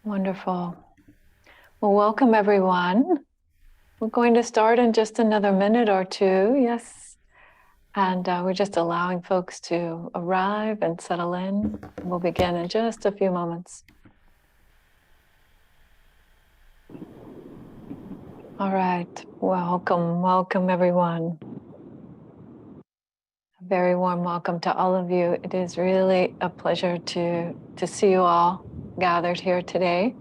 Wonderful. Well, welcome everyone. We're going to start in just another minute or two, yes. And we're just allowing folks to arrive and settle in. We'll begin in just a few moments. All right, welcome everyone. A very warm welcome to all of you. It is really a pleasure to see you all gathered here today.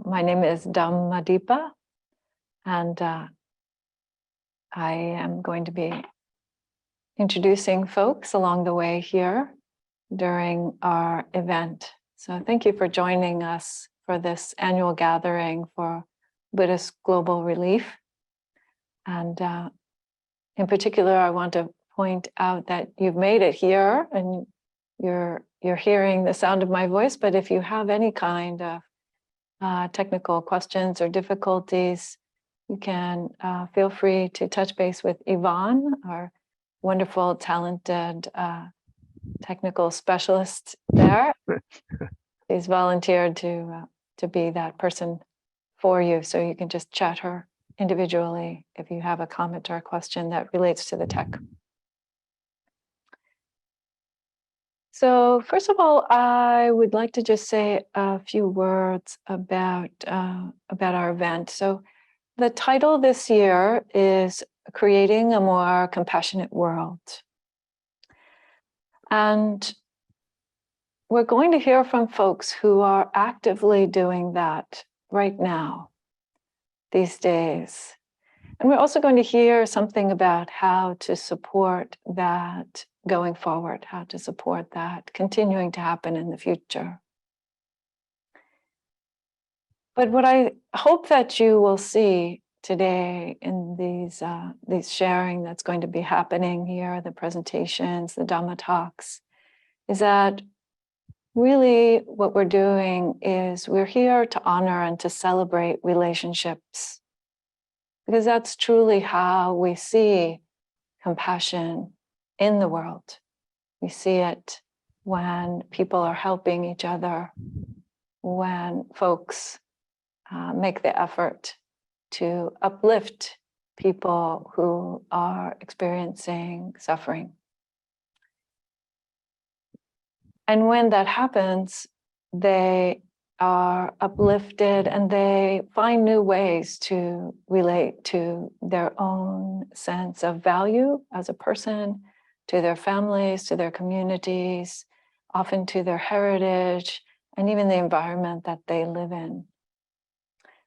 My name is Dhammadīpā, and I am going to be introducing folks along the way here during our event. So thank you for joining us for this annual gathering for Buddhist Global Relief. And in particular, I want to point out that you've made it here and you're hearing the sound of my voice, but if you have any kind of technical questions or difficulties, you can feel free to touch base with Yvonne, our wonderful, talented technical specialist there. She's volunteered to be that person for you, so you can just chat her individually if you have a comment or a question that relates to the tech. So first of all, I would like to just say a few words about our event. So the title this year is Creating a More Compassionate World. And we're going to hear from folks who are actively doing that right now, these days. And we're also going to hear something about how to support that going forward, how to support that continuing to happen in the future. But what I hope that you will see today in these sharing that's going to be happening here, the presentations, the Dhamma talks, is that really what we're doing is we're here to honor and to celebrate relationships, because that's truly how we see compassion in the world. We see it when people are helping each other, when folks make the effort to uplift people who are experiencing suffering. And when that happens, they are uplifted and they find new ways to relate to their own sense of value as a person, to their families, to their communities, often to their heritage, and even the environment that they live in.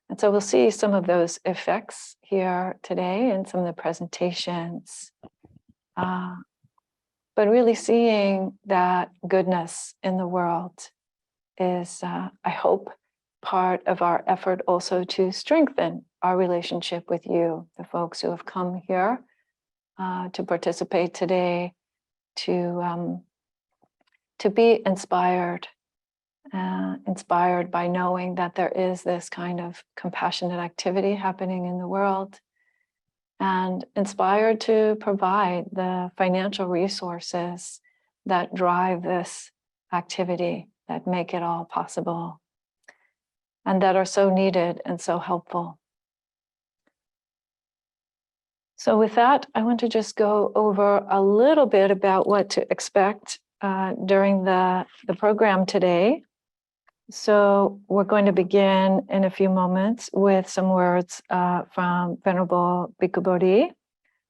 And so we'll see some of those effects here today in some of the presentations. But really seeing that goodness in the world is, I hope, part of our effort also to strengthen our relationship with you, the folks who have come here to participate today, to be inspired by knowing that there is this kind of compassionate activity happening in the world, and inspired to provide the financial resources that drive this activity, that make it all possible, and that are so needed and so helpful. So with that, I want to just go over a little bit about what to expect during the program today. So we're going to begin in a few moments with some words from Venerable Bhikkhu Bodhi,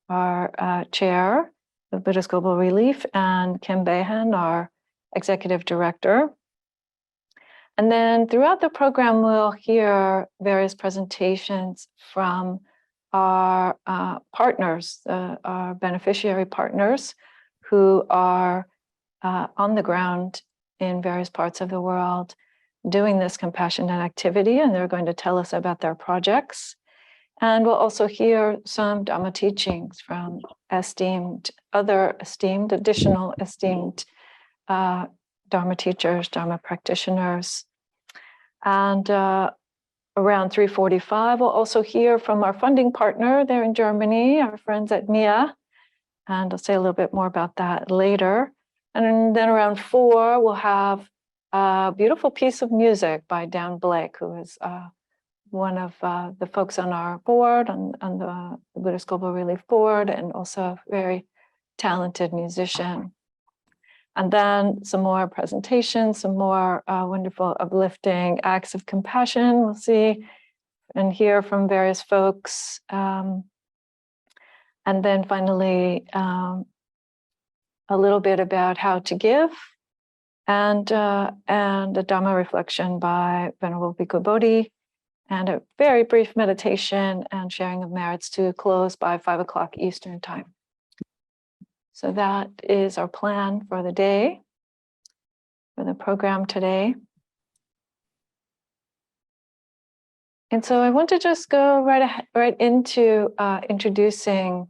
our chair of Buddhist Global Relief, and Kim Behan, our executive director. And then throughout the program, we'll hear various presentations from our partners, our beneficiary partners, who are on the ground in various parts of the world doing this compassionate activity, and they're going to tell us about their projects. And we'll also hear some Dhamma teachings from additional esteemed Dharma teachers, Dharma practitioners. And around 3:45, we'll also hear from our funding partner there in Germany, our friends at MIA. And I'll say a little bit more about that later. And then around 4, we'll have a beautiful piece of music by Dan Blake, who is one of the folks on our board, on the Buddhist Global Relief Board, and also a very talented musician. And then some more presentations, some more wonderful, uplifting acts of compassion we'll see and hear from various folks. And then finally, a little bit about how to give, and a Dharma reflection by Venerable Bhikkhu Bodhi, and a very brief meditation and sharing of merits to close by 5 o'clock Eastern time. So that is our plan for the day, for the program today. And so I want to just go right into introducing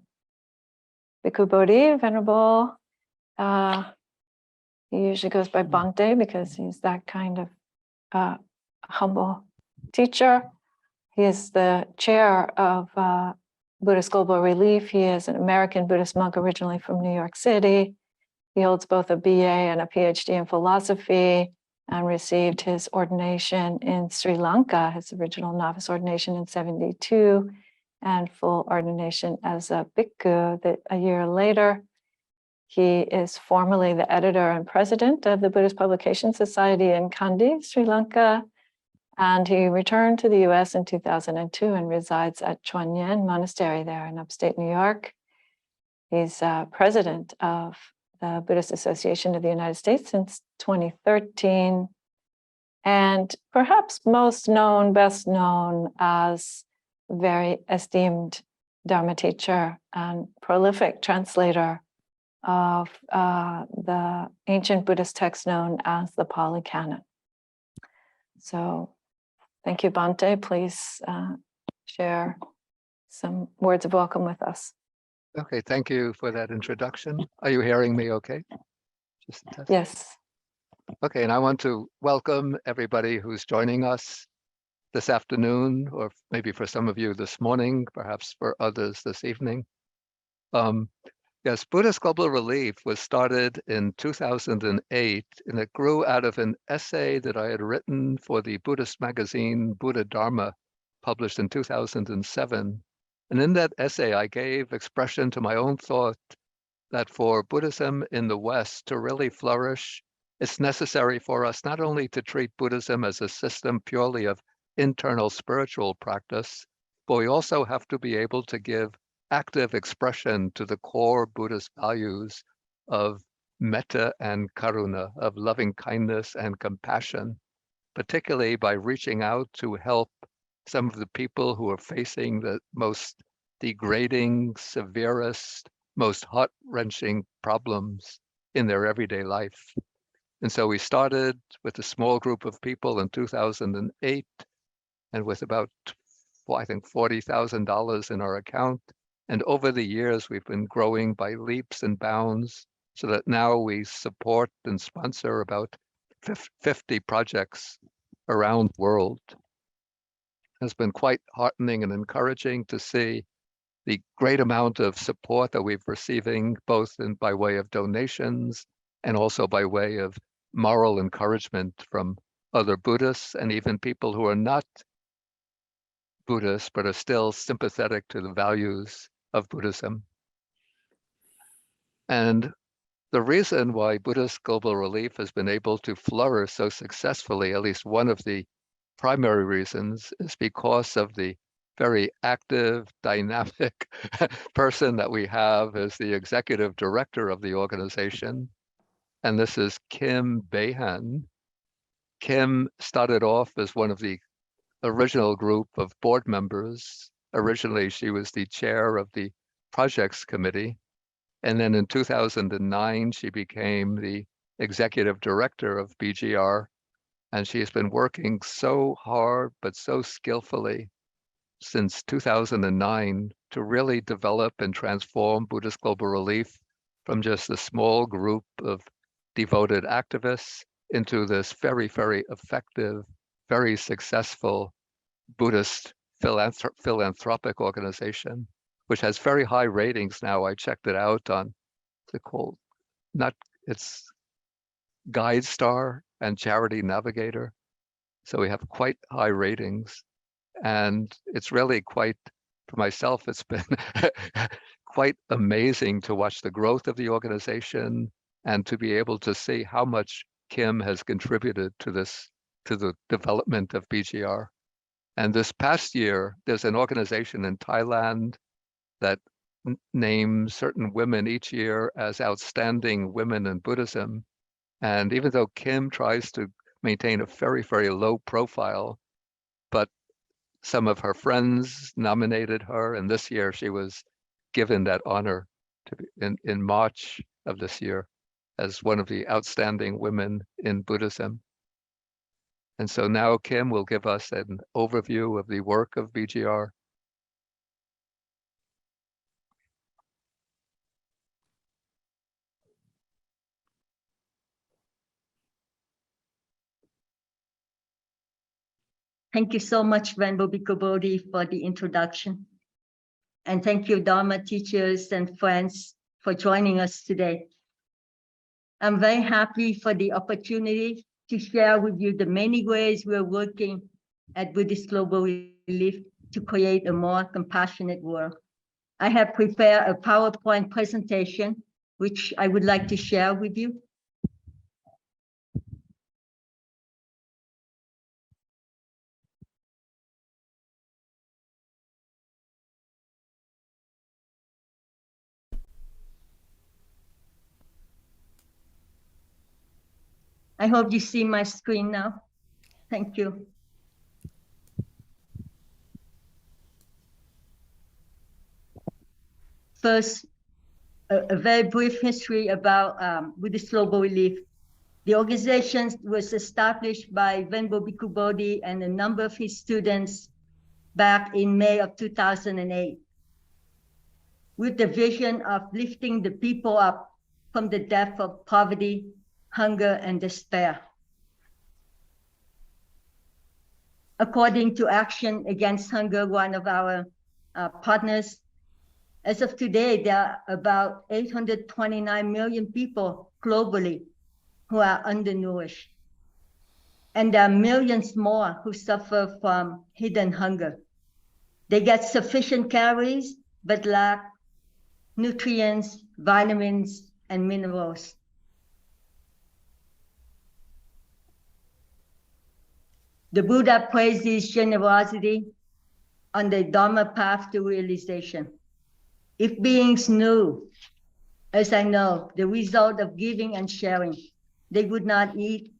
Bhikkhu Bodhi, Venerable. He usually goes by Bhante because he's that kind of humble teacher. He is the chair of Buddhist Global Relief. He is an American Buddhist monk originally from New York City. He holds both a BA and a PhD in philosophy, and received his ordination in Sri Lanka, his original novice ordination in 1972, and full ordination as a bhikkhu a year later. He is formerly the editor and president of the Buddhist Publication Society in Kandy, Sri Lanka, and he returned to the US in 2002 and resides at Chuan Yen Monastery there in upstate New York. He's president of the Buddhist Association of the United States since 2013, and perhaps best known as a very esteemed Dharma teacher and prolific translator of the ancient Buddhist text known as the Pali Canon. So thank you, Bhante. Please share some words of welcome with us. Okay, thank you for that introduction. Are you hearing me okay? Just a test. Yes. Okay, and I want to welcome everybody who's joining us this afternoon, or maybe for some of you this morning, perhaps for others this evening. Yes, Buddhist Global Relief was started in 2008, and it grew out of an essay that I had written for the Buddhist magazine Buddha Dharma, published in 2007. And in that essay, I gave expression to my own thought that for Buddhism in the West to really flourish, it's necessary for us not only to treat Buddhism as a system purely of internal spiritual practice, but we also have to be able to give active expression to the core Buddhist values of metta and karuna, of loving kindness and compassion, particularly by reaching out to help some of the people who are facing the most degrading, severest, most heart-wrenching problems in their everyday life. And so we started with a small group of people in 2008, and with about, I think, $40,000 in our account. And over the years, we've been growing by leaps and bounds, so that now we support and sponsor about 50 projects around the world. It's been quite heartening and encouraging to see the great amount of support that we've receiving, both by way of donations and also by way of moral encouragement from other Buddhists and even people who are not Buddhists but are still sympathetic to the values of Buddhism. And the reason why Buddhist Global Relief has been able to flourish so successfully, at least one of the primary reasons, is because of the very active, dynamic person that we have as the executive director of the organization. And this is Kim Behan. Kim started off as one of the original group of board members. Originally, she was the chair of the projects committee. And then in 2009, she became the executive director of BGR. And she has been working so hard, but so skillfully since 2009 to really develop and transform Buddhist Global Relief from just a small group of devoted activists into this very, very effective, very successful Buddhist philanthropic organization, which has very high ratings now. I checked it out on it's GuideStar, and Charity Navigator. So we have quite high ratings. And it's really quite, for myself, it's been quite amazing to watch the growth of the organization and to be able to see how much Kim has contributed to the development of BGR. And this past year, there's an organization in Thailand that names certain women each year as outstanding women in Buddhism. And even though Kim tries to maintain a very, very low profile, but some of her friends nominated her, and this year she was given that honor to be in March of this year as one of the outstanding women in Buddhism. And so now Kim will give us an overview of the work of BGR. Thank you so much, Venerable Bhikkhu Bodhi, for the introduction. And thank you, Dharma teachers and friends, for joining us today. I'm very happy for the opportunity to share with you the many ways we're working at Buddhist Global Relief to create a more compassionate world. I have prepared a PowerPoint presentation, which I would like to share with you. I hope you see my screen now. Thank you. First, a very brief history about Buddhist Global Relief. The organization was established by Venerable Bhikkhu Bodhi and a number of his students back in May of 2008, with the vision of lifting the people up from the depth of poverty, hunger, and despair. According to Action Against Hunger, one of our partners, as of today, there are about 829 million people globally who are undernourished. And there are millions more who suffer from hidden hunger. They get sufficient calories, but lack nutrients, vitamins, and minerals. The Buddha praises generosity on the Dharma path to realization. If beings knew, as I know, the result of giving and sharing, they would not eat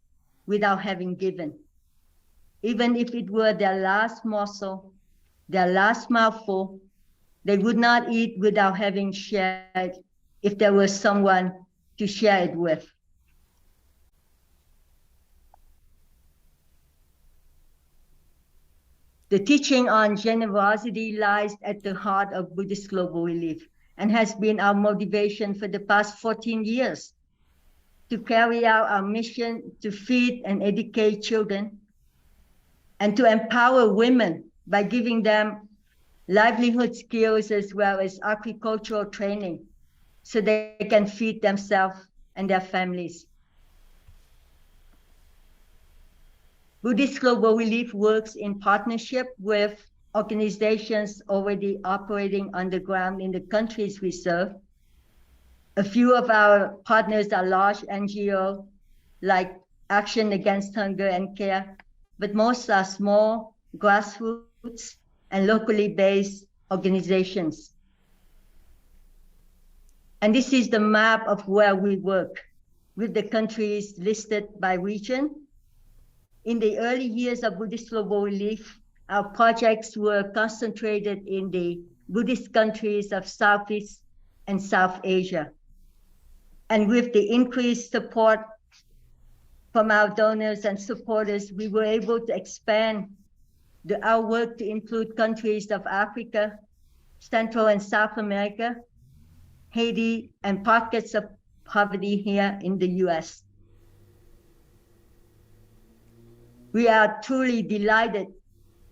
without having given. Even if it were their last morsel, their last mouthful, they would not eat without having shared if there was someone to share it with. The teaching on generosity lies at the heart of Buddhist Global Relief and has been our motivation for the past 14 years to carry out our mission to feed and educate children and to empower women by giving them livelihood skills as well as agricultural training so they can feed themselves and their families. Buddhist Global Relief works in partnership with organizations already operating on the ground in the countries we serve. A few of our partners are large NGOs like Action Against Hunger and Care, but most are small, grassroots, and locally based organizations. And this is the map of where we work, with the countries listed by region. In the early years of Buddhist Global Relief, our projects were concentrated in the Buddhist countries of Southeast and South Asia. And with the increased support from our donors and supporters, we were able to expand our work to include countries of Africa, Central and South America, Haiti, and pockets of poverty here in the US. We are truly delighted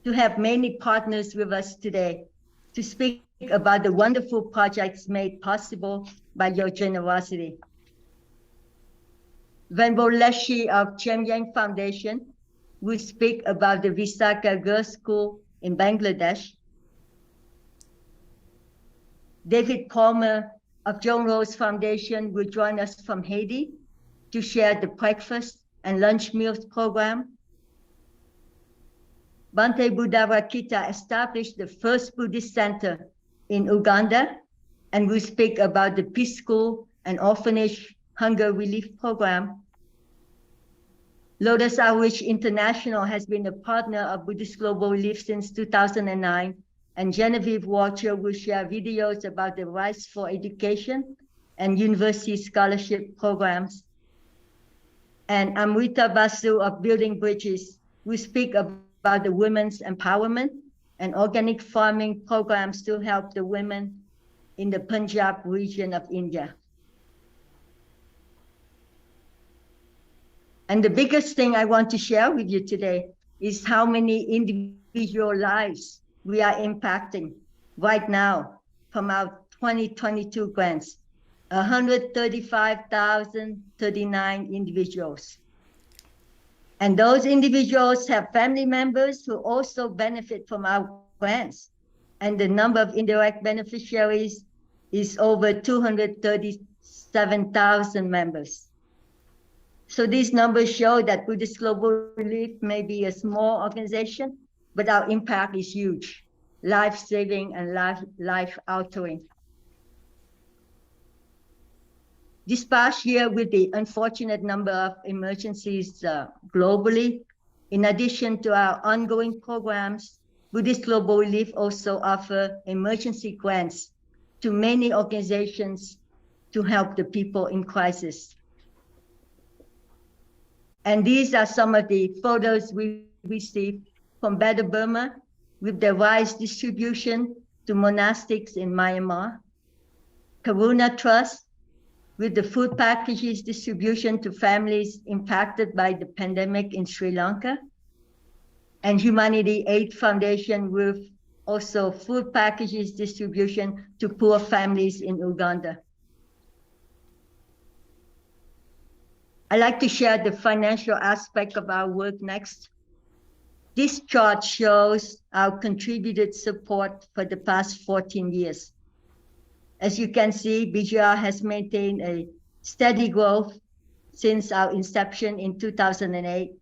to have many partners with us today to speak about the wonderful projects made possible by your generosity. Venerable Lekshe of Jamyang Foundation will speak about the Visakha Girls' School in Bangladesh. David Palmer of John Rose Foundation will join us from Haiti to share the breakfast and lunch meals program. Bhante Buddharakkhita established the first Buddhist center in Uganda and will speak about the Peace School and Orphanage Hunger Relief Program. Lotus Outreach International has been a partner of Buddhist Global Relief since 2009, and Genevieve Walcher will share videos about the rights for education and university scholarship programs. And Amrita Basu of Building Bridges will speak about the women's empowerment and organic farming programs to help the women in the Punjab region of India. And the biggest thing I want to share with you today is how many individual lives we are impacting right now from our 2022 grants, 135,039 individuals. And those individuals have family members who also benefit from our grants. And the number of indirect beneficiaries is over 237,000 members. So these numbers show that Buddhist Global Relief may be a small organization, but our impact is huge, life-saving and life-altering. This past year, with the unfortunate number of emergencies globally, in addition to our ongoing programs, Buddhist Global Relief also offers emergency grants to many organizations to help the people in crisis. And these are some of the photos we received from Better Burma with the rice distribution to monastics in Myanmar, Karuna Trust with the food packages distribution to families impacted by the pandemic in Sri Lanka, and Humanity Aid Foundation with also food packages distribution to poor families in Uganda. I'd like to share the financial aspect of our work next. This chart shows our contributed support for the past 14 years. As you can see, BGR has maintained a steady growth since our inception in 2008.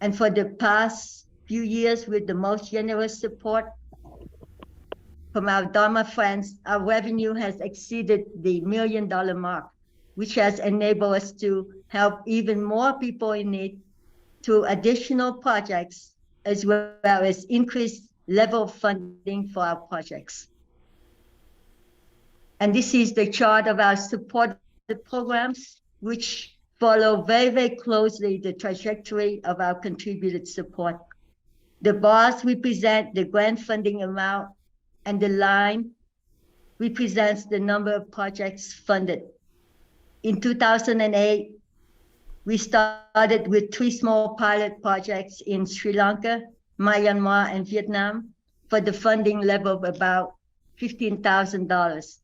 And for the past few years, with the most generous support from our Dharma friends, our revenue has exceeded the $1 million mark, which has enabled us to help even more people in need through additional projects, as well as increased level of funding for our projects. And this is the chart of our supported programs, which follow very, very closely the trajectory of our contributed support. The bars represent the grant funding amount, and the line represents the number of projects funded. In 2008, we started with 3 small pilot projects in Sri Lanka, Myanmar, and Vietnam for the funding level of about $15,000.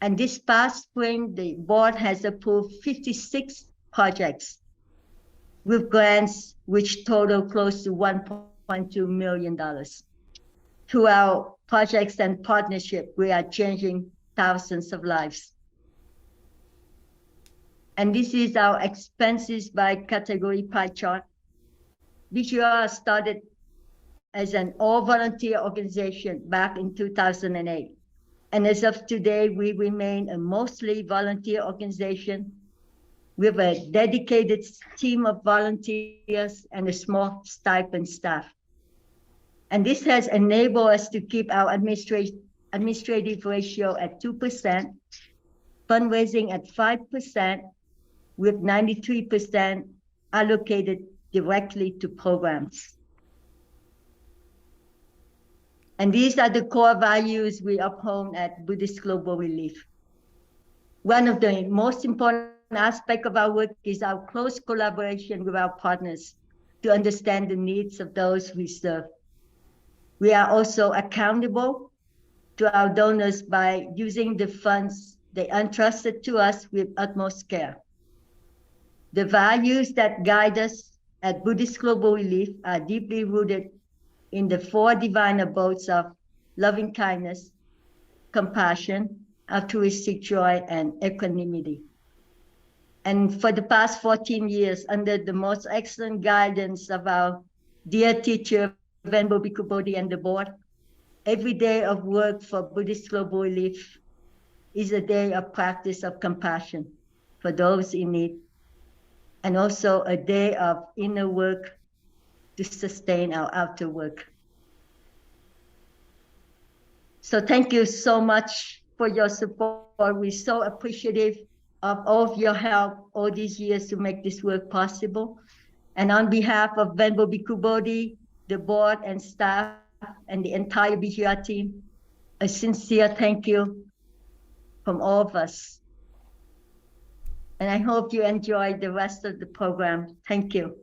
And this past spring, the board has approved 56 projects with grants which total close to $1.2 million. Through our projects and partnership, we are changing thousands of lives. And this is our expenses by category pie chart. BGR started as an all-volunteer organization back in 2008. And as of today, we remain a mostly volunteer organization with a dedicated team of volunteers and a small stipend staff. And this has enabled us to keep our administrative ratio at 2%, fundraising at 5%, with 93% allocated directly to programs. And these are the core values we uphold at Buddhist Global Relief. One of the most important aspects of our work is our close collaboration with our partners to understand the needs of those we serve. We are also accountable to our donors by using the funds they entrusted to us with utmost care. The values that guide us at Buddhist Global Relief are deeply rooted in the 4 divine abodes of loving kindness, compassion, altruistic joy, and equanimity. And for the past 14 years, under the most excellent guidance of our dear teacher, Venerable Bhikkhu Bodhi, and the board, every day of work for Buddhist Global Relief is a day of practice of compassion for those in need, and also a day of inner work to sustain our outer work. So thank you so much for your support. We're so appreciative of all of your help all these years to make this work possible. And on behalf of Venerable Bhikkhu Bodhi, the board and staff, and the entire BGR team, a sincere thank you from all of us. And I hope you enjoy the rest of the program. Thank you.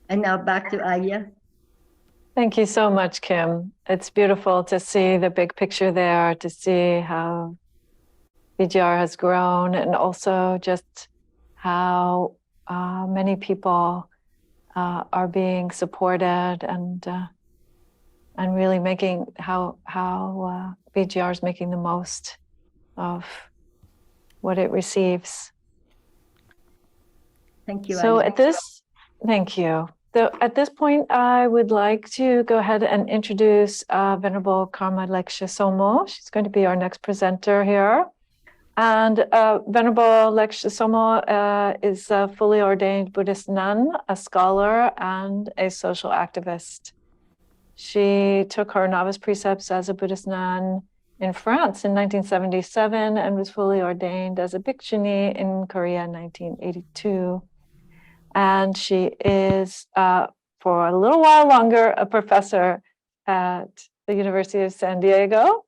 And now back to Ayyā. Thank you so much, Kim. It's beautiful to see the big picture there, to see how BGR has grown, and also just how many people are being supported, and really making how BGR is making the most of what it receives. Thank you. So Ayyā. thank you. So at this point, I would like to go ahead and introduce Venerable Karma Lekshe Tsomo. She's going to be our next presenter here. And Venerable Lekshe Tsomo is a fully ordained Buddhist nun, a scholar, and a social activist. She took her novice precepts as a Buddhist nun in France in 1977 and was fully ordained as a bhikshuni in Korea in 1982. And she is, for a little while longer, a professor at the University of San Diego,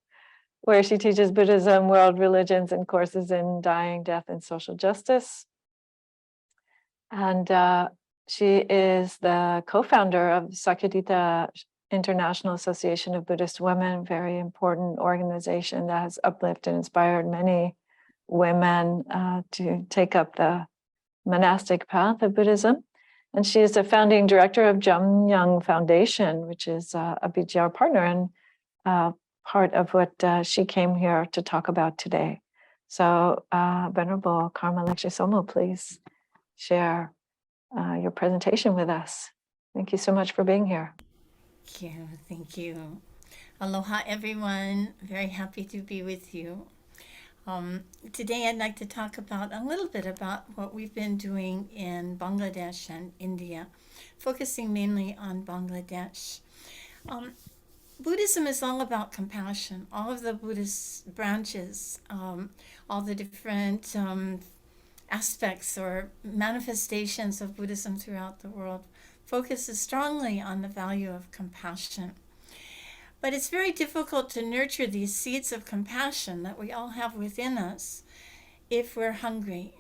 where she teaches Buddhism, world religions, and courses in dying, death, and social justice. And she is the co-founder of Sakyadhita International Association of Buddhist Women, very important organization that has uplifted and inspired many women to take up the monastic path of Buddhism. And she is the founding director of Jamyang Foundation, which is a BGR partner, and part of what she came here to talk about today. So Venerable Karma Lekshe Tsomo, please share your presentation with us. Thank you so much for being here. Thank you. Aloha, everyone. Very happy to be with you. Today I'd like to talk about a little bit about what we've been doing in Bangladesh and India, focusing mainly on Bangladesh. Buddhism is all about compassion. All of the Buddhist branches, all the different aspects or manifestations of Buddhism throughout the world focuses strongly on the value of compassion. But it's very difficult to nurture these seeds of compassion that we all have within us if we're hungry,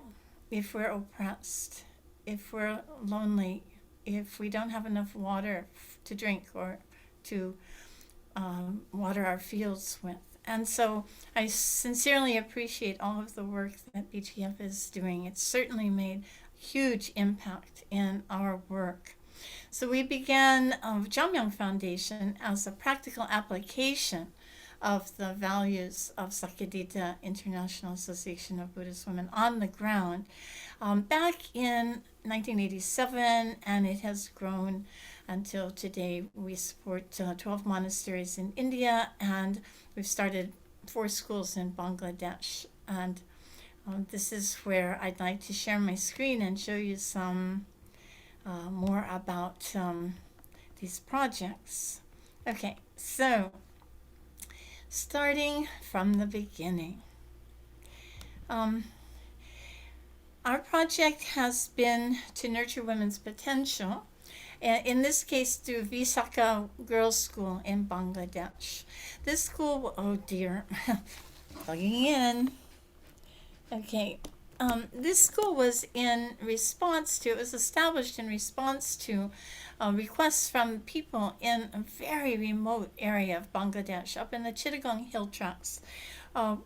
if we're oppressed, if we're lonely, if we don't have enough water to drink or to water our fields with. And so I sincerely appreciate all of the work that BGF is doing. It's certainly made a huge impact in our work. So we began Jamyang Foundation as a practical application of the values of Sakyadhita International Association of Buddhist Women on the ground back in 1987, and it has grown until today. We support 12 monasteries in India, and we've started 4 schools in Bangladesh. And this is where I'd like to share my screen and show you some more about these projects. Okay, so starting from the beginning. Our project has been to nurture women's potential, in this case through Visakha Girls' School in Bangladesh. This school, oh dear, plugging in. Okay. This school was established in response to requests from people in a very remote area of Bangladesh, up in the Chittagong Hill Tracts,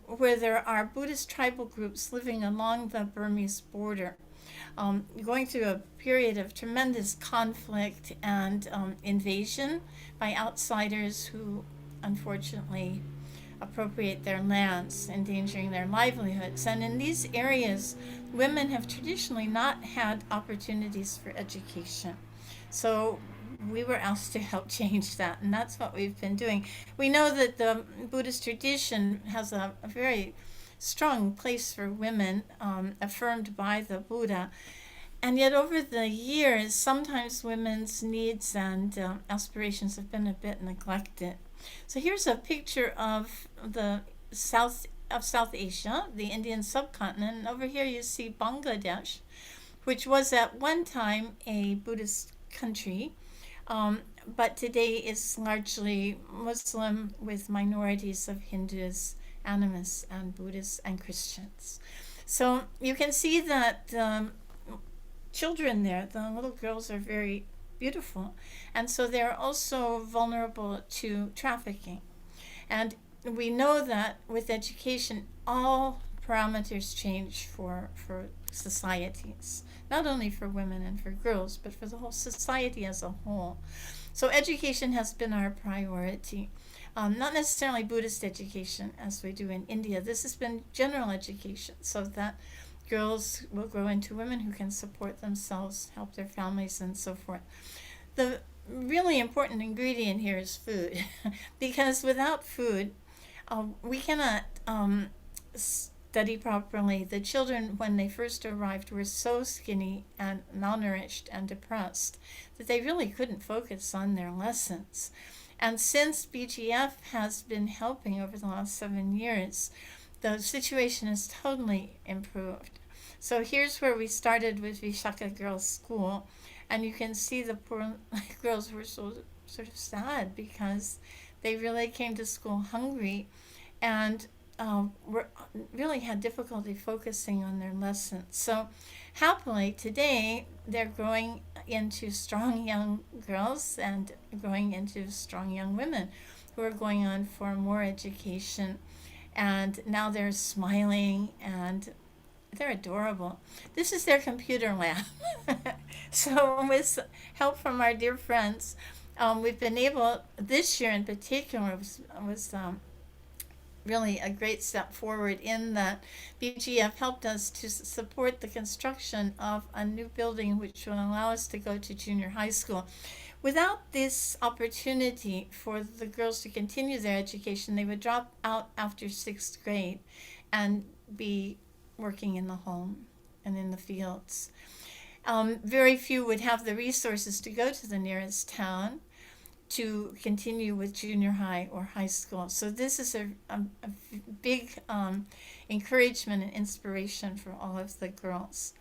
where there are Buddhist tribal groups living along the Burmese border, going through a period of tremendous conflict and invasion by outsiders who unfortunately appropriate their lands, endangering their livelihoods. And in these areas, women have traditionally not had opportunities for education. So we were asked to help change that, and that's what we've been doing. We know that the Buddhist tradition has a very strong place for women, affirmed by the Buddha. And yet over the years, sometimes women's needs and aspirations have been a bit neglected. So here's a picture of the South Asia, the Indian subcontinent. And over here you see Bangladesh, which was at one time a Buddhist country, but today is largely Muslim with minorities of Hindus, animists, and Buddhists and Christians. So you can see that children there, the little girls, are very beautiful, and so they're also vulnerable to trafficking. And we know that with education, all parameters change for societies, not only for women and for girls, but for the whole society as a whole. So education has been our priority. Not necessarily Buddhist education as we do in India. This has been general education, so that girls will grow into women who can support themselves, help their families, and so forth. The really important ingredient here is food, because without food, we cannot study properly. The children, when they first arrived, were so skinny and malnourished and depressed that they really couldn't focus on their lessons. And since BGF has been helping over the last 7 years, the situation has totally improved. So here's where we started with Vishaka Girls School, and you can see the poor girls were so sort of sad because they really came to school hungry and really had difficulty focusing on their lessons. So happily today they're growing into strong young girls and growing into strong young women who are going on for more education, and now they're smiling and they're adorable. This is their computer lab. So with help from our dear friends, we've been able, this year in particular was really a great step forward in that BGF helped us to support the construction of a new building which will allow us to go to junior high school. Without this opportunity for the girls to continue their education, they would drop out after 6th grade and be working in the home and in the fields. Very few would have the resources to go to the nearest town to continue with junior high or high school. So this is a big encouragement and inspiration for all of the girls.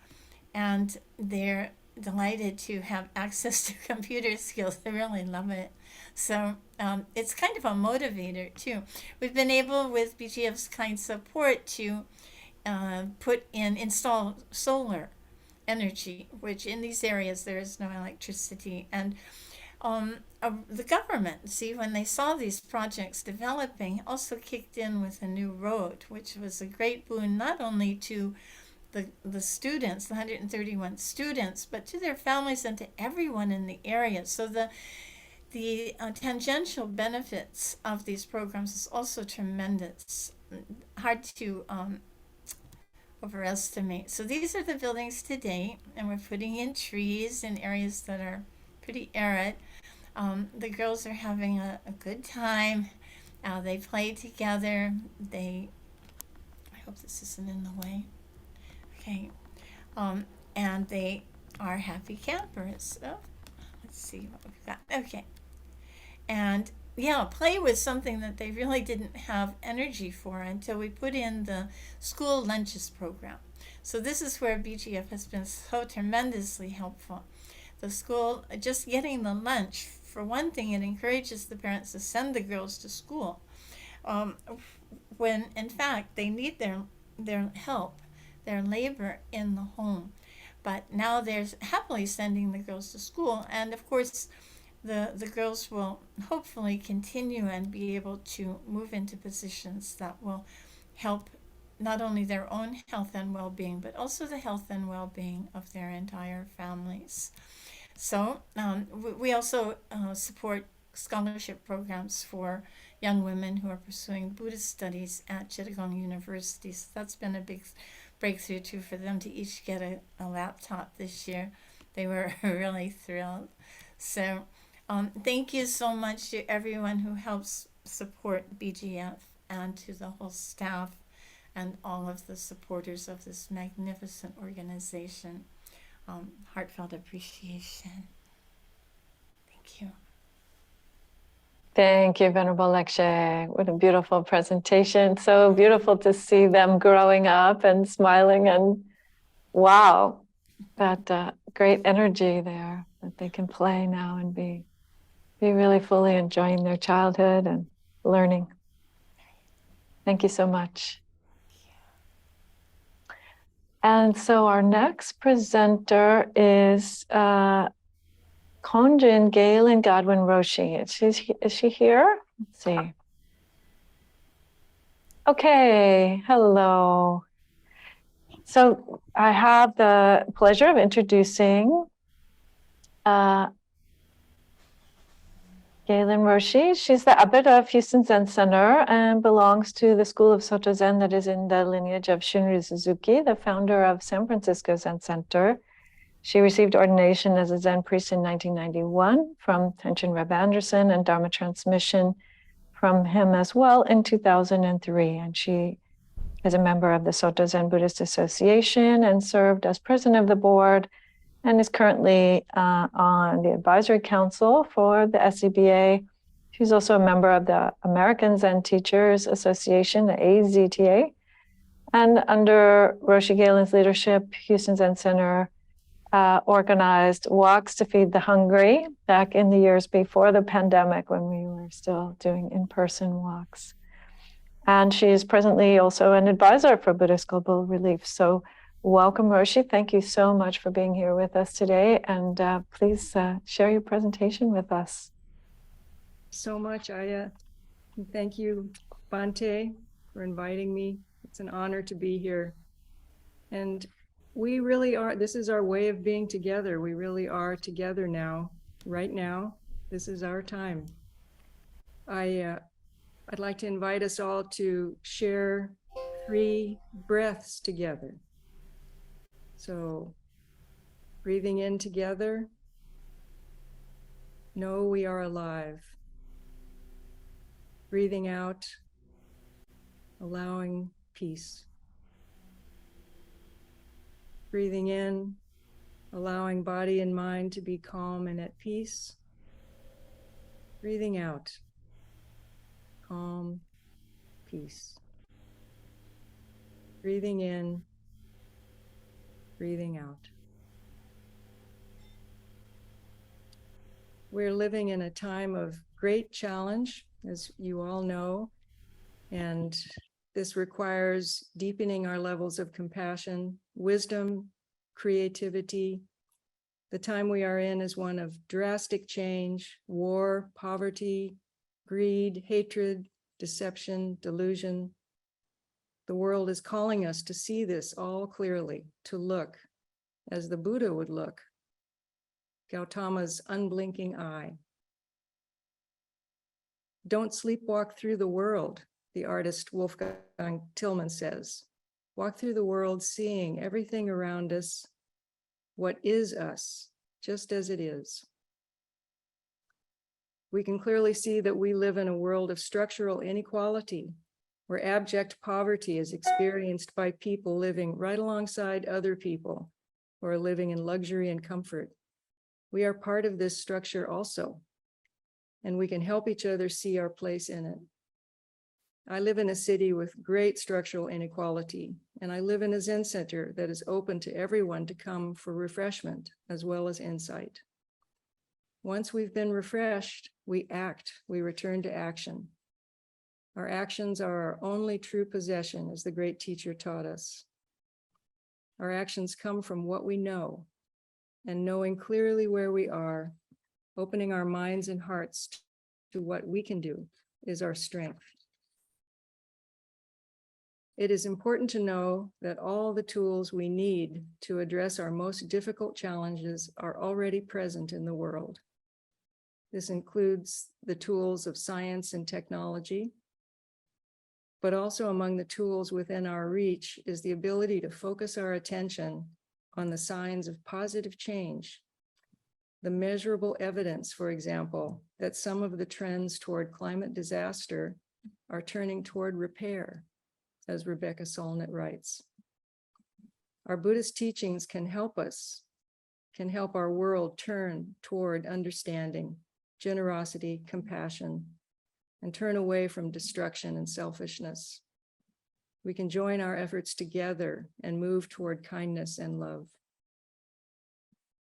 And they're delighted to have access to computer skills. They really love it. So it's kind of a motivator too. We've been able, with BGF's kind support, to install solar energy, which in these areas there is no electricity. And the government, when they saw these projects developing, also kicked in with a new road, which was a great boon not only to the students, the 131 students, but to their families and to everyone in the area. So the tangential benefits of these programs is also tremendous, hard to overestimate. So these are the buildings today, and we're putting in trees in areas that are pretty arid. The girls are having a good time. They play together. I hope this isn't in the way. Okay. And they are happy campers. Oh, let's see what we've got. Okay. And yeah, play was something that they really didn't have energy for until we put in the school lunches program. So this is where BGF has been so tremendously helpful. The school, just getting the lunch, for one thing, it encourages the parents to send the girls to school when in fact they need their help, their labor in the home. But now they're happily sending the girls to school. And of course, the girls will hopefully continue and be able to move into positions that will help not only their own health and well-being, but also the health and well-being of their entire families. So we also support scholarship programs for young women who are pursuing Buddhist studies at Chittagong University. So that's been a big breakthrough too for them to each get a laptop this year. They were really thrilled. So thank you so much to everyone who helps support BGF and to the whole staff and all of the supporters of this magnificent organization. Heartfelt appreciation. Thank you. Thank you, Venerable Lekshe. What a beautiful presentation. So beautiful to see them growing up and smiling, and wow, that great energy there that they can play now and be really fully enjoying their childhood and learning. Thank you so much. And so our next presenter is Konjun Gaelyn Godwin Roshi. Is she here? Let's see. Okay, hello. So I have the pleasure of introducing Gaelyn Roshi. She's the abbot of Houston Zen Center and belongs to the school of Soto Zen that is in the lineage of Shunryu Suzuki, the founder of San Francisco Zen Center. She received ordination as a Zen priest in 1991 from Tenshin Reb Anderson and Dharma transmission from him as well in 2003. And she is a member of the Soto Zen Buddhist Association and served as president of the board, and is currently on the advisory council for the SCBA. She's also a member of the American Zen Teachers Association, the AZTA. And under Roshi Gaelyn's leadership, Houston Zen Center organized walks to feed the hungry back in the years before the pandemic, when we were still doing in-person walks. And she is presently also an advisor for Buddhist Global Relief. So welcome, Roshi. Thank you so much for being here with us today. And please share your presentation with us. So much, Ayyā. Thank you, Bhante, for inviting me. It's an honor to be here. And we really are, this is our way of being together. We really are together now, right now. This is our time. I'd like to invite us all to share 3 breaths together. So, breathing in together, know we are alive. Breathing out, allowing peace. Breathing in, allowing body and mind to be calm and at peace. Breathing out, calm, peace. Breathing in, breathing out. We're living in a time of great challenge, as you all know, and this requires deepening our levels of compassion, wisdom, creativity. The time we are in is one of drastic change, war, poverty, greed, hatred, deception, delusion. The world is calling us to see this all clearly, to look as the Buddha would look, Gautama's unblinking eye. Don't sleepwalk through the world, the artist Wolfgang Tillman says. Walk through the world seeing everything around us, what is us, just as it is. We can clearly see that we live in a world of structural inequality, where abject poverty is experienced by people living right alongside other people who are living in luxury and comfort. We are part of this structure also, and we can help each other see our place in it. I live in a city with great structural inequality, and I live in a Zen center that is open to everyone to come for refreshment as well as insight. Once we've been refreshed, we act, we return to action. Our actions are our only true possession, as the great teacher taught us. Our actions come from what we know, and knowing clearly where we are, opening our minds and hearts to what we can do is our strength. It is important to know that all the tools we need to address our most difficult challenges are already present in the world. This includes the tools of science and technology, but also among the tools within our reach is the ability to focus our attention on the signs of positive change. The measurable evidence, for example, that some of the trends toward climate disaster are turning toward repair, as Rebecca Solnit writes. Our Buddhist teachings can help our world turn toward understanding, generosity, compassion, and turn away from destruction and selfishness. We can join our efforts together and move toward kindness and love.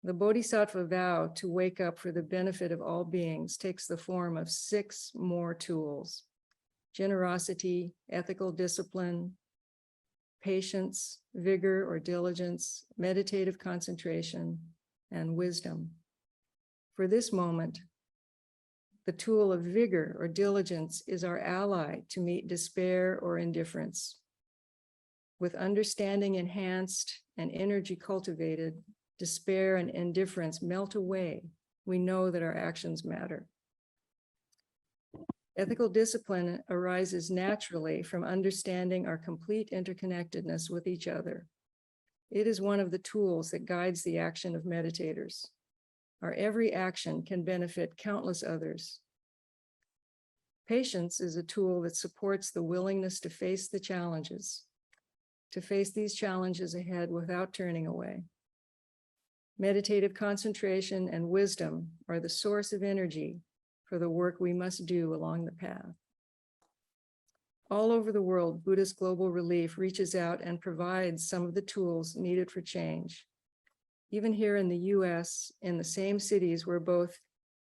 The Bodhisattva vow to wake up for the benefit of all beings takes the form of 6 more tools: generosity, ethical discipline, patience, vigor or diligence, meditative concentration, and wisdom. For this moment, the tool of vigor or diligence is our ally to meet despair or indifference. With understanding enhanced and energy cultivated, despair and indifference melt away. We know that our actions matter. Ethical discipline arises naturally from understanding our complete interconnectedness with each other. It is one of the tools that guides the action of meditators. Our every action can benefit countless others. Patience is a tool that supports the willingness to face the challenges, to face these challenges ahead without turning away. Meditative concentration and wisdom are the source of energy for the work we must do along the path. All over the world, Buddhist Global Relief reaches out and provides some of the tools needed for change. Even here in the US, in the same cities where both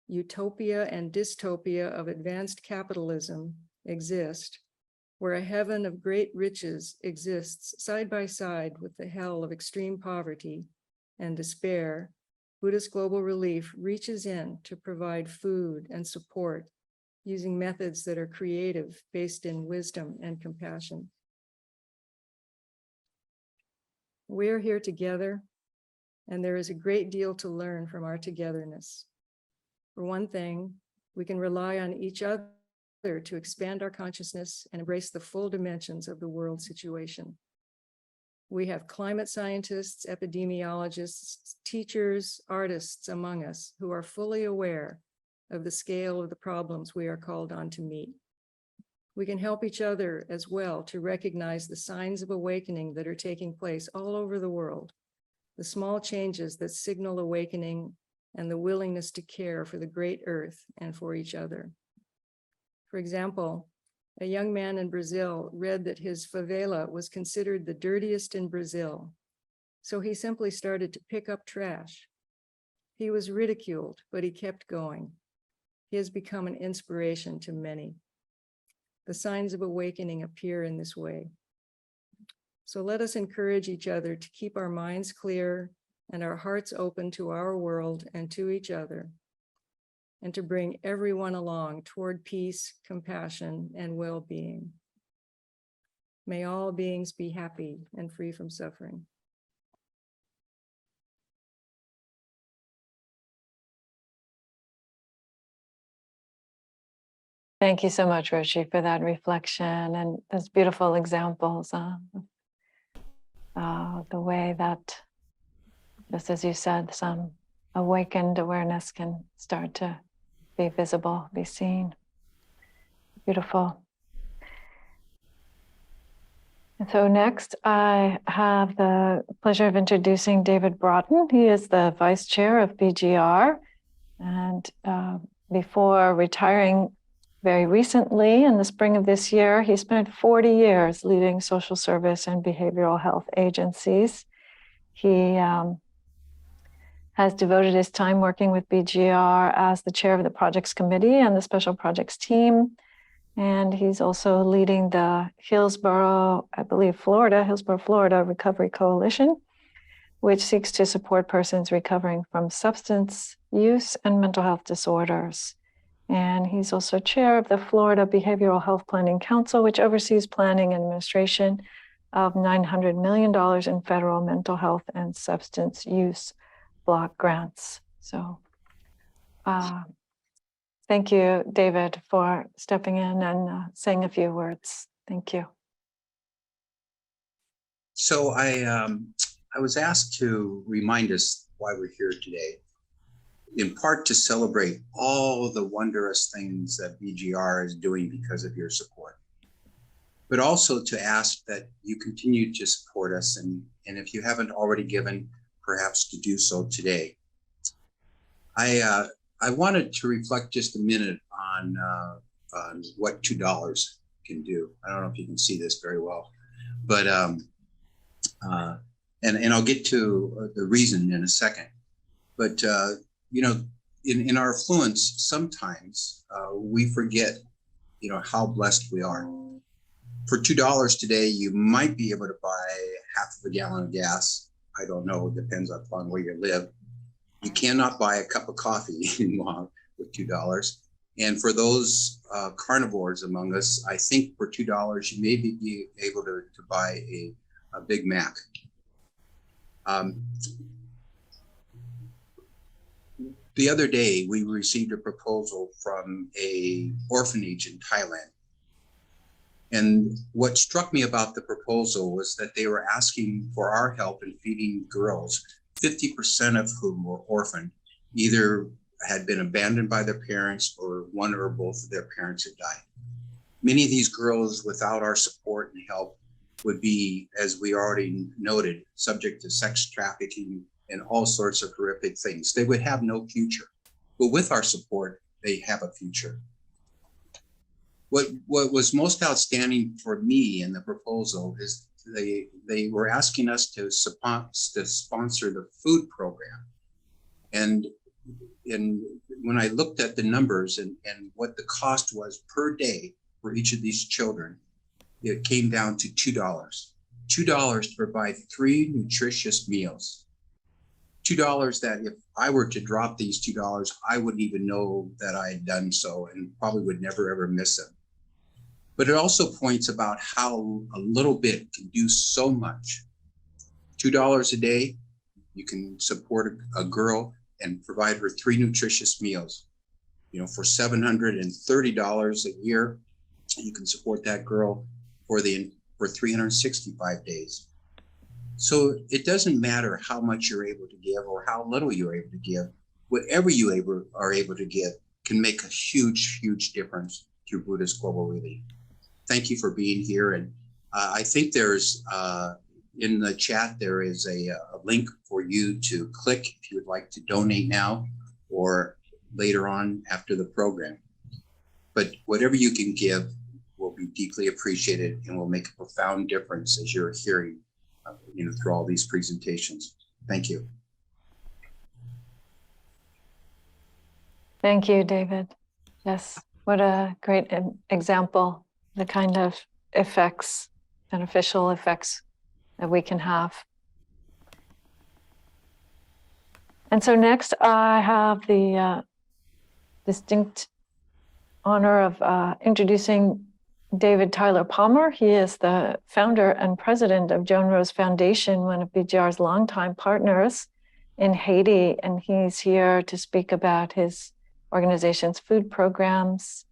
utopia and dystopia of advanced capitalism exist, where a heaven of great riches exists side by side with the hell of extreme poverty and despair, Buddhist Global Relief reaches in to provide food and support using methods that are creative, based in wisdom and compassion. We're here together, and there is a great deal to learn from our togetherness. For one thing, we can rely on each other to expand our consciousness and embrace the full dimensions of the world situation. We have climate scientists, epidemiologists, teachers, artists among us who are fully aware of the scale of the problems we are called on to meet. We can help each other as well to recognize the signs of awakening that are taking place all over the world, the small changes that signal awakening and the willingness to care for the great earth and for each other. For example, a young man in Brazil read that his favela was considered the dirtiest in Brazil, so he simply started to pick up trash. He was ridiculed, but he kept going. He has become an inspiration to many. The signs of awakening appear in this way. So let us encourage each other to keep our minds clear and our hearts open to our world and to each other, and to bring everyone along toward peace, compassion, and well-being. May all beings be happy and free from suffering. Thank you so much, Roshi, for that reflection and those beautiful examples. The way that, just as you said, some awakened awareness can start to be visible, be seen. Beautiful. And so next, I have the pleasure of introducing David Broughton. He is the vice chair of BGR. And before retiring very recently, in the spring of this year, he spent 40 years leading social service and behavioral health agencies. He has devoted his time working with BGR as the chair of the projects committee and the special projects team. And he's also leading the Hillsborough, Florida Recovery Coalition. which seeks to support persons recovering from substance use and mental health disorders. And he's also chair of the Florida Behavioral Health Planning Council, which oversees planning and administration of $900 million in federal mental health and substance use block grants. So thank you, David, for stepping in and saying a few words. Thank you. So I was asked to remind us why we're here today, in part to celebrate all the wondrous things that BGR is doing because of your support, but also to ask that you continue to support us, and if you haven't already given, perhaps to do so today. I wanted to reflect just a minute on what $2 can do. I don't know if you can see this very well, but and I'll get to the reason in a second. But you know, in our affluence, sometimes we forget, you know, how blessed we are. For $2 today, you might be able to buy half of a gallon of gas. I don't know, it depends upon where you live. You cannot buy a cup of coffee anymore with $2. And for those carnivores among us, I think for $2, you may be able to buy a Big Mac. The other day, we received a proposal from an orphanage in Thailand. And what struck me about the proposal was that they were asking for our help in feeding girls, 50% of whom were orphaned, either had been abandoned by their parents or one or both of their parents had died. Many of these girls, without our support and help, would be, as we already noted, subject to sex trafficking and all sorts of horrific things. They would have no future. But with our support, they have a future. What was most outstanding for me in the proposal is they were asking us to sponsor the food program. And when I looked at the numbers and what the cost was per day for each of these children, it came down to $2. $2 to provide 3 nutritious meals. $2 that if I were to drop these $2, I wouldn't even know that I had done so and probably would never ever miss them. But it also points about how a little bit can do so much. $2 a day, you can support a girl and provide her 3 nutritious meals. You know, for $730 a year, you can support that girl for 365 days. So it doesn't matter how much you're able to give or how little you're able to give. Whatever you are able to give can make a huge, huge difference through Buddhist Global Relief. Thank you for being here. And I think there's, in the chat, there is a link for you to click if you would like to donate now or later on after the program. But whatever you can give will be deeply appreciated and will make a profound difference as you're hearing, you know, through all these presentations. Thank you. Thank you, David. Yes, what a great example, the kind of effects, beneficial effects that we can have. And so next I have the distinct honor of introducing David Tyler Palmer. He is the founder and president of Joan Rose Foundation, one of BGR's longtime partners in Haiti. And he's here to speak about his organization's food programs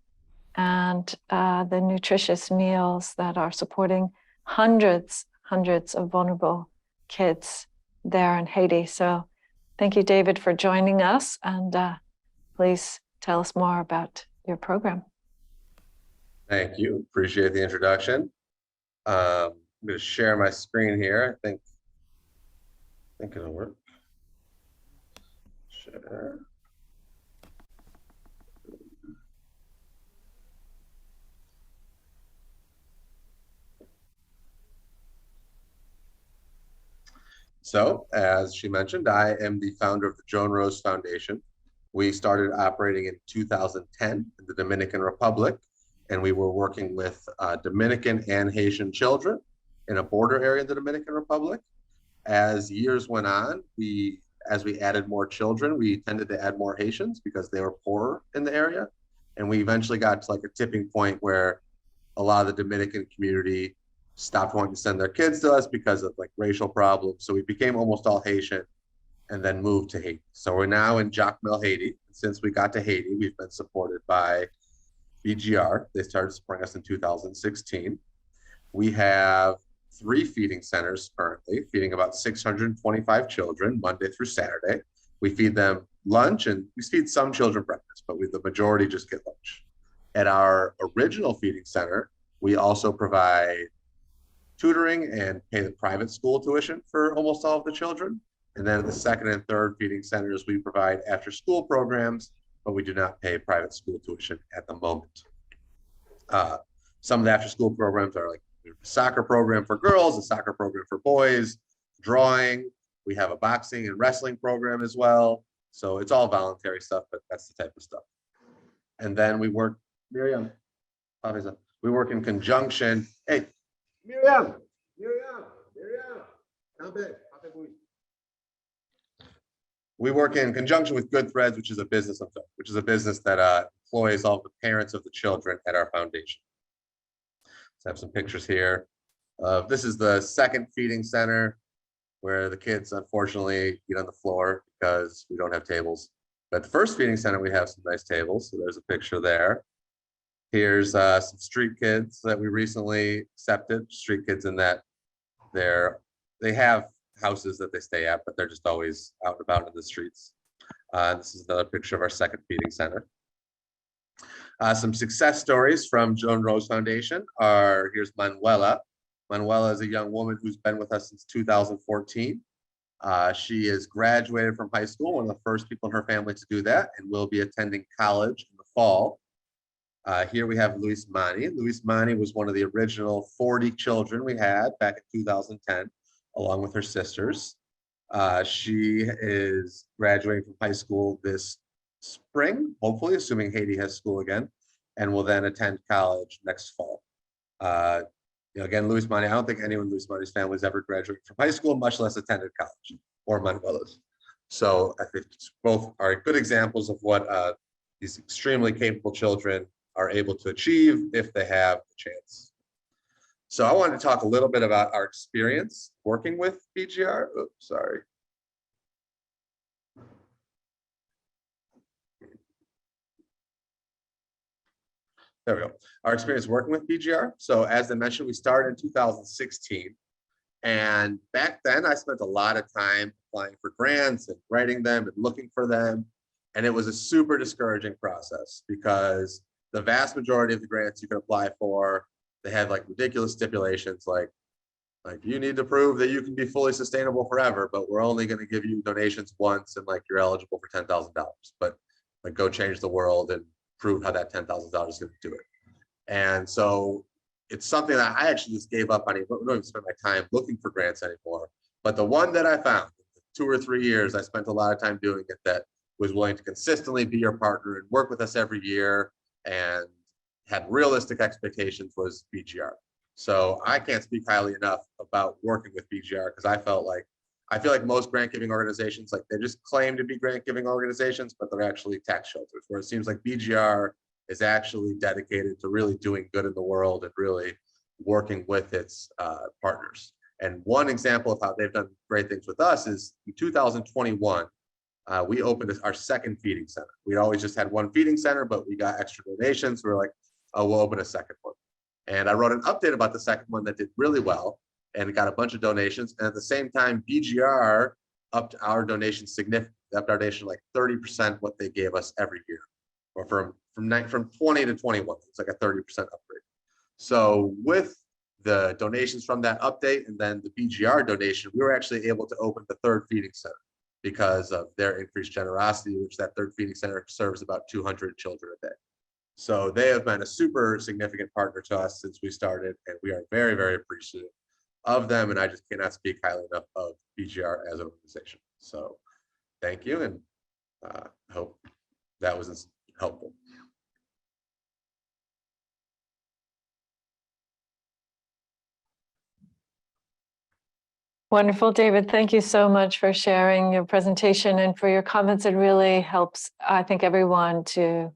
and the nutritious meals that are supporting hundreds of vulnerable kids there in Haiti. So thank you, David, for joining us. And please tell us more about your program. Thank you. Appreciate the introduction. I'm going to share my screen here. I think it'll work. Share. So, as she mentioned, I am the founder of the Joan Rose Foundation. We started operating in 2010 in the Dominican Republic, and we were working with Dominican and Haitian children in a border area in the Dominican Republic. As years went on, as we added more children, we tended to add more Haitians because they were poorer in the area. And we eventually got to like a tipping point where a lot of the Dominican community stopped wanting to send their kids to us because of like racial problems. So we became almost all Haitian and then moved to Haiti. So we're now in Jacmel, Haiti. Since we got to Haiti, we've been supported by BGR. They started supporting us in 2016. We have 3 feeding centers currently, feeding about 625 children Monday through Saturday. We feed them lunch, and we feed some children breakfast, but the majority just get lunch. At our original feeding center, we also provide tutoring and pay the private school tuition for almost all of the children. And then at the second and third feeding centers, we provide after school programs, but we do not pay private school tuition at the moment. Some of the after school programs are like a soccer program for girls, a soccer program for boys, drawing. We have a boxing and wrestling program as well. So it's all voluntary stuff, but that's the type of stuff. And then we work, Miriam, we work in conjunction. Hey, Miriam, come back. We work in conjunction with Good Threads, which is a business that employs all the parents of the children at our foundation. So I have some pictures here. This is the second feeding center where the kids unfortunately eat on the floor because we don't have tables. But the first feeding center, we have some nice tables. So there's a picture there. Here's some street kids that we recently accepted. Street kids in that they have houses that they stay at, but they're just always out and about in the streets. This is another picture of our second feeding center. Some success stories from Joan Rose Foundation are, here's Manuela. Manuela is a young woman who's been with us since 2014. She is graduated from high school, one of the first people in her family to do that, and will be attending college in the fall. Here we have Luis Mani. Luis Mani was one of the original 40 children we had back in 2010, along with her sisters. She is graduating from high school this spring, hopefully, assuming Haiti has school again, and will then attend college next fall. Again, Luis Mani, I don't think anyone in Luis Mani's family has ever graduated from high school, much less attended college, or Manuela's. So I think both are good examples of what these extremely capable children are able to achieve if they have a chance. So I wanted to talk a little bit about our experience working with BGR. Oops, sorry. There we go. Our experience working with BGR. So as I mentioned, we started in 2016. And back then I spent a lot of time applying for grants and writing them and looking for them. And it was a super discouraging process because the vast majority of the grants you can apply for, they had like ridiculous stipulations like you need to prove that you can be fully sustainable forever, but we're only going to give you donations once and like you're eligible for $10,000. But like go change the world and prove how that $10,000 is going to do it. And so it's something that I actually just gave up on. I don't even spend my time looking for grants anymore. But the one that I found, 2 or 3 years, I spent a lot of time doing it, that was willing to consistently be your partner and work with us every year and had realistic expectations, was BGR. So I can't speak highly enough about working with BGR because I feel like most grant giving organizations, like they just claim to be grant giving organizations, but they're actually tax shelters, where it seems like BGR is actually dedicated to really doing good in the world and really working with its partners. And one example of how they've done great things with us is in 2021, we opened our second feeding center. We'd always just had one feeding center, but we got extra donations. We were like, oh, we'll open a second one. And I wrote an update about the second one that did really well and got a bunch of donations. And at the same time, BGR upped our donation significantly, upped our donation like 30% what they gave us every year, or from 20 to 21. It's like a 30% upgrade. So with the donations from that update and then the BGR donation, we were actually able to open the third feeding center because of their increased generosity, which that third feeding center serves about 200 children a day. So they have been a super significant partner to us since we started, and we are very, very appreciative of them. And I just cannot speak highly enough of BGR as an organization. So thank you, and hope that was helpful. Wonderful, David. Thank you so much for sharing your presentation and for your comments. It really helps, I think, everyone to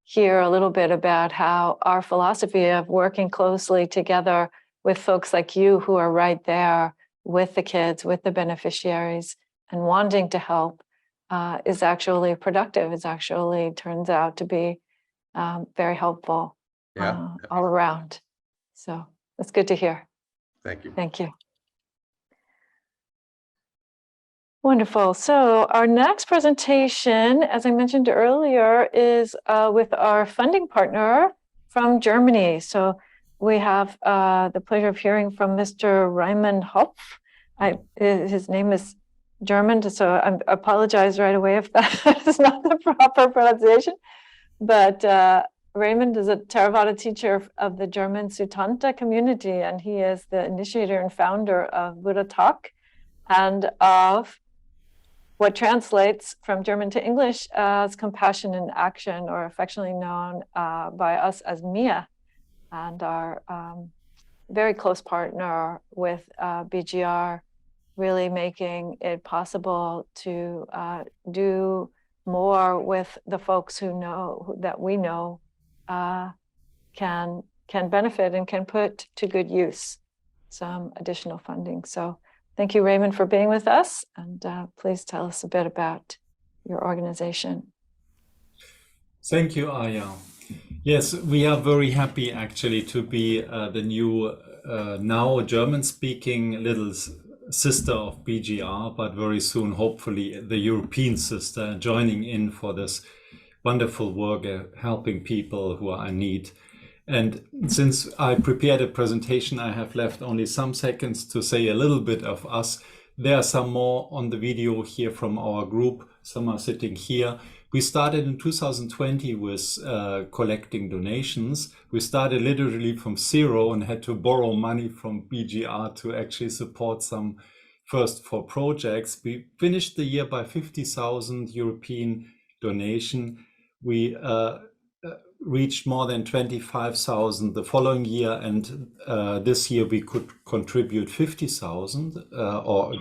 hear a little bit about how our philosophy of working closely together with folks like you who are right there with the kids, with the beneficiaries, and wanting to help is actually productive. It actually turns out to be very helpful all around. So that's good to hear. Thank you. Thank you. Wonderful. So our next presentation, as I mentioned earlier, is with our funding partner from Germany. So we have the pleasure of hearing from Mr. Raimund Hopf. His name is German, so I apologize right away if that is not the proper pronunciation. But Raimund is a Theravada teacher of the German Sutanta community, and he is the initiator and founder of Buddha Talk and of what translates from German to English as Compassion in Action, or affectionately known by us as MIA, and our very close partner with BGR, really making it possible to do more with the folks who know that we know can benefit and can put to good use some additional funding. So thank you, Raimund, for being with us, and please tell us a bit about your organization. Thank you, Ayyā. Yes, we are very happy actually to be the new, now German-speaking little sister of BGR, but very soon, hopefully, the European sister joining in for this wonderful work, helping people who are in need. And since I prepared a presentation, I have left only some seconds to say a little bit of us. There are some more on the video here from our group. Some are sitting here. We started in 2020 with collecting donations. We started literally from zero and had to borrow money from BGR to actually support some first 4 projects. We finished the year by 50,000 European donation. We reached more than 25,000 the following year, and this year we could contribute 50,000 or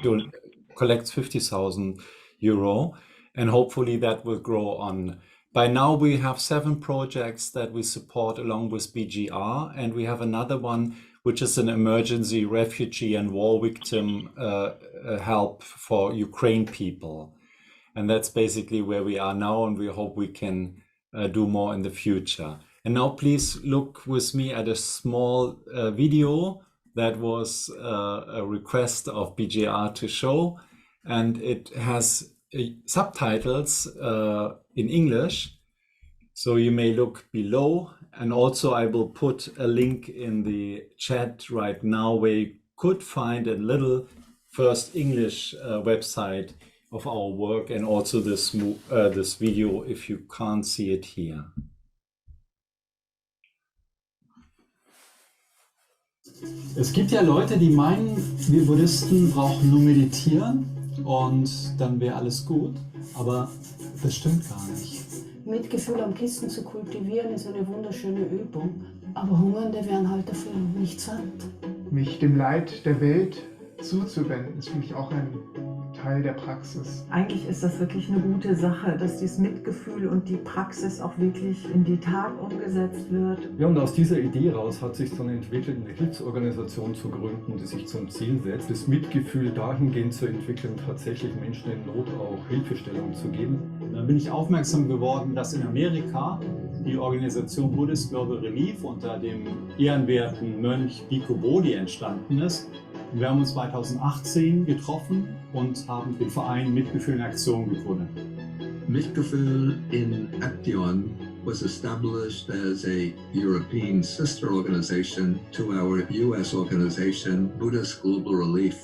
collect 50,000 euro, and hopefully that will grow on. By now we have 7 projects that we support along with BGR, and we have another one which is an emergency refugee and war victim help for Ukraine people. And that's basically where we are now, and we hope we can do more in the future. And now please look with me at a small video that was a request of BGR to show, and it has subtitles in English, so you may look below, and also I will put a link in the chat right now where you could find a little first English website of our work, and also this video if you can't see it here. Es gibt ja Leute, die meinen, wir Buddhisten brauchen nur meditieren und dann wäre alles gut, aber das stimmt gar nicht. Mitgefühl am Kissen zu kultivieren ist eine wunderschöne Übung, aber Hungernde werden halt dafür nicht satt. Mich dem Leid der Welt zuzuwenden, ist für mich auch ein Teil der Praxis. Eigentlich ist das wirklich eine gute Sache, dass dieses Mitgefühl und die Praxis auch wirklich in die Tat umgesetzt wird. Ja, und aus dieser Idee raus hat sich dann entwickelt, eine Hilfsorganisation zu gründen, die sich zum Ziel setzt, das Mitgefühl dahingehend zu entwickeln, tatsächlich Menschen in Not auch Hilfestellung zu geben. Dann bin ich aufmerksam geworden, dass in Amerika die Organisation Buddhist Global Relief unter dem ehrenwerten Mönch Bhikkhu Bodhi entstanden ist. Wir haben uns 2018 getroffen und haben den Verein Mitgefühl in Aktion gegründet. Mitgefühl in Aktion was established as a European sister organization to our US organization, Buddhist Global Relief.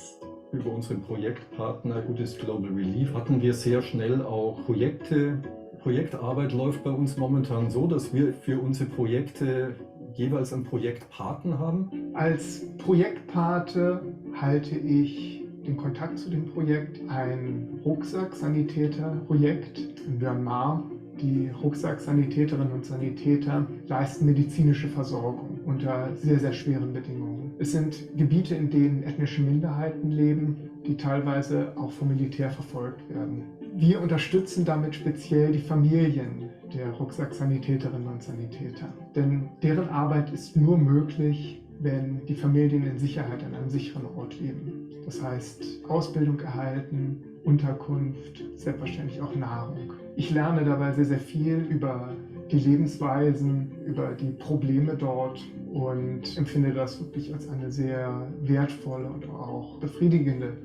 Über unseren Projektpartner Buddhist Global Relief hatten wir sehr schnell auch Projektarbeit läuft bei uns momentan so, dass wir für unsere Projekte jeweils einen Projektpaten haben. Als Projektpate halte ich den Kontakt zu dem Projekt, ein Rucksacksanitäter-Projekt in Myanmar. Die Rucksacksanitäterinnen und Sanitäter leisten medizinische Versorgung unter sehr, sehr schweren Bedingungen. Es sind Gebiete, in denen ethnische Minderheiten leben, die teilweise auch vom Militär verfolgt werden. Wir unterstützen damit speziell die Familien der Rucksacksanitäterinnen und Sanitäter. Denn deren Arbeit ist nur möglich, wenn die Familien in Sicherheit an einem sicheren Ort leben. Das heißt, Ausbildung erhalten, Unterkunft, selbstverständlich auch Nahrung. Ich lerne dabei sehr, sehr viel über die Lebensweisen, über die Probleme dort und empfinde das wirklich als eine sehr wertvolle und auch befriedigende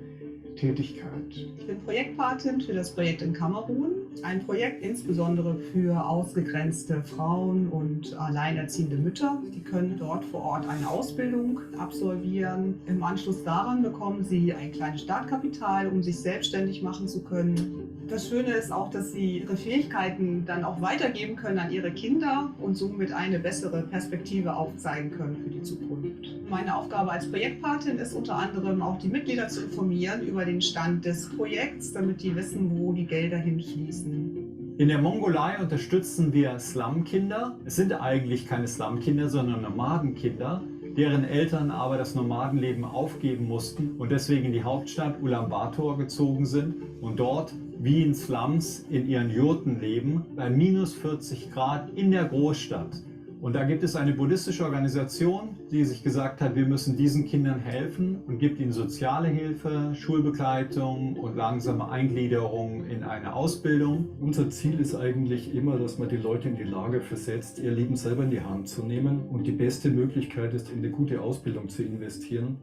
Tätigkeit. Ich bin Projektpatin für das Projekt in Kamerun. Ein Projekt insbesondere für ausgegrenzte Frauen und alleinerziehende Mütter. Die können dort vor Ort eine Ausbildung absolvieren. Im Anschluss daran bekommen sie ein kleines Startkapital, um sich selbstständig machen zu können. Das Schöne ist auch, dass sie ihre Fähigkeiten dann auch weitergeben können an ihre Kinder und somit eine bessere Perspektive aufzeigen können für die Zukunft. Meine Aufgabe als Projektpatin ist unter anderem auch die Mitglieder zu informieren über den Stand des Projekts, damit die wissen, wo die Gelder hinfließen. In der Mongolei unterstützen wir Slumkinder. Es sind eigentlich keine Slumkinder, sondern Nomadenkinder, deren Eltern aber das Nomadenleben aufgeben mussten und deswegen in die Hauptstadt Ulaanbaatar gezogen sind und dort wie in Slums in ihren Jurten leben, bei minus 40 Grad in der Großstadt. Und da gibt es eine buddhistische Organisation, die sich gesagt hat, wir müssen diesen Kindern helfen und gibt ihnen soziale Hilfe, Schulbegleitung und langsame Eingliederung in eine Ausbildung. Unser Ziel ist eigentlich immer, dass man die Leute in die Lage versetzt, ihr Leben selber in die Hand zu nehmen. Und die beste Möglichkeit ist, in eine gute Ausbildung zu investieren.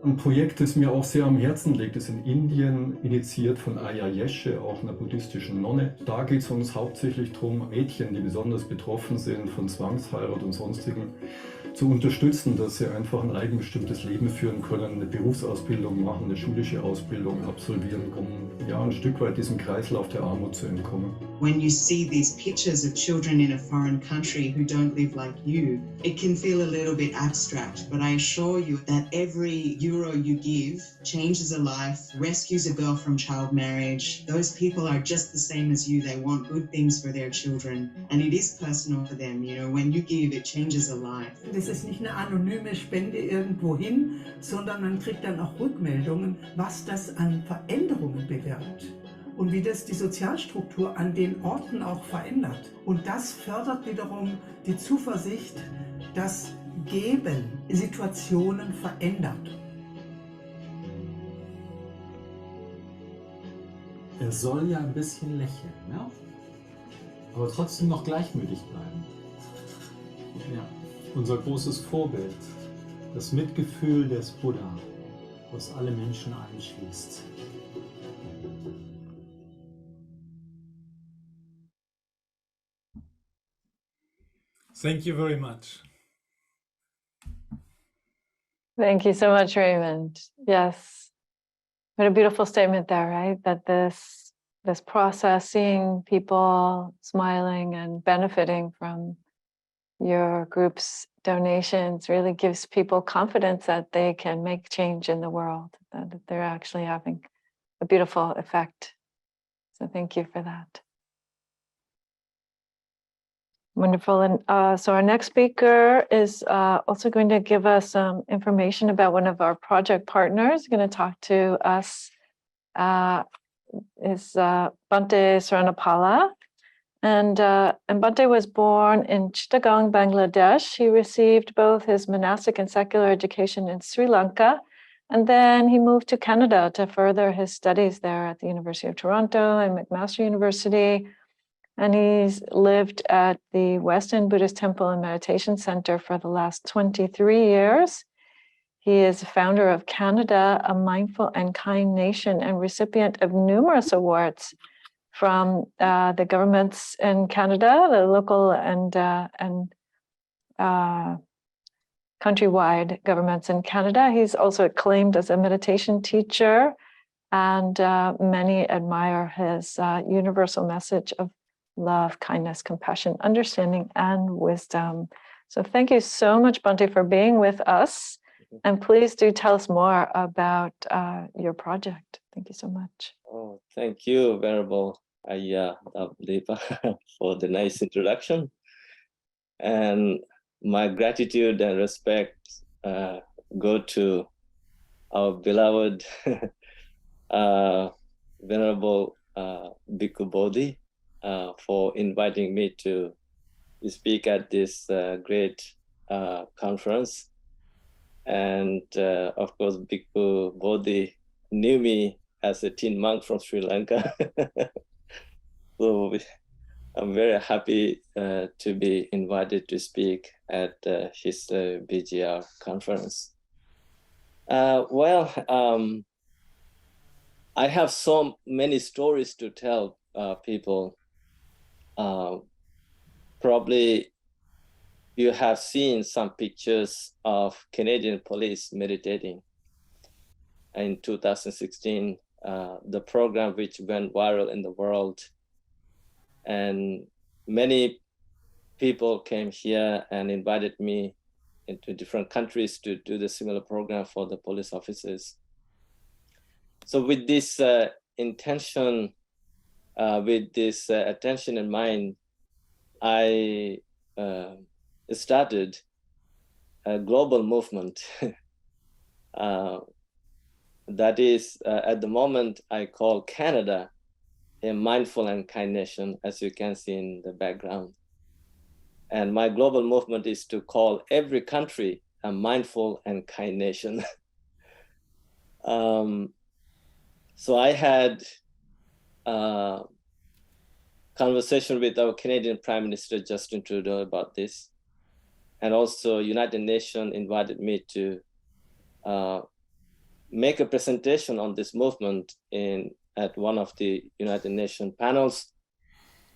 Ein Projekt, das mir auch sehr am Herzen liegt, ist in Indien initiiert von Ayyā, auch einer buddhistischen Nonne. Da geht es uns hauptsächlich darum, Mädchen, die besonders betroffen sind von Zwangsheirat und sonstigen, zu unterstützen, dass sie einfach ein eigenbestimmtes Leben führen können, eine Berufsausbildung machen, eine schulische Ausbildung absolvieren, um ja ein Stück weit diesem Kreislauf der Armut zu entkommen. When you see these pictures of children in a foreign country who don't live like you, it can feel a little bit abstract, but I assure you that every euro you give changes a life, rescues a girl from child marriage. Those people are just the same as you. They want good things for their children, and it is personal for them. You know, when you give, it changes a life. Das ist nicht eine anonyme Spende irgendwo hin, sondern man kriegt dann auch Rückmeldungen, was das an Veränderungen bewirkt und wie das die Sozialstruktur an den Orten auch verändert. Und das fördert wiederum die Zuversicht, dass Geben Situationen verändert. Er soll ja ein bisschen lächeln, ne? Aber trotzdem noch gleichmütig bleiben. Ja. Unser großes Vorbild, das Mitgefühl des Buddha, was alle Menschen einschließt. Thank you very much. Thank you so much, Raimund. Yes. What a beautiful statement there, right? That this process, seeing people smiling and benefiting from your group's donations really gives people confidence that they can make change in the world, that they're actually having a beautiful effect. So thank you for that. Wonderful. And so our next speaker is also going to give us some information about one of our project partners. Going to talk to us is Bhante Saranapala. And Bhante was born in Chittagong, Bangladesh. He received both his monastic and secular education in Sri Lanka. And then he moved to Canada to further his studies there at the University of Toronto and McMaster University. And he's lived at the Western Buddhist Temple and Meditation Center for the last 23 years. He is founder of Canada, a mindful and kind nation, and recipient of numerous awards from the governments in Canada, the local and countrywide governments in Canada. He's also acclaimed as a meditation teacher, and many admire his universal message of love, kindness, compassion, understanding, and wisdom. So thank you so much, Bhante, for being with us. And please do tell us more about your project. Thank you so much. Oh, thank you, Venerable Ayyā Dhammadīpā, for the nice introduction. And my gratitude and respect go to our beloved Venerable Bhikkhu Bodhi for inviting me to speak at this great conference. And of course, Bhikkhu Bodhi knew me as a teen monk from Sri Lanka. So I'm very happy to be invited to speak at his BGR conference. I have so many stories to tell people. Probably you have seen some pictures of Canadian police meditating in 2016, the program which went viral in the world. And many people came here and invited me into different countries to do the similar program for the police officers. So with this intention, with this attention in mind, I started a global movement. That is, at the moment, I call Canada a mindful and kind nation, as you can see in the background. And my global movement is to call every country a mindful and kind nation. So I had a conversation with our Canadian Prime Minister, Justin Trudeau, about this. And also United Nations invited me to make a presentation on this movement at one of the United Nations panels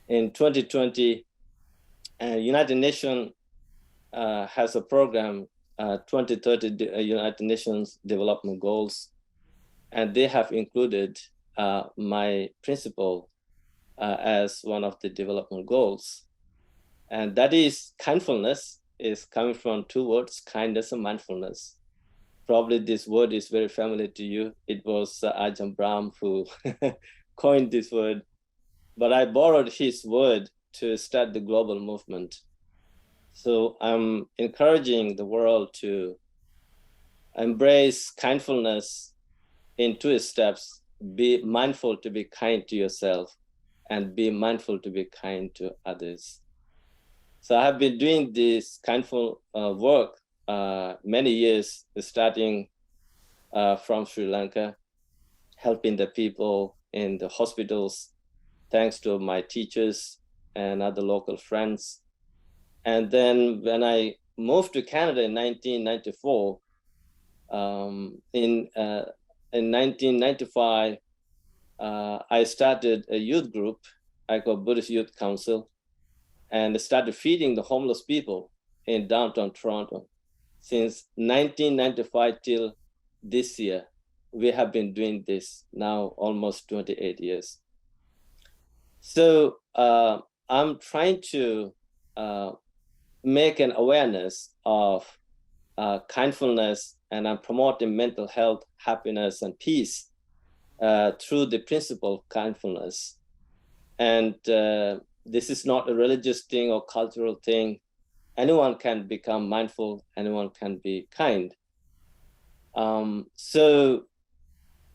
in 2020. United Nations has a program, 2030 United Nations Development Goals, and they have included my principle as one of the development goals. And that is kindfulness, is coming from two words, kindness and mindfulness. Probably this word is very familiar to you. It was Ajahn Brahm who coined this word, but I borrowed his word to start the global movement. So I'm encouraging the world to embrace kindfulness in 2 steps. Be mindful to be kind to yourself and be mindful to be kind to others. So I have been doing this kindful work many years, starting from Sri Lanka, helping the people in the hospitals, thanks to my teachers and other local friends. And then when I moved to Canada in 1994, in 1995, I started a youth group I call Buddhist Youth Council, and started feeding the homeless people in downtown Toronto. Since 1995 till this year, we have been doing this now almost 28 years. So I'm trying to make an awareness of kindfulness, and I'm promoting mental health, happiness, and peace through the principle of kindfulness. And this is not a religious thing or cultural thing. Anyone can become mindful, anyone can be kind. So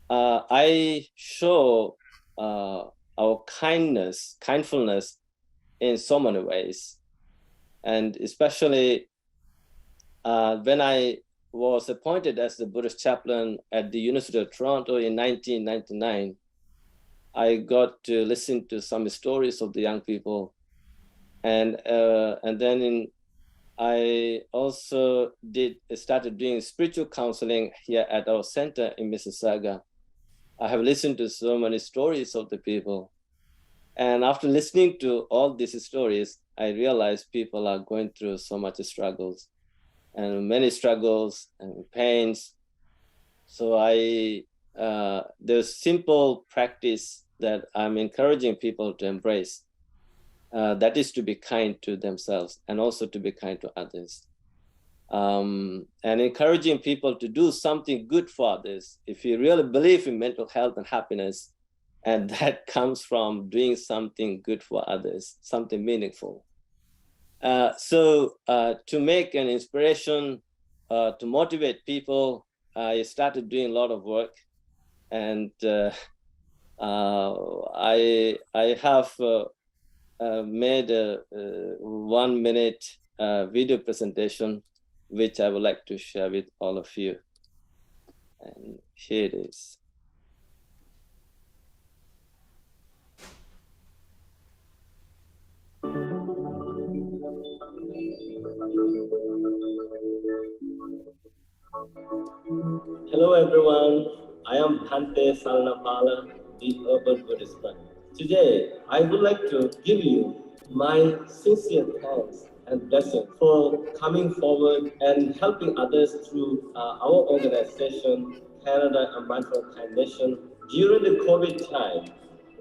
I show our kindfulness in so many ways. And especially when I was appointed as the Buddhist chaplain at the University of Toronto in 1999, I got to listen to some stories of the young people. And then I also started doing spiritual counseling here at our center in Mississauga. I have listened to so many stories of the people. And after listening to all these stories, I realized people are going through so much struggles and many struggles and pains. So there's simple practice that I'm encouraging people to embrace. That is to be kind to themselves and also to be kind to others. And encouraging people to do something good for others. If you really believe in mental health and happiness, and that comes from doing something good for others, something meaningful. So to make an inspiration to motivate people, I started doing a lot of work, and I have made a 1 minute video presentation, which I would like to share with all of you. And here it is. Hello everyone, I am Bhante Saranapala, the Urban Buddhist Monk. Today, I would like to give you my sincere thanks and blessing for coming forward and helping others through our organization, Canada and Mindful Foundation. During the COVID time,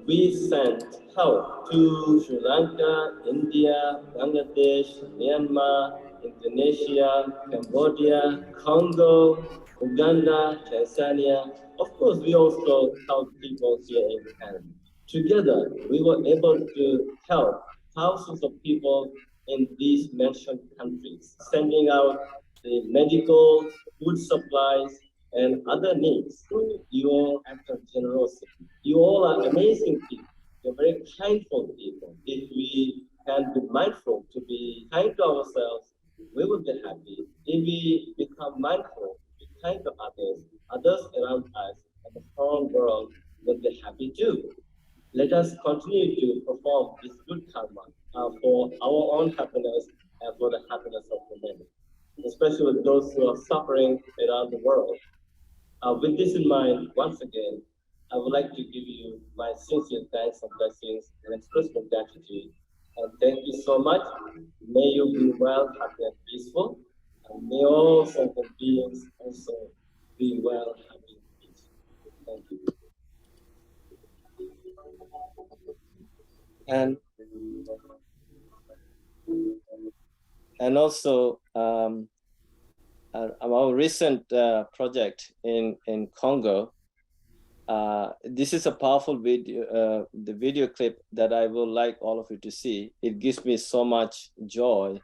we sent help to Sri Lanka, India, Bangladesh, Myanmar, Indonesia, Cambodia, Congo, Uganda, Tanzania. Of course, we also help people here in Canada. Together, we were able to help thousands of people in these mentioned countries, sending out the medical, food supplies, and other needs through your act of generosity. You all are amazing people. You're very kindful people. If we can be mindful to be kind to ourselves, we will be happy. If we become mindful, be kind to others around us, and the whole world will be happy too. Let us continue to perform this good karma for our own happiness and for the happiness of the many, especially with those who are suffering around the world. With this in mind, once again, I would like to give you my sincere thanks and blessings and express my gratitude. And thank you so much. May you be well, happy, and peaceful. And may all sentient beings also be well, happy, and peaceful. Thank you. And also, our recent project in Congo, this is a powerful video, the video clip that I would like all of you to see. It gives me so much joy.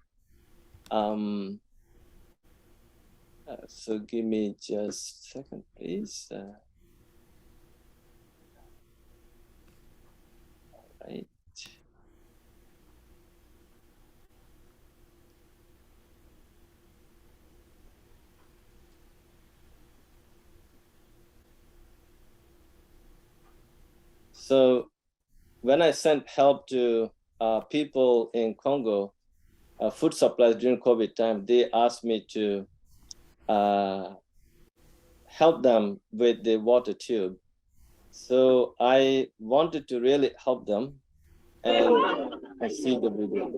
So give me just a second, please. All right. So when I sent help to people in Congo, food supplies during COVID time, they asked me to help them with the water tube. So I wanted to really help them, and I see the video.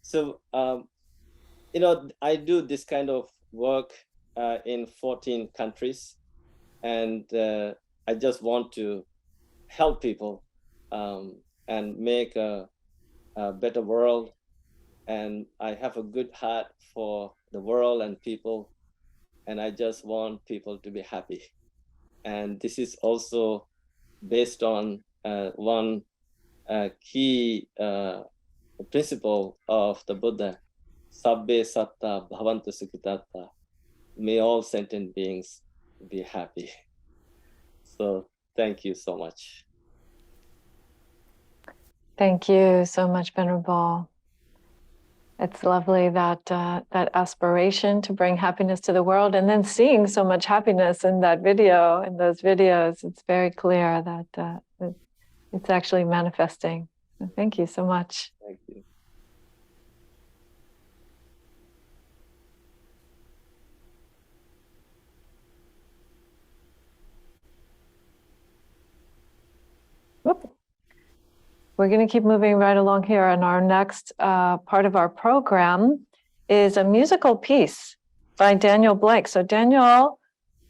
So, you know, I do this kind of work in 14 countries, and I just want to help people and make a better world. And I have a good heart for the world and people, and I just want people to be happy. And this is also based on one key principle of the Buddha, Sabbe Satta Bhavantu Sukhitatta. May all sentient beings be happy. So thank you so much. Thank you so much, Venerable. It's lovely that that aspiration to bring happiness to the world, and then seeing so much happiness in that video, in those videos. It's very clear that it's actually manifesting. Thank you so much. Thank you. We're going to keep moving right along here, and our next part of our program is a musical piece by Daniel Blake. So Daniel,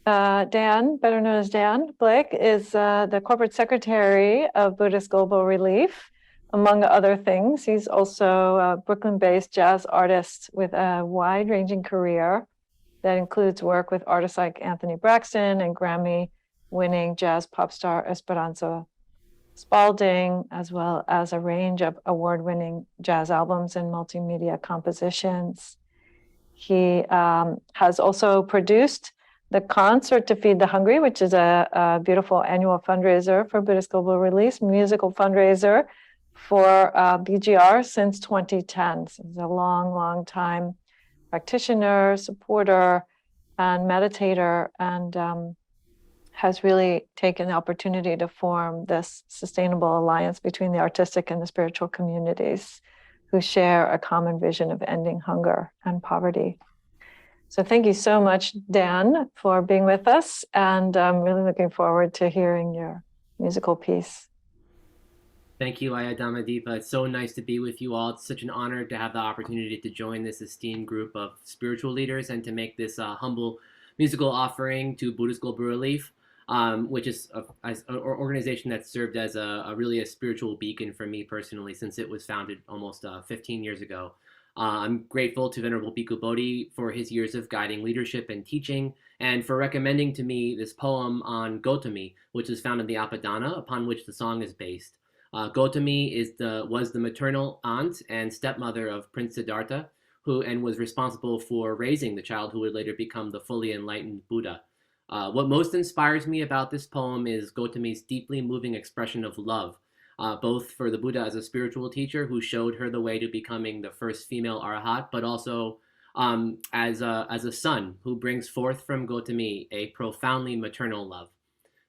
Dan, better known as Dan Blake, is the corporate secretary of Buddhist Global Relief, among other things. He's also a Brooklyn-based jazz artist with a wide-ranging career that includes work with artists like Anthony Braxton and Grammy-winning jazz pop star Esperanza Spalding, as well as a range of award-winning jazz albums and multimedia compositions. He has also produced the Concert to Feed the Hungry, which is a beautiful annual fundraiser for Buddhist Global Relief, musical fundraiser for BGR since 2010. So he's a long, long time practitioner, supporter, and meditator, and has really taken the opportunity to form this sustainable alliance between the artistic and the spiritual communities who share a common vision of ending hunger and poverty. So thank you so much, Dan, for being with us, and I'm really looking forward to hearing your musical piece. Thank you, Ayyā Dhammadīpā. It's so nice to be with you all. It's such an honor to have the opportunity to join this esteemed group of spiritual leaders and to make this humble musical offering to Buddhist Global Relief, which is an organization that served as really a spiritual beacon for me personally since it was founded almost 15 years ago. I'm grateful to Venerable Bhikkhu Bodhi for his years of guiding leadership and teaching, and for recommending to me this poem on Gotami, which is found in the Apadana, upon which the song is based. Gotami was the maternal aunt and stepmother of Prince Siddhartha, and was responsible for raising the child who would later become the fully enlightened Buddha. What most inspires me about this poem is Gotami's deeply moving expression of love, both for the Buddha as a spiritual teacher who showed her the way to becoming the first female arahat, but also as a son who brings forth from Gotami a profoundly maternal love.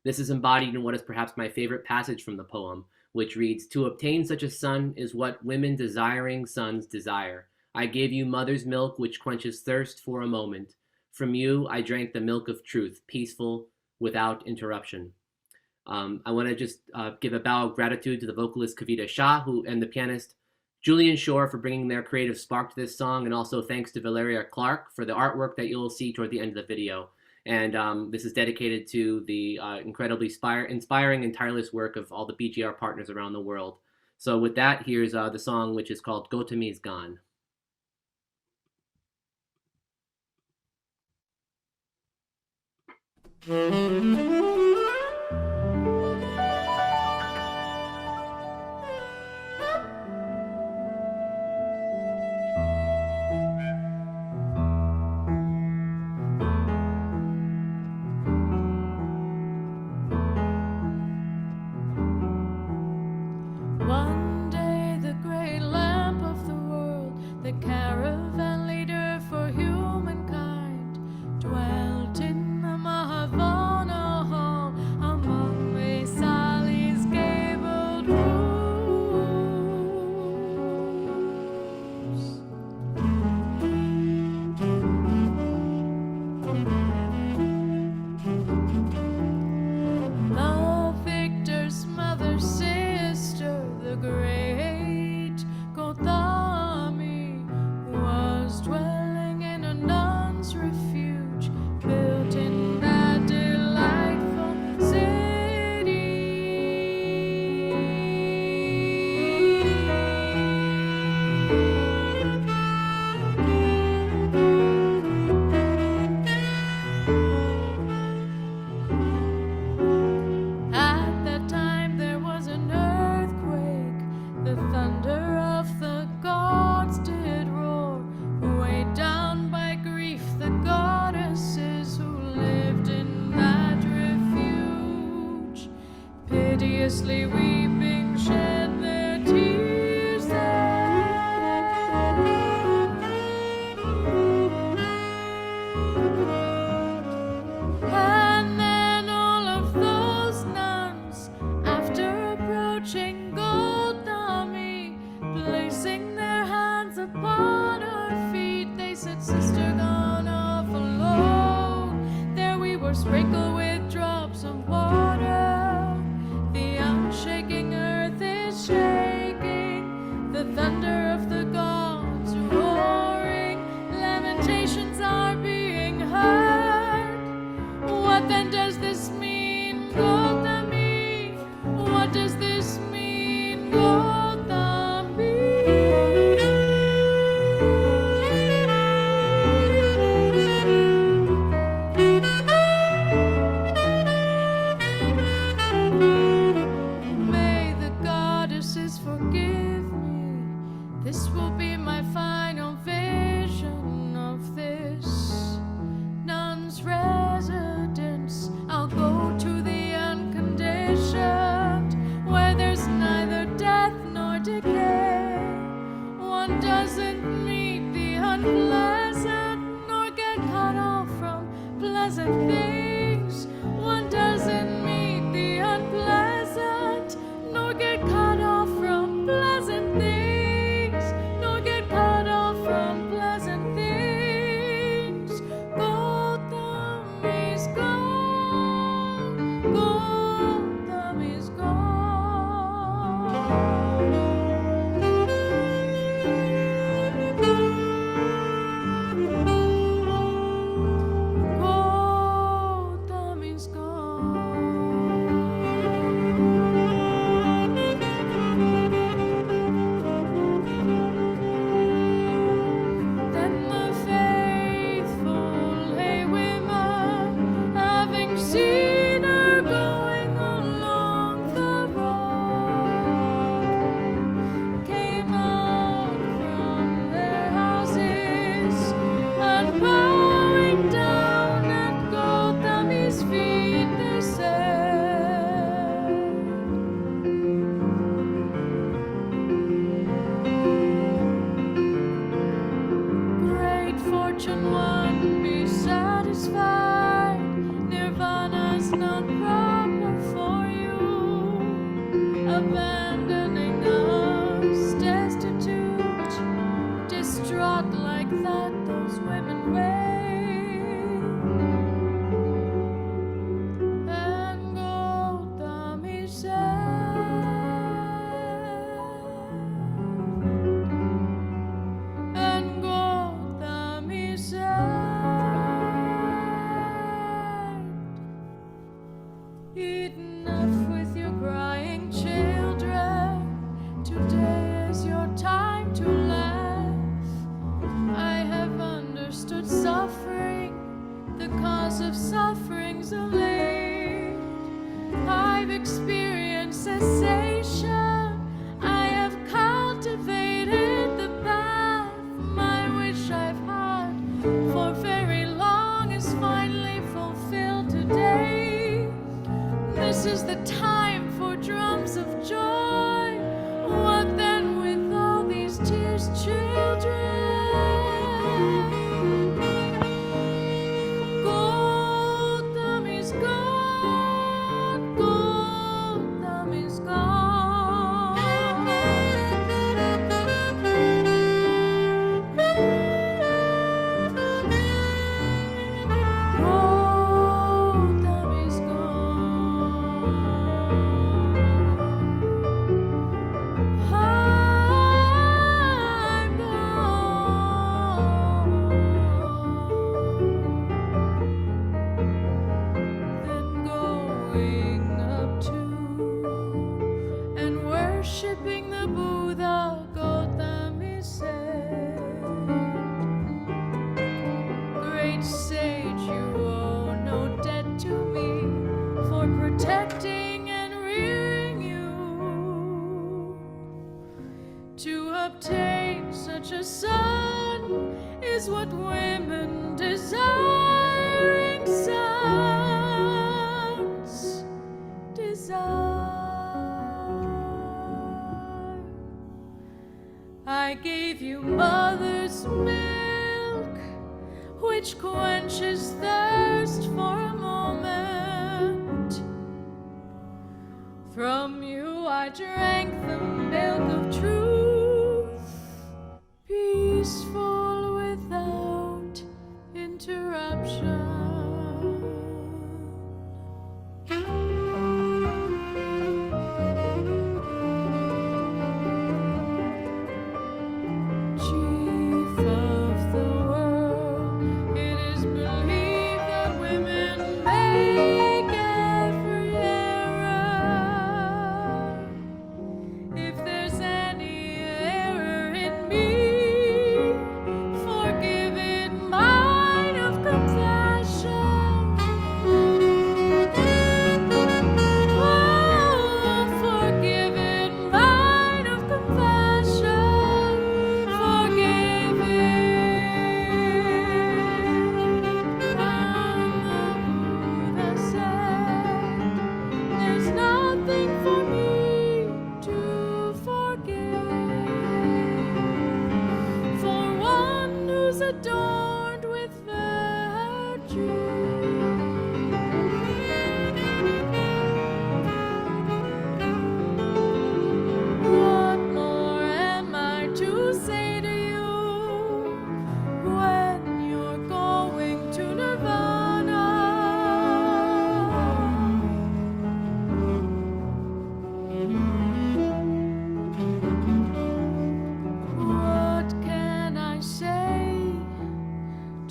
This is embodied in what is perhaps my favorite passage from the poem, which reads, "To obtain such a son is what women desiring sons desire. I gave you mother's milk, which quenches thirst for a moment. From you, I drank the milk of truth, peaceful, without interruption." I want to just give a bow of gratitude to the vocalist Kavita Shah and the pianist Julian Shore for bringing their creative spark to this song, and also thanks to Valeria Clark for the artwork that you'll see toward the end of the video. And this is dedicated to the incredibly inspiring and tireless work of all the BGR partners around the world. So with that, here's the song, which is called Gotami's Gone. One day the great lamp of the world, the caravan leader for humankind, dwelt in the Mahavana hall among Vaisali's gabled roofs. The victor's mother, sister, the great Gotami, was dwelling in a nun's refuge built in that delightful At that time there was an earthquake, the thunder of the gods did roar, weighed down by grief the goddesses who lived in that refuge, piteously weeping shed their tears And then all of those nuns, after approaching Gotami, placing their hands upon her feet, they said, "Sister, gone off alone. There we were sprinkled with drops of water. The unshaken petitions are being heard. What then does this mean, Gautami? What does this mean, Gautami? May the goddesses forgive me. This will be my final vision of this nun's residence. I'll go to the unconditioned, where there's neither death nor decay. One doesn't meet the unpleasant, nor get cut off from pleasant things. One doesn't meet the unpleasant, nor get cut off from pleasant things, nor get cut off from pleasant things. Gautam is gone, Gautam is gone. Gautam is Then the faithful lay women, having seen her going along the road, came out from their houses and bowing down at Gautami's feet they said, Great fortune one, be satisfied. Nirvana's not proper for you. Abandoning us, destitute, distraught like that, those women wail. And Gautami and Gautami said, enough with your crying children. Today is your time to laugh. I have understood suffering, the cause of suffering's allayed. I've experienced cessation. I have cultivated the path. My wish I've had for very long is finally fulfilled today. This is the time for drums of joy. What then with all these tears, children? Gautam is gone, Gautam is Gautam is I'm Then going up to and worshipping the Buddha, Gautami said, Great sage, you owe no debt to me for protecting and rearing you. To obtain such a son is what women desiring sons desire. I gave you mother's milk, which quenches thirst for a moment. From you I drank the milk of truth, peaceful without interruption. Chief of the world,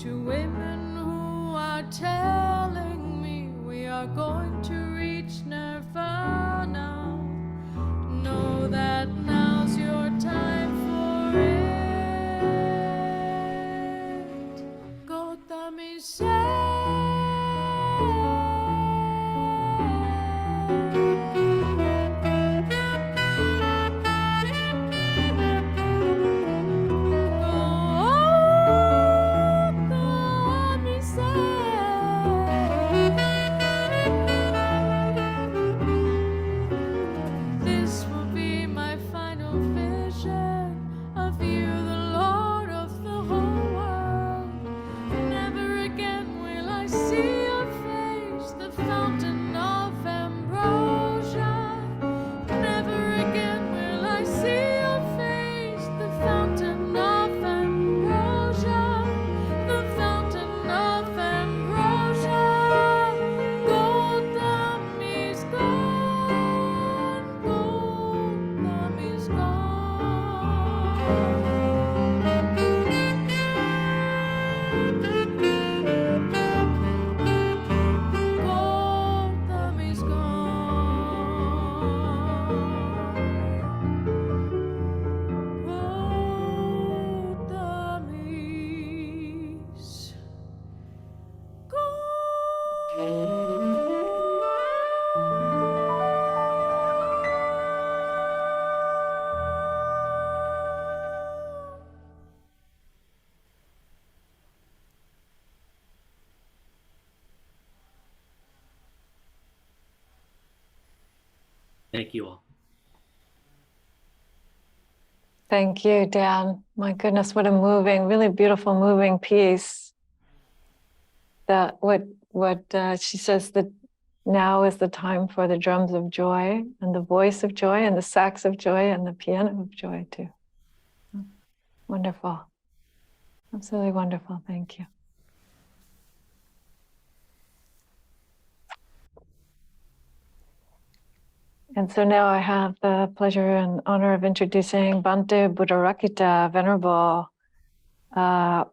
to women who are telling me we are going to reach nirvana. Know that now's your time for it. Gotami This will be my final vision of you, the Lord of the whole world. Never again will I see your face, the fountain of ambrosia. Never again will I see your face, the fountain of ambrosia, the fountain of ambrosia. Gotham is gone, Gotham is gone. Gotham is Thank you all. Thank you, Dan. My goodness, what a moving, really beautiful, moving piece. That what she says that now is the time for the drums of joy and the voice of joy and the sax of joy and the piano of joy too. Wonderful. Absolutely wonderful. Thank you. And so now I have the pleasure and honor of introducing Bhante Buddharakkhita. Venerable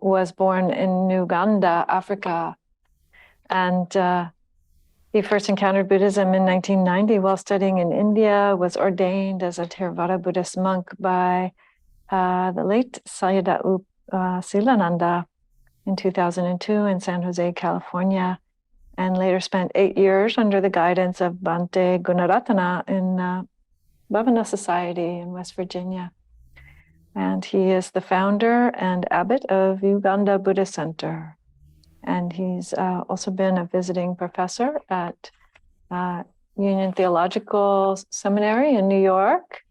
was born in Uganda, Africa. And he first encountered Buddhism in 1990 while studying in India, was ordained as a Theravada Buddhist monk by the late Sayadaw Silananda in 2002 in San Jose, California, and later spent 8 years under the guidance of Bhante Gunaratana in Bhavana Society in West Virginia. And he is the founder and abbot of Uganda Buddhist Center. And he's also been a visiting professor at Union Theological Seminary in New York.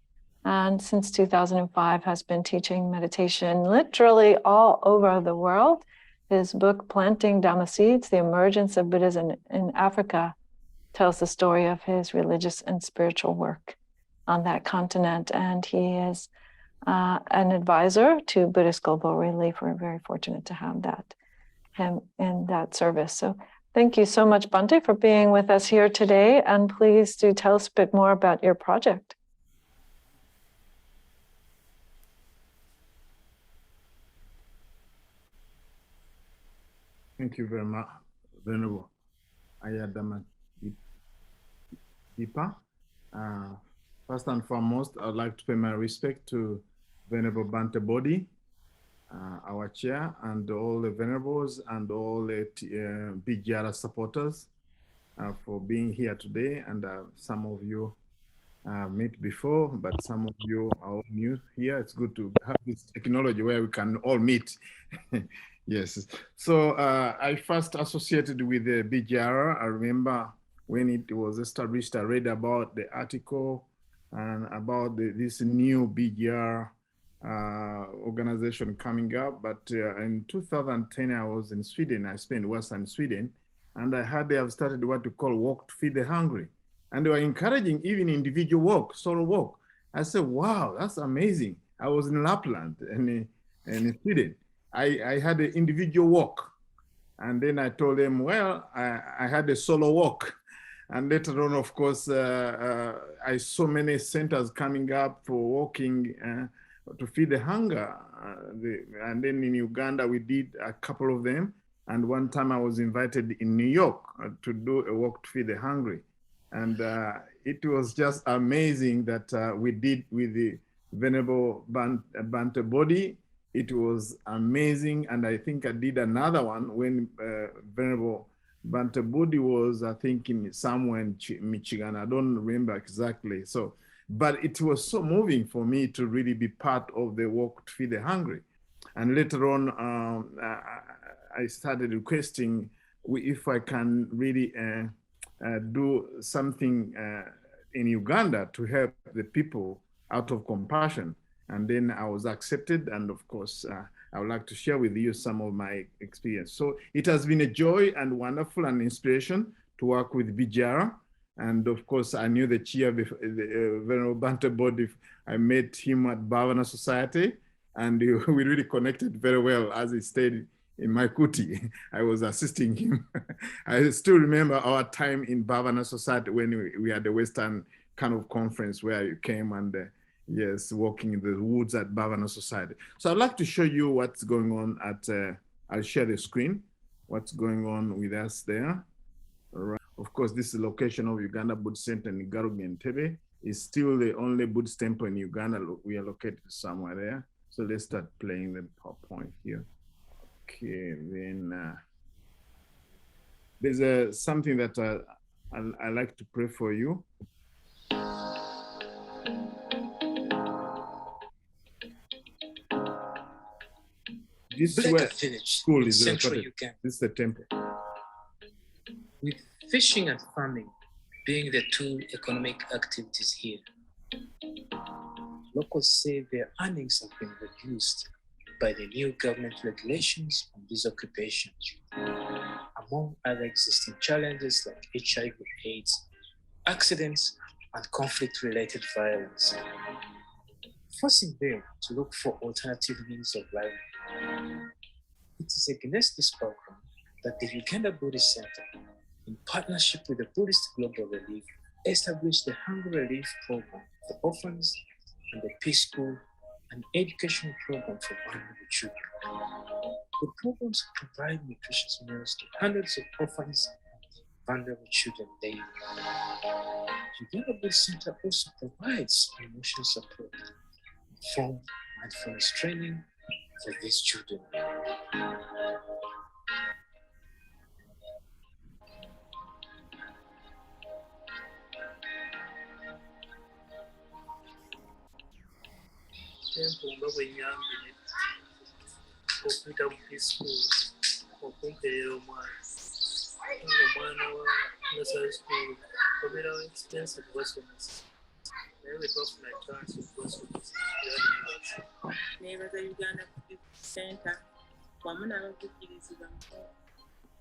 And since 2005 has been teaching meditation literally all over the world. His book, Planting Dhamma Seeds, The Emergence of Buddhism in Africa, tells the story of his religious and spiritual work on that continent. And he is an advisor to Buddhist Global Relief. We're very fortunate to have him in that service. So thank you so much, Bhante, for being with us here today. And please do tell us a bit more about your project. Thank you very much, Venerable Ayyā Dhammadīpā. First and foremost, I'd like to pay my respect to Venerable Bhante Bodhi, our chair, and all the venerables and all the BGR supporters for being here today. And some of you met before, but some of you are all new here. It's good to have this technology where we can all meet. Yes. So I first associated with the BGR. I remember when it was established, I read about the article and about this new BGR organization coming up. But in 2010, I was in Sweden. I spent Western Sweden, and I heard they have started what we call Walk to Feed the Hungry. And they were encouraging even individual walk, solo walk. I said, wow, that's amazing. I was in Lapland and in Sweden. I had an individual walk. And then I told them, well, I had a solo walk. And later on, of course, I saw many centers coming up for walking to feed the hunger. And then in Uganda, we did a couple of them. And one time I was invited in New York to do a walk to feed the hungry. And it was just amazing that we did with the Venerable Bhante Bodhi. It was amazing. And I think I did another one when Venerable Bhante Bodhi was, I think, somewhere in Michigan. I don't remember exactly. So, but it was so moving for me to really be part of the walk to feed the hungry. And later on, I started requesting if I can really do something in Uganda to help the people out of compassion. And then I was accepted. And of course, I would like to share with you some of my experience. So it has been a joy and wonderful and inspiration to work with BGR. And of course, I knew the chair, the Venerable Bhante Bodhi. I met him at Bhavana Society, and we really connected very well as he stayed in my kuti. I was assisting him. I still remember our time in Bhavana Society when we had the Western kind of conference where you came and yes, walking in the woods at Bhavana Society. So I'd like to show you what's going on at, I'll share the screen, what's going on with us there. Right. Of course, this is the location of Uganda Buddhist Center in Garugi and Tebe. It's still the only Buddhist temple in Uganda. We are located somewhere there. So let's start playing the PowerPoint here. Okay, then there's something that I like to pray for you. This is where school is located. This is the temple. With fishing and farming being the two economic activities here, locals say their earnings have been reduced by the new government regulations on these occupations, among other existing challenges like HIV/AIDS, accidents, and conflict-related violence, forcing them to look for alternative means of livelihood. It is against this background that the Uganda Buddhist Center, in partnership with the Buddhist Global Relief, established the Hunger Relief Program for orphans and the Peace School and education program for vulnerable children. The programs provide nutritious meals to hundreds of orphans and vulnerable children daily. Uganda Buddhist Center also provides emotional support in the form of mindfulness training for these children. Tempo bwenyambire okuyita mu Peace School okumpeera omwana wa nursery school obeerawo expensive basomesa naye bwe twafuna chance okubasomesa neebaza Uganda Buddhist Center wamu n'abavujjirizibwa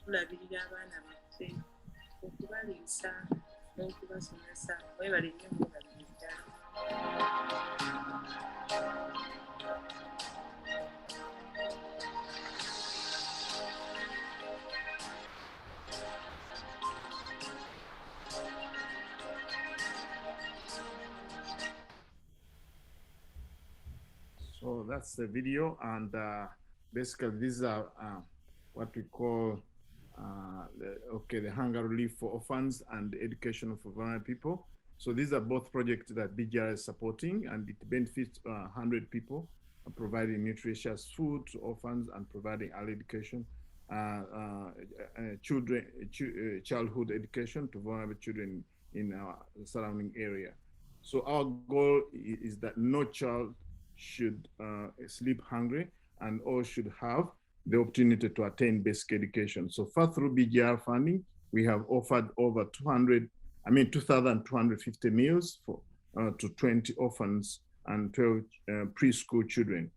kulabirira abaana baffe okubaliisa n'okubasomesa mwebale nnyo mulabirira ddala. So that's the video, and basically these are what we call the hunger relief for orphans and education for vulnerable people. So these are both projects that BGR is supporting, and it benefits 100 people, providing nutritious food to orphans and providing early education, childhood education to vulnerable children in our surrounding area. So our goal is that no child should sleep hungry, and all should have the opportunity to attain basic education. So far through BGR funding, we have offered over 2,250 meals for to 20 orphans and 12 preschool children.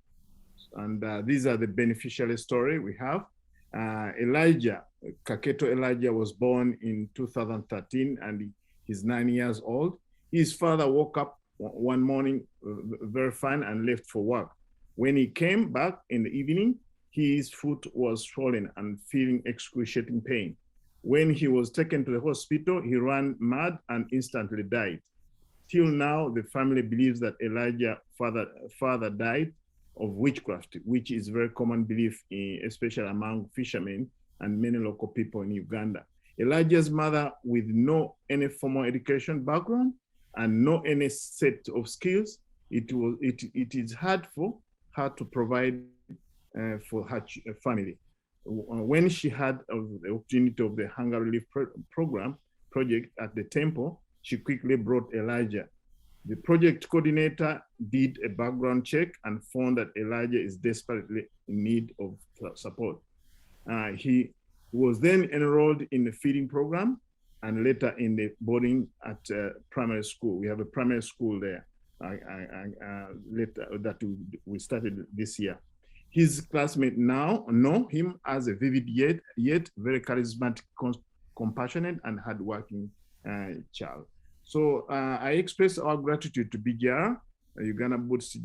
And these are the beneficiary story we have. Elijah, Kaketo Elijah was born in 2013, and he's 9 years old. His father woke up one morning very fine and left for work. When he came back in the evening, his foot was swollen and feeling excruciating pain. When he was taken to the hospital, he ran mad and instantly died. till now, the family believes that Elijah's father died of witchcraft, which is very common belief, especially among fishermen and many local people in Uganda. Elijah's mother, with no any formal education background and no any set of skills, it is hard for her to provide for her family. When she had the opportunity of the hunger relief project at the temple, she quickly brought Elijah. The project coordinator did a background check and found that Elijah is desperately in need of support. He was then enrolled in the feeding program and later in the boarding at primary school. We have a primary school there later that we started this year. His classmates now know him as a vivid yet very charismatic, compassionate and hardworking child. So I express our gratitude to BGR. Uganda Buddhist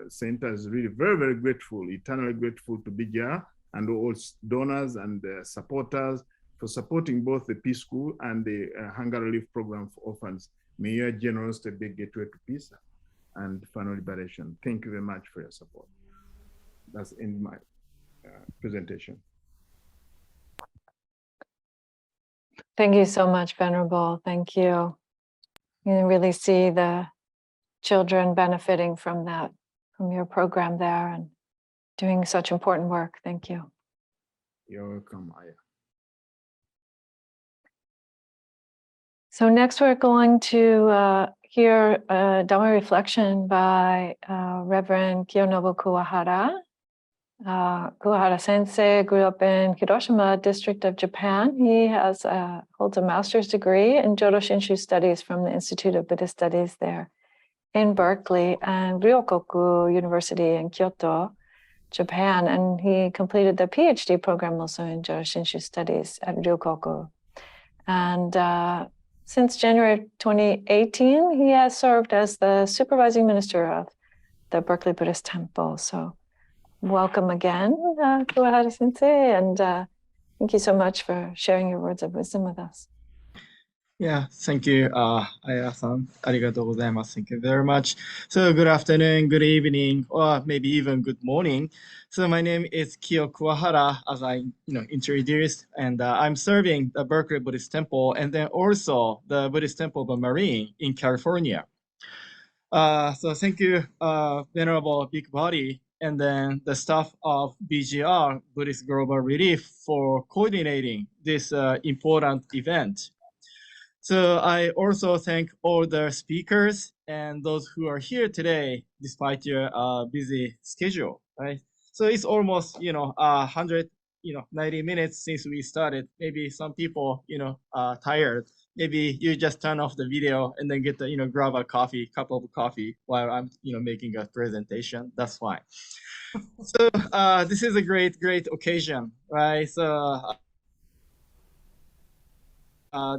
Center is really very, very grateful, eternally grateful to BGR and all donors and supporters for supporting both the Peace School and the Hunger Relief Program for Orphans. May your generosity be a gateway to peace and final liberation. Thank you very much for your support. That's in my presentation. Thank you so much, Venerable. Thank you. You can really see the children benefiting from that, from your program there and doing such important work. Thank you. You're welcome, Ayyā. So next we're going to hear a Dhamma reflection by Reverend Kiyonobu Kuwahara. Kuwahara Sensei grew up in Hiroshima district of Japan. He holds a master's degree in Jodo Shinshu studies from the Institute of Buddhist Studies there in Berkeley and Ryokoku University in Kyoto, Japan. And he completed the PhD program also in Jodo Shinshu studies at Ryokoku. And since January 2018, he has served as the supervising minister of the Berkeley Buddhist Temple. So welcome again, Kuwahara Sensei, and thank you so much for sharing your words of wisdom with us. Yeah, thank you, Ayyā-san. Arigatou gozaimasu. Thank you very much. So good afternoon, good evening, or maybe even good morning. So my name is Kiyo Kuwahara, as I introduced, and I'm serving the Berkeley Buddhist Temple and then also the Buddhist Temple of Marine in California. So thank you, Venerable Bhikkhu Bodhi, and then the staff of BGR, Buddhist Global Relief, for coordinating this important event. So I also thank all the speakers and those who are here today, despite your busy schedule, right? So it's almost, 90 minutes since we started. Maybe some people, tired. Maybe you just turn off the video and then get the, grab a cup of coffee while I'm, making a presentation. That's fine. So this is a great occasion, right? So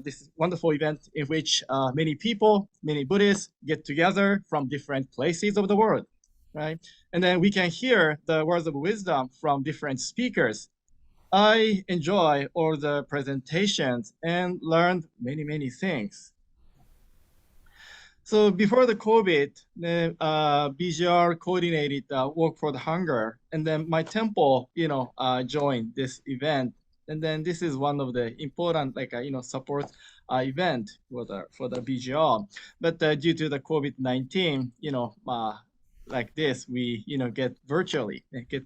this wonderful event in which many people, many Buddhists get together from different places of the world, right? And then we can hear the words of wisdom from different speakers. I enjoy all the presentations and learned many things. So before the COVID, the BGR coordinated Walk for the Hunger, and then my temple, joined this event. And then this is one of the important, support event for the BGR. But due to the COVID-19, like this, we get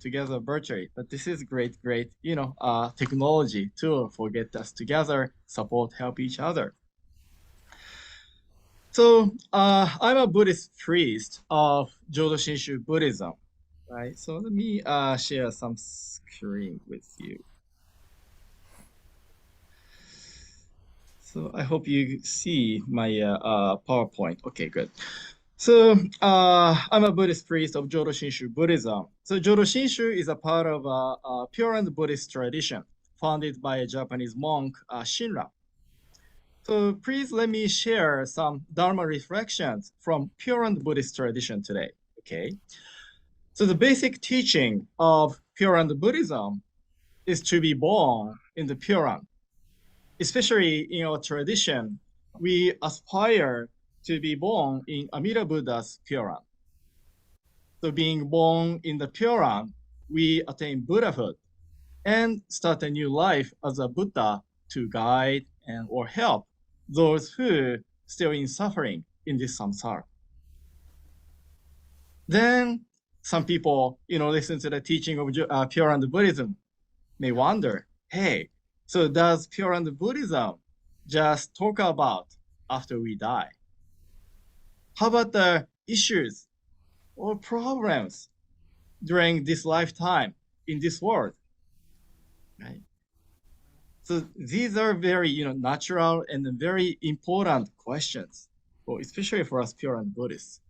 together virtually. But this is great, technology tool for get us together, support, help each other. So I'm a Buddhist priest of Jodo Shinshu Buddhism, right? So let me share some screen with you. So I hope you see my PowerPoint. Okay, good. So I'm a Buddhist priest of Jodo Shinshu Buddhism. So Jodo Shinshu is a part of a Pure Land Buddhist tradition founded by a Japanese monk, Shinran. So please let me share some Dharma reflections from Pure Land Buddhist tradition today, okay? So the basic teaching of Pure Land Buddhism is to be born in the Pure Land. Especially in our tradition, we aspire to be born in the Pure Land. But the Pure Land Buddhism is to be born in the Pure Land. We aspire to be born in Amida Buddha's Pure Land. So being born in the Pure Land, we attain Buddhahood and start a new life as a Buddha to guide and or help those who still in suffering in this samsara. Then some people, listen to the teaching of Pure Land Buddhism may wonder, hey, so does Pure Land Buddhism just talk about after we die? How about the issues or problems during this lifetime in this world? Right? So these are very, natural and very important questions, especially for us Pure Land Buddhists.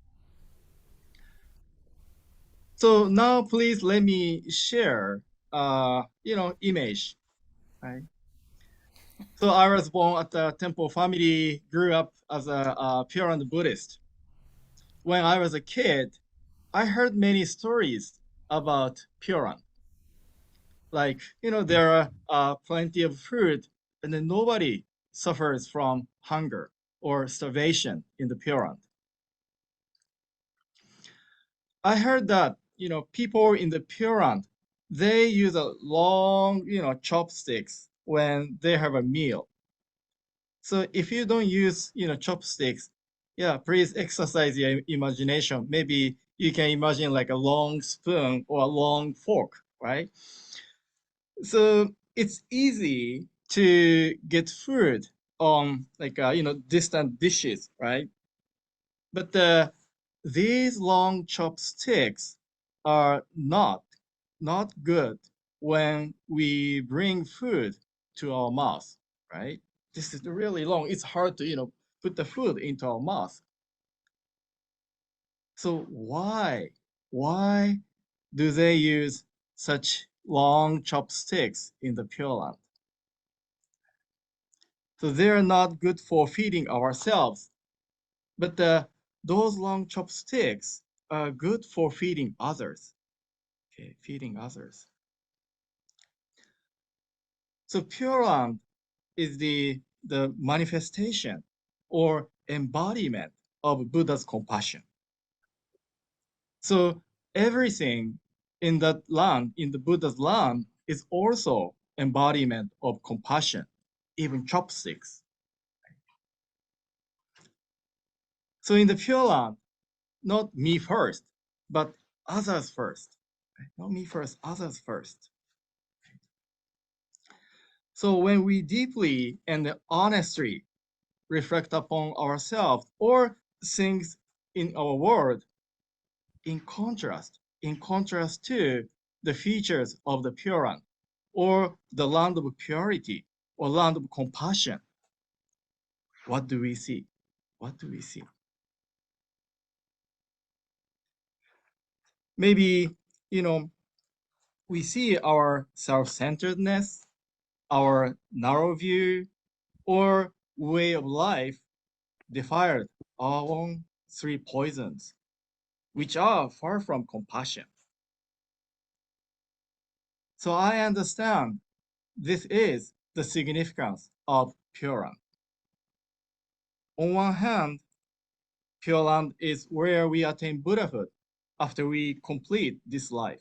So now please let me share, image, right? So I was born at the temple family, grew up as a Pure Land Buddhist. When I was a kid, I heard many stories about Pure Land. Like, there are plenty of food and then nobody suffers from hunger or starvation in the Pure Land. I heard that, people in the Pure Land, they use a long, chopsticks when they have a meal. So if you don't use, chopsticks, please exercise your imagination. Maybe you can imagine like a long spoon or a long fork, right? So it's easy to get food on like, distant dishes, right? But these long chopsticks are not good when we bring food to our mouth, right? This is really long. It's hard to, put the food into our mouth. So why do they use such long chopsticks in the Pure Land? So they're not good for feeding ourselves, but those long chopsticks are good for feeding others. Okay, feeding others. So Pure Land is the manifestation or embodiment of Buddha's compassion. So everything in that land, in the Buddha's land, is also embodiment of compassion, even chopsticks. So in the Pure Land, not me first, but others first. Not me first, others first. So when we deeply and honestly reflect upon ourselves or things in our world, in contrast to the features of the Pure Land, or the land of purity, or land of compassion, what do we see? What do we see? Maybe, we see our self-centeredness, our narrow view, or way of life defiled our own three poisons, which are far from compassion. So I understand this is the significance of Pure Land. On one hand, Pure Land is where we attain Buddhahood after we complete this life.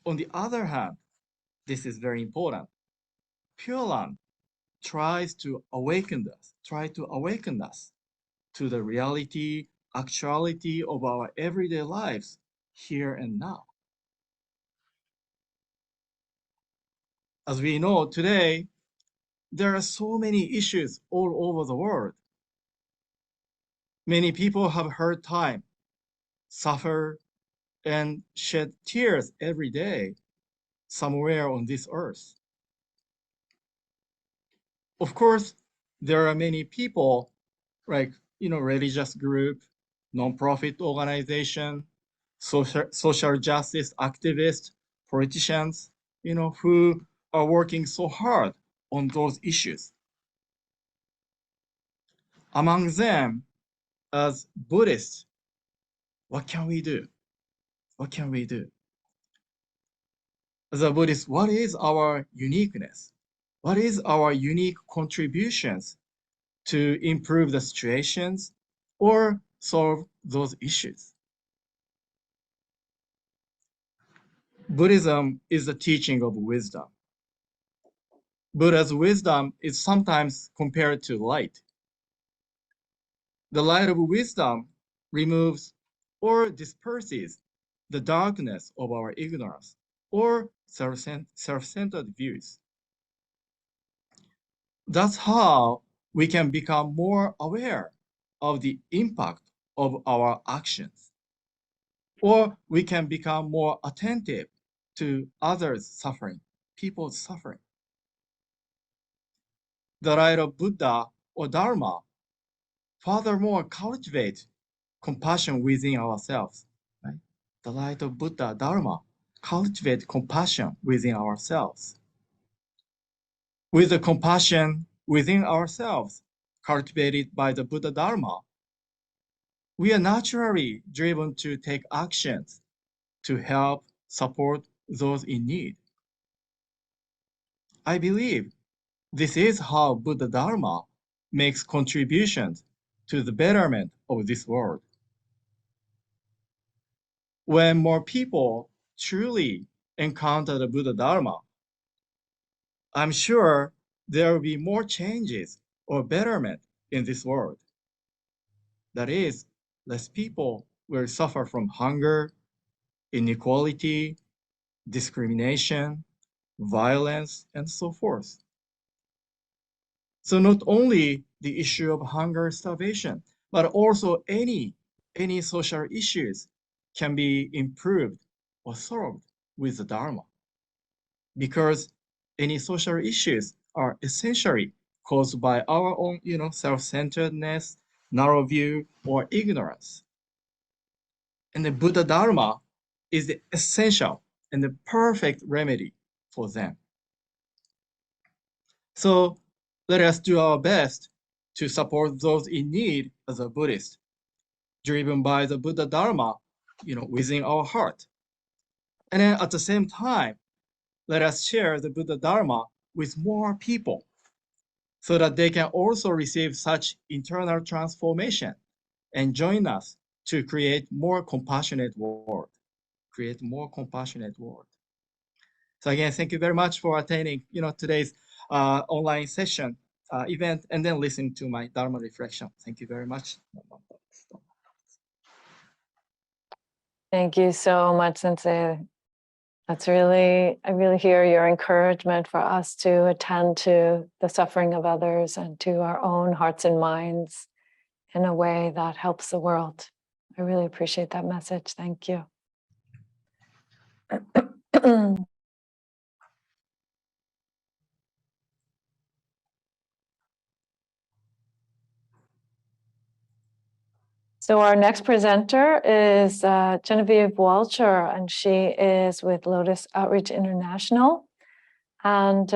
On the other hand, this is very important. Pure Land tries to awaken us to the reality, actuality of our everyday lives here and now. As we know today, there are so many issues all over the world. Many people have hard time, suffer, and shed tears every day somewhere on this earth. Of course, there are many people like, religious group, non-profit organization, social justice activists, politicians, who are working so hard on those issues. Among them, as Buddhists, what can we do? What can we do? As a Buddhist, what is our uniqueness? What is our unique contributions to improve the situations or solve those issues. Buddhism is the teaching of wisdom. Buddha's wisdom is sometimes compared to light. The light of wisdom removes or disperses the darkness of our ignorance or self-centered views. That's how we can become more aware of the impact of our actions, or we can become more attentive to others' suffering, people's suffering. The light of Buddha or Dharma furthermore cultivates compassion within ourselves. Right? The light of Buddha, Dharma, cultivates compassion within ourselves. With the compassion within ourselves cultivated by the Buddha Dharma, we are naturally driven to take actions to help support those in need. I believe this is how Buddha Dharma makes contributions to the betterment of this world. When more people truly encounter the Buddha Dharma, I'm sure there will be more changes or betterment in this world. That is, less people will suffer from hunger, inequality, discrimination, violence, and so forth. So not only the issue of hunger, starvation, but also any social issues can be improved or solved with the Dharma. Because any social issues are essentially caused by our own, self-centeredness, narrow view, or ignorance. And the Buddha Dharma is the essential and the perfect remedy for them. So let us do our best to support those in need as a Buddhist, driven by the Buddha Dharma, within our heart. And then at the same time, let us share the Buddha Dharma with more people so that they can also receive such internal transformation and join us to create more compassionate world. Create more compassionate world. So again, thank you very much for attending, today's online session event, and then listen to my Dharma reflection. Thank you very much. Thank you so much, Sensei. I really hear your encouragement for us to attend to the suffering of others and to our own hearts and minds in a way that helps the world. I really appreciate that message. Thank you. So our next presenter is Genevieve Walcher, and she is with Lotus Outreach International. And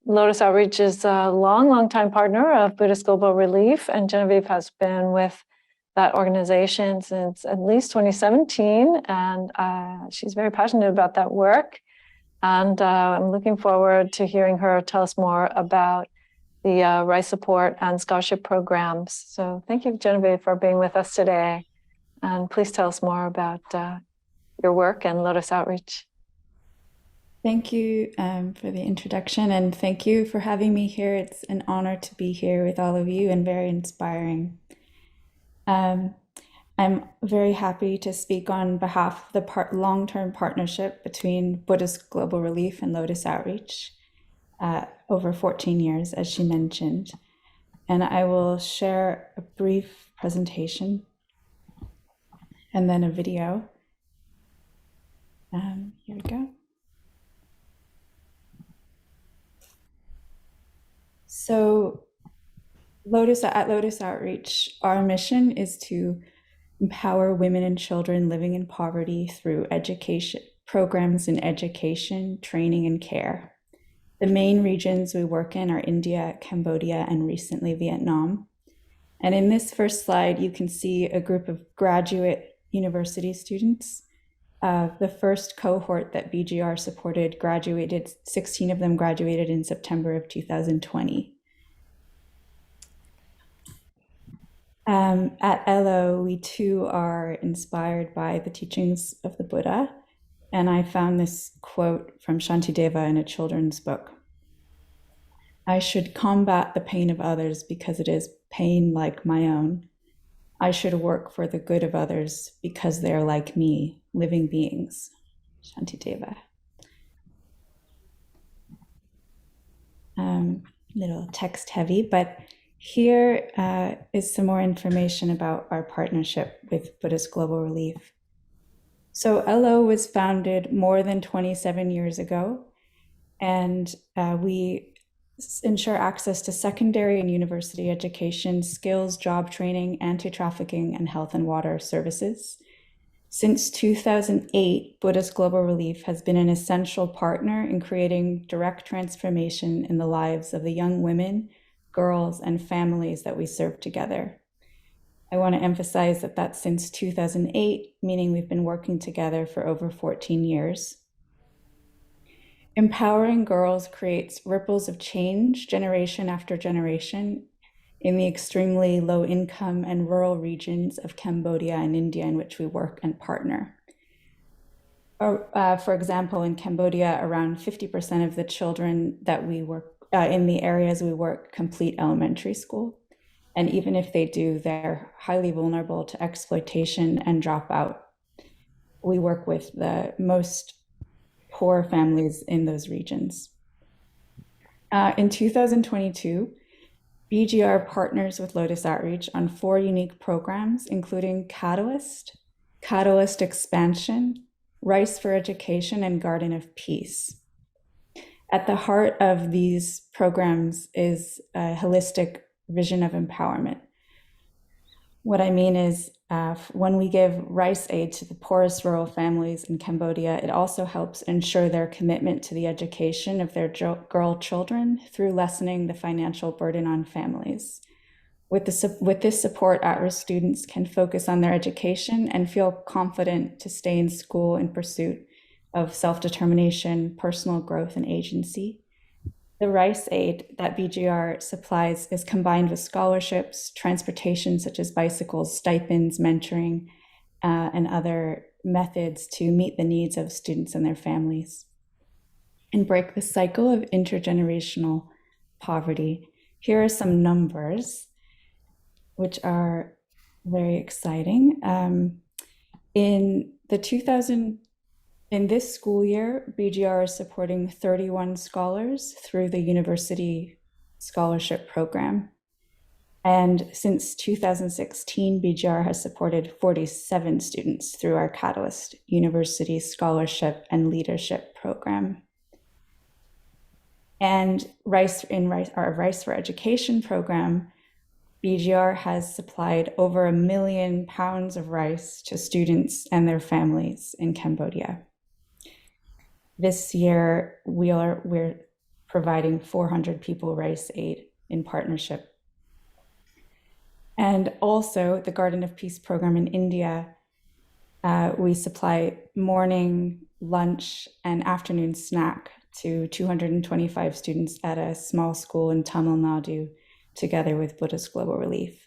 Lotus Outreach is a long time partner of Buddhist Global Relief, and Genevieve has been with that organization since at least 2017, and she's very passionate about that work. And I'm looking forward to hearing her tell us more about the rice support and scholarship programs. So thank you, Genevieve, for being with us today. And please tell us more about your work and Lotus Outreach. Thank you for the introduction, and thank you for having me here. It's an honor to be here with all of you and very inspiring. I'm very happy to speak on behalf of the long-term partnership between Buddhist Global Relief and Lotus Outreach. Over 14 years, as she mentioned. And I will share a brief presentation and then a video. Here we go. So at Lotus Outreach, our mission is to empower women and children living in poverty through education, programs in education, training, and care. The main regions we work in are India, Cambodia, and recently Vietnam. And in this first slide, you can see a group of graduate university students. The first cohort that BGR supported graduated, 16 of them graduated in September of 2020. At Elo, we too are inspired by the teachings of the Buddha. And I found this quote from Shantideva in a children's book. I should combat the pain of others because it is pain like my own. I should work for the good of others because they are like me, living beings. Shantideva. Little text heavy, but here is some more information about our partnership with Buddhist Global Relief. So Elo was founded more than 27 years ago, and we ensure access to secondary and university education, skills, job training, anti-trafficking, and health and water services. Since 2008, Buddhist Global Relief has been an essential partner in creating direct transformation in the lives of the young women, girls, and families that we serve together. I want to emphasize that that's since 2008, meaning we've been working together for over 14 years. Empowering girls creates ripples of change generation after generation in the extremely low income and rural regions of Cambodia and India in which we work and partner. For example, in Cambodia, around 50% of the children that we work in the areas we work complete elementary school. And even if they do, they're highly vulnerable to exploitation and drop out. We work with the most poor families in those regions. In 2022, BGR partners with Lotus Outreach on 4 unique programs, including Catalyst, Catalyst Expansion, Rice for Education, and Garden of Peace. At the heart of these programs is a holistic vision of empowerment. What I mean is when we give rice aid to the poorest rural families in Cambodia, it also helps ensure their commitment to the education of their girl children through lessening the financial burden on families. With this support, at-risk students can focus on their education and feel confident to stay in school in pursuit of self-determination, personal growth, and agency. The rice aid that BGR supplies is combined with scholarships, transportation such as bicycles, stipends, mentoring, and other methods to meet the needs of students and their families and break the cycle of intergenerational poverty. Here are some numbers which are very exciting. In this school year, BGR is supporting 31 scholars through the University Scholarship Program. And since 2016, BGR has supported 47 students through our Catalyst University Scholarship and Leadership Program. And our Rice for Education program, BGR has supplied over 1 million pounds of rice to students and their families in Cambodia. This year, we're providing 400 people rice aid in partnership. And also the Garden of Peace program in India, we supply morning, lunch, and afternoon snack to 225 students at a small school in Tamil Nadu, together with Buddhist Global Relief.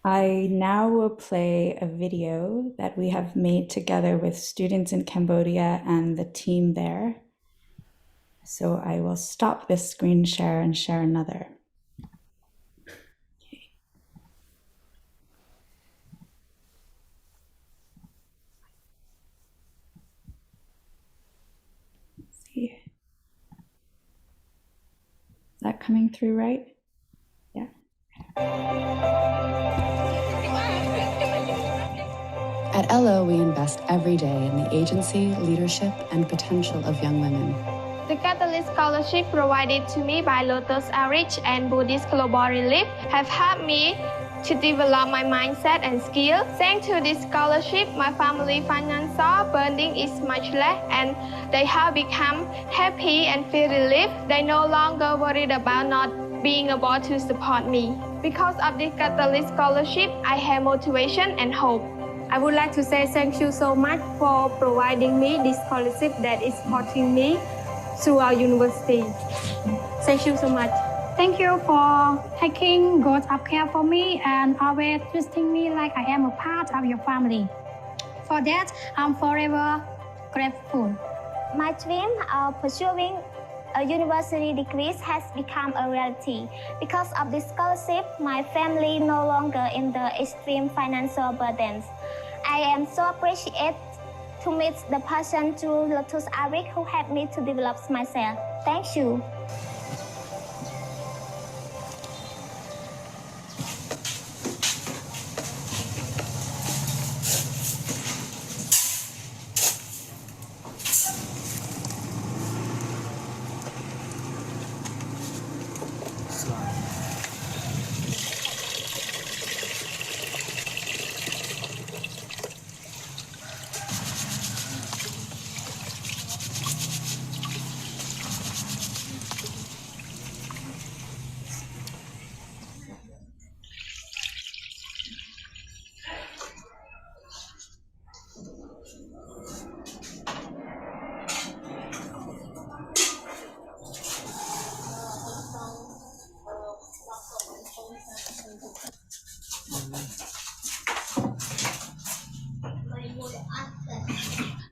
I now will play a video that we have made together with students in Cambodia and the team there. So I will stop this screen share and share another. Okay. Let's see. Is that coming through right? Yeah. At Elo, we invest every day in the agency, leadership, and potential of young women. The Catalyst Scholarship provided to me by Lotus Outreach and Buddhist Global Relief have helped me to develop my mindset and skills. Thanks to this scholarship, my family financial burden is much less and they have become happy and feel relief. They no longer worried about not being able to support me. Because of this Catalyst Scholarship, I have motivation and hope. I would like to say thank you so much for providing me this scholarship that is supporting me through our university. Thank you so much. Thank you for taking good of care for me and always treating me like I am a part of your family. For that, I'm forever grateful. My dream of pursuing a university degree has become a reality. Because of this scholarship, my family no longer in the extreme financial burdens. I am so appreciated to meet the person through Lotus Aric who helped me to develop myself. Thank you.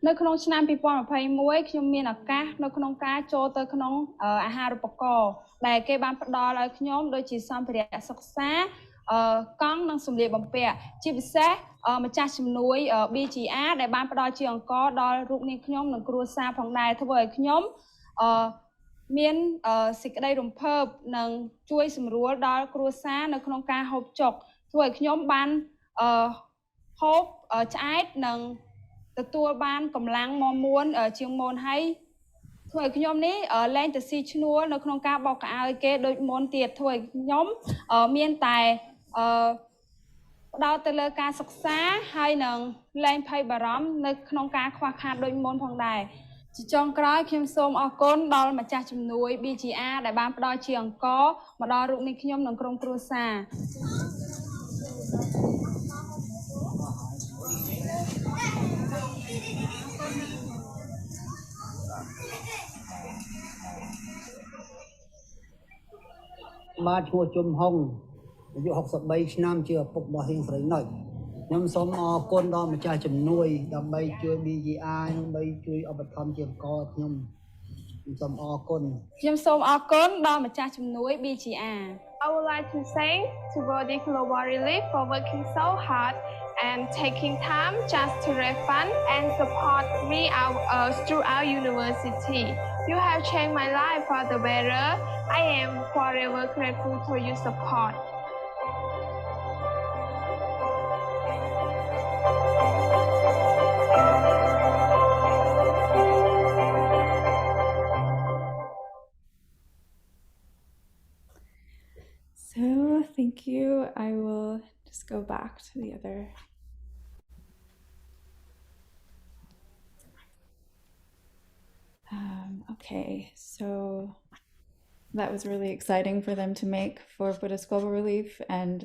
នៅក្នុងឆ្នាំ2021ខ្ញុំមានឱកាសនៅក្នុងការចូលទៅក្នុងអាហារូបករណ៍ដែលគេបានផ្ដល់ឲ្យខ្ញុំដូចជាសម្ភារៈសិក្សាកង់និងសម្លៀកបំពាក់ជាពិសេសម្ចាស់ជំនួយ BGR ដែលបានផ្ដល់ជាអង្គដល់រូបនាងខ្ញុំនិងគ្រួសារផងដែរធ្វើឲ្យខ្ញុំមានសេចក្តីរំភើបនិងជួយសម្រួលដល់គ្រួសារនៅក្នុងការហូបចុកធ្វើឲ្យខ្ញុំបានហូបឆ្អែតនិងទទួលបានកម្លាំងមាំមួនជាងមុនហើយធ្វើឲ្យខ្ញុំនេះលែងទៅស៊ីឈ្នួលនៅក្នុងការបោកកៅអៅគេដូចមុនទៀតធ្វើឲ្យខ្ញុំមានតែផ្ដោតទៅលើការសិក្សាហើយនឹងលែងភ័យបារម្ភនៅក្នុងការខ្វះខាតដូចមុនផងដែរជាចុងក្រោយខ្ញុំសូមអរគុណដល់ម្ចាស់ជំនួយ BGR ដែលបានផ្ដល់ជាអង្គមកដល់រូបនេះខ្ញុំនិងក្រុមគ្រួសារ បាទឈ្មោះជុំហុងអាយុ63ឆ្នាំជាឪពុករបស់រៀងស្រីនៅខ្ញុំសូមអរគុណដល់ម្ចាស់ជំនួយដើម្បីជួយ BGR ដើម្បីជួយឧបត្ថម្ភជាអង្គខ្ញុំសូមអរគុណខ្ញុំសូមអរគុណដល់ម្ចាស់ជំនួយ BGR I would like to thank to Bodhi Global Relief for working so hard and taking time just to raise fund and support me throughout university. You have changed my life for the better. I am forever grateful for your support. So thank you. I will just go back to the other. Okay, so that was really exciting for them to make for Buddhist Global Relief, and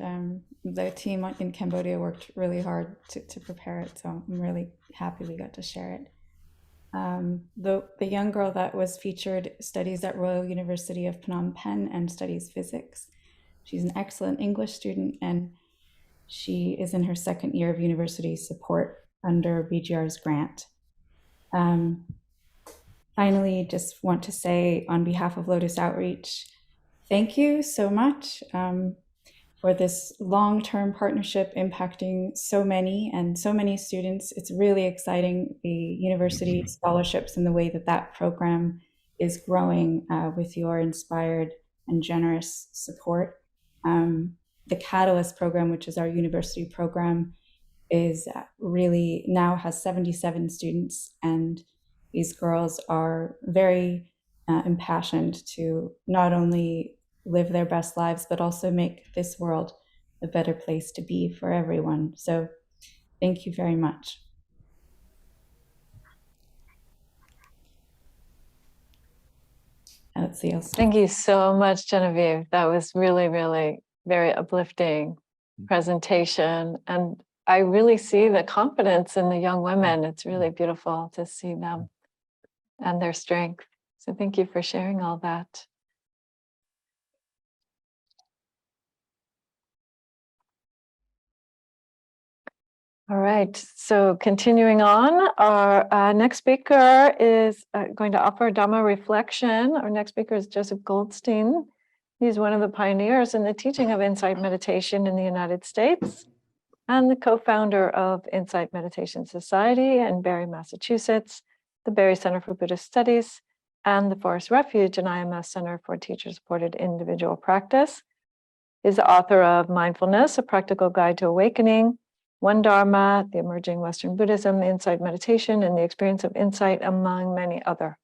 the team in Cambodia worked really hard to prepare it, so I'm really happy we got to share it. The young girl that was featured studies at Royal University of Phnom Penh and studies physics. She's an excellent English student, and she is in her second year of university support under BGR's grant. Finally, just want to say on behalf of Lotus Outreach, thank you so much for this long-term partnership impacting so many students. It's really exciting, the university scholarships and the way that program is growing with your inspired and generous support. The Catalyst program, which is our university program, is really now has 77 students, and these girls are very impassioned to not only live their best lives, but also make this world a better place to be for everyone. So thank you very much. Thank you so much, Genevieve. That was really, really very uplifting presentation. And I really see the confidence in the young women. It's really beautiful to see them and their strength. So thank you for sharing all that. All right, so continuing on, our next speaker is going to offer Dhamma reflection. Our next speaker is Joseph Goldstein. He's one of the pioneers in the teaching of insight meditation in the United States and the co-founder of Insight Meditation Society in Barre, Massachusetts, the Barre Center for Buddhist Studies, and the Forest Refuge and IMS Center for Teacher-Supported Individual Practice. He's the author of Mindfulness, A Practical Guide to Awakening, One Dharma, The Emerging Western Buddhism, Insight Meditation, and the Experience of Insight, among many other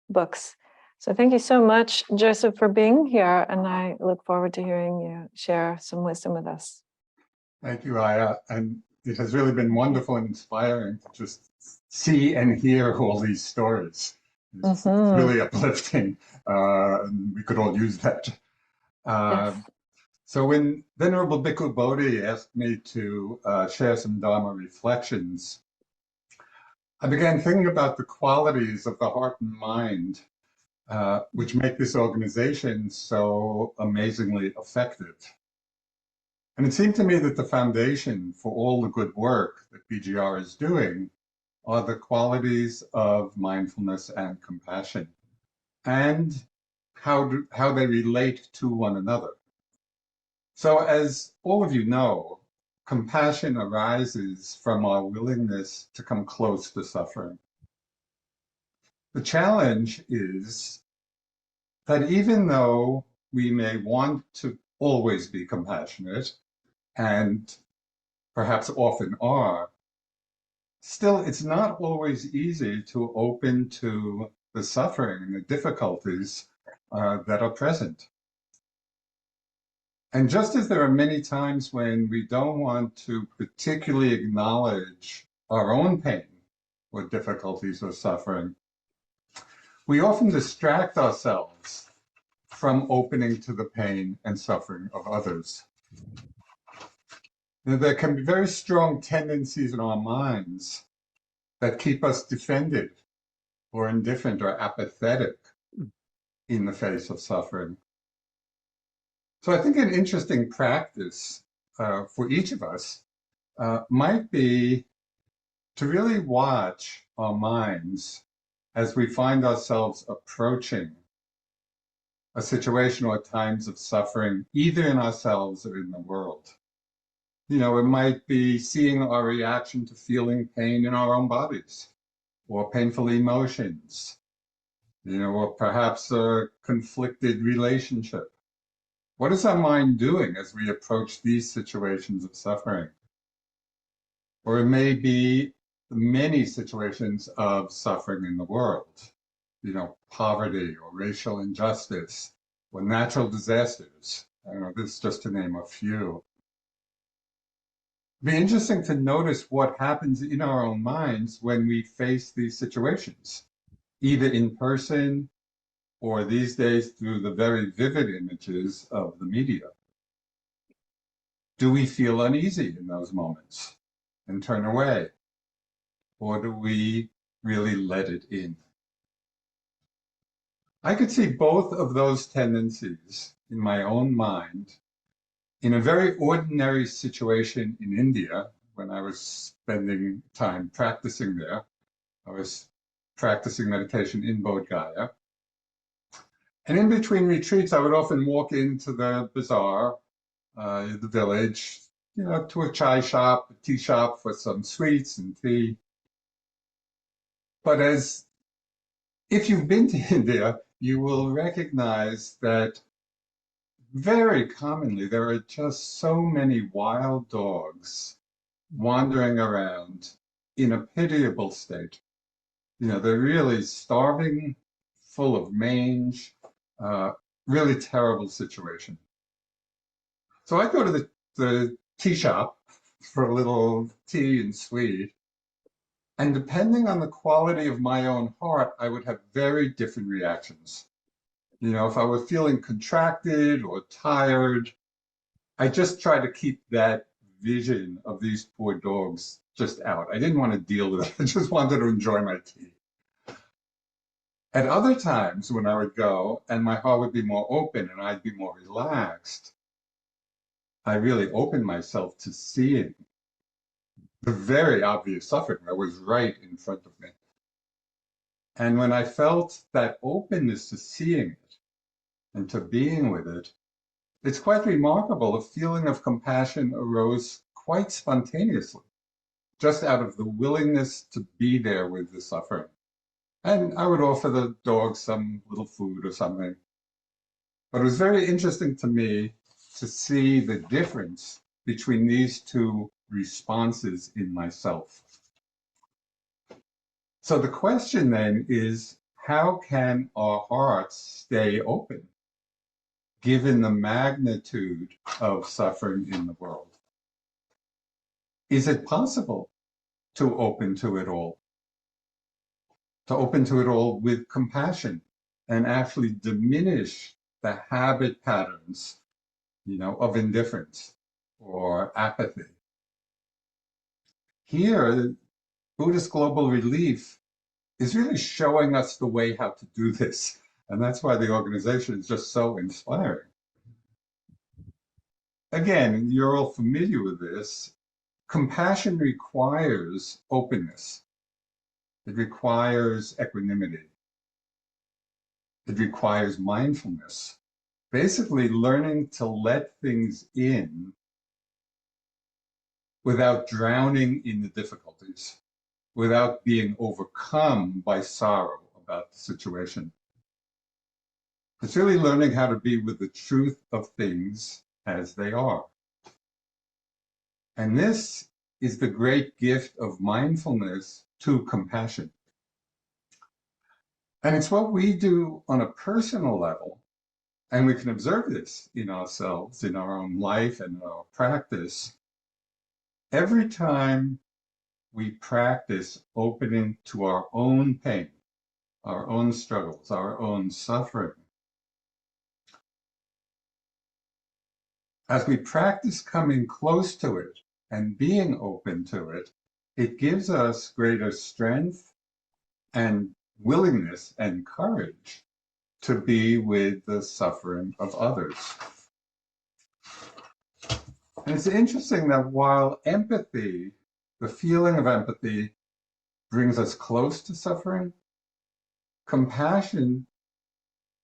books. So thank you so much, Joseph, for being here, and I look forward to hearing you share some wisdom with us. Thank you, Ayyā. And it has really been wonderful and inspiring to just see and hear all these stories. It's really uplifting, and we could all use that. Yes. So when Venerable Bhikkhu Bodhi asked me to share some Dharma reflections, I began thinking about the qualities of the heart and mind which make this organization so amazingly effective. And it seemed to me that the foundation for all the good work that BGR is doing are the qualities of mindfulness and compassion, and how they relate to one another. So as all of you know, compassion arises from our willingness to come close to suffering. The challenge is that even though we may want to always be compassionate, and perhaps often are, still it's not always easy to open to the suffering and the difficulties that are present. And just as there are many times when we don't want to particularly acknowledge our own pain or difficulties or suffering, we often distract ourselves from opening to the pain and suffering of others. Now, there can be very strong tendencies in our minds that keep us defended or indifferent or apathetic in the face of suffering. So I think an interesting practice for each of us might be to really watch our minds as we find ourselves approaching a situation or times of suffering, either in ourselves or in the world. You know, it might be seeing our reaction to feeling pain in our own bodies, or painful emotions, you know, or perhaps a conflicted relationship. What is our mind doing as we approach these situations of suffering? Or it may be many situations of suffering in the world, you know, poverty or racial injustice or natural disasters. I don't know, this is just to name a few. It'd be interesting to notice what happens in our own minds when we face these situations, either in person or these days through the very vivid images of the media. Do we feel uneasy in those moments and turn away? Or do we really let it in? I could see both of those tendencies in my own mind in a very ordinary situation in India when I was spending time practicing there. I was practicing meditation in Bodh Gaya. And in between retreats, I would often walk into the bazaar, the village, you know, to a chai shop, a tea shop for some sweets and tea. But if you've been to India, you will recognize that very commonly there are just so many wild dogs wandering around in a pitiable state. You know, they're really starving, full of mange, really terrible situation. So I go to the tea shop for a little tea and sweet, and depending on the quality of my own heart, I would have very different reactions. You know, if I was feeling contracted or tired, I just try to keep that vision of these poor dogs just out. I didn't want to deal with it. I just wanted to enjoy my tea. At other times when I would go and my heart would be more open and I'd be more relaxed, I really opened myself to seeing the very obvious suffering that was right in front of me. And when I felt that openness to seeing it and to being with it, it's quite remarkable. A feeling of compassion arose quite spontaneously, just out of the willingness to be there with the suffering. And I would offer the dog some little food or something. But it was very interesting to me to see the difference between these two responses in myself. So the question then is, how can our hearts stay open given the magnitude of suffering in the world? Is it possible to open to it all? To open to it all with compassion and actually diminish the habit patterns, of indifference or apathy. Here, Buddhist Global Relief is really showing us the way how to do this. And that's why the organization is just so inspiring. Again, you're all familiar with this. Compassion requires openness. It requires equanimity. It requires mindfulness. Basically, learning to let things in without drowning in the difficulties, without being overcome by sorrow about the situation. It's really learning how to be with the truth of things as they are. And this is the great gift of mindfulness to compassion. And it's what we do on a personal level, and we can observe this in ourselves, in our own life and our practice. Every time we practice opening to our own pain, our own struggles, our own suffering, as we practice coming close to it and being open to it, it gives us greater strength and willingness and courage to be with the suffering of others. And it's interesting that while empathy, the feeling of empathy, brings us close to suffering, compassion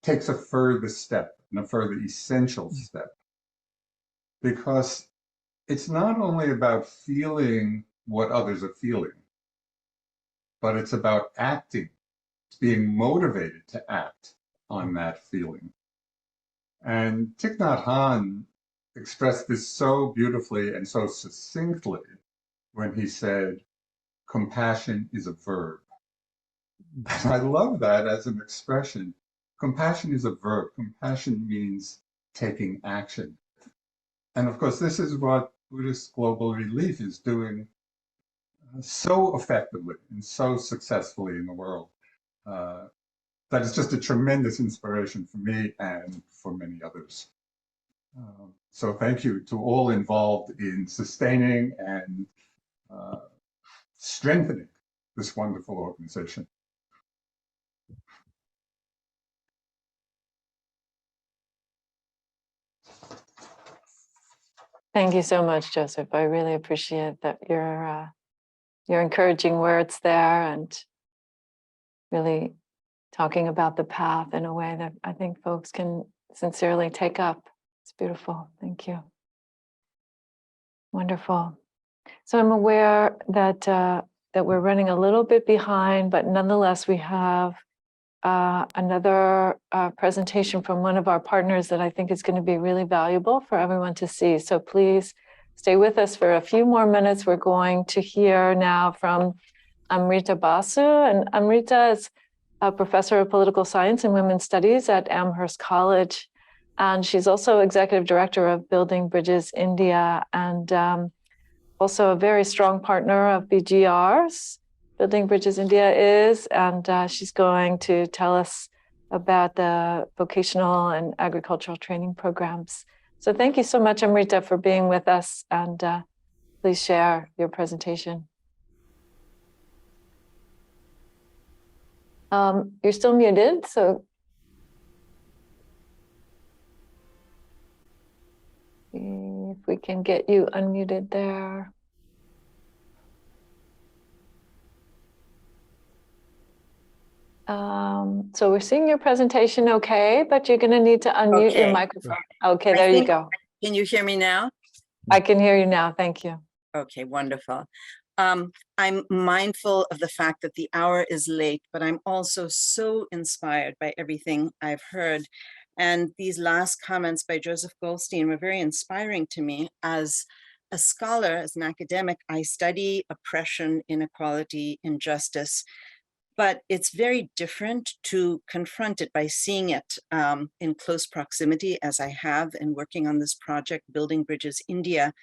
takes a further step, and a further essential step. Because it's not only about feeling what others are feeling, but it's about acting, being motivated to act on that feeling. And Thich Nhat Hanh expressed this so beautifully and so succinctly when he said, compassion is a verb. And I love that as an expression. Compassion is a verb. Compassion means taking action. And of course, this is what Buddhist Global Relief is doing so effectively and so successfully in the world. That is just a tremendous inspiration for me and for many others. So thank you to all involved in sustaining and strengthening this wonderful organization. Thank you so much, Joseph. I really appreciate that your encouraging words there and really talking about the path in a way that I think folks can sincerely take up. It's beautiful. Thank you. Wonderful. So I'm aware that that we're running a little bit behind, but nonetheless we have another presentation from one of our partners that I think is going to be really valuable for everyone to see. So please stay with us for a few more minutes. We're going to hear now from Amrita Basu, and Amrita is a professor of political science and women's studies at Amherst College. And she's also executive director of Building Bridges India, and also a very strong partner of BGR's. Building Bridges India is, and she's going to tell us about the vocational and agricultural training programs. So thank you so much, Amrita, for being with us, and please share your presentation. You're still muted, so if we can get you unmuted there. So we're seeing your presentation okay, but you're going to need to unmute your Okay. microphone. Okay, I there you think- go. Can you hear me now? I can hear you now. Thank you. Okay, wonderful. I'm mindful of the fact that the hour is late, but I'm also so inspired by everything I've heard. And these last comments by Joseph Goldstein were very inspiring to me. As a scholar, as an academic, I study oppression, inequality, injustice, but it's very different to confront it by seeing it in close proximity, as I have in working on this project, Building Bridges India.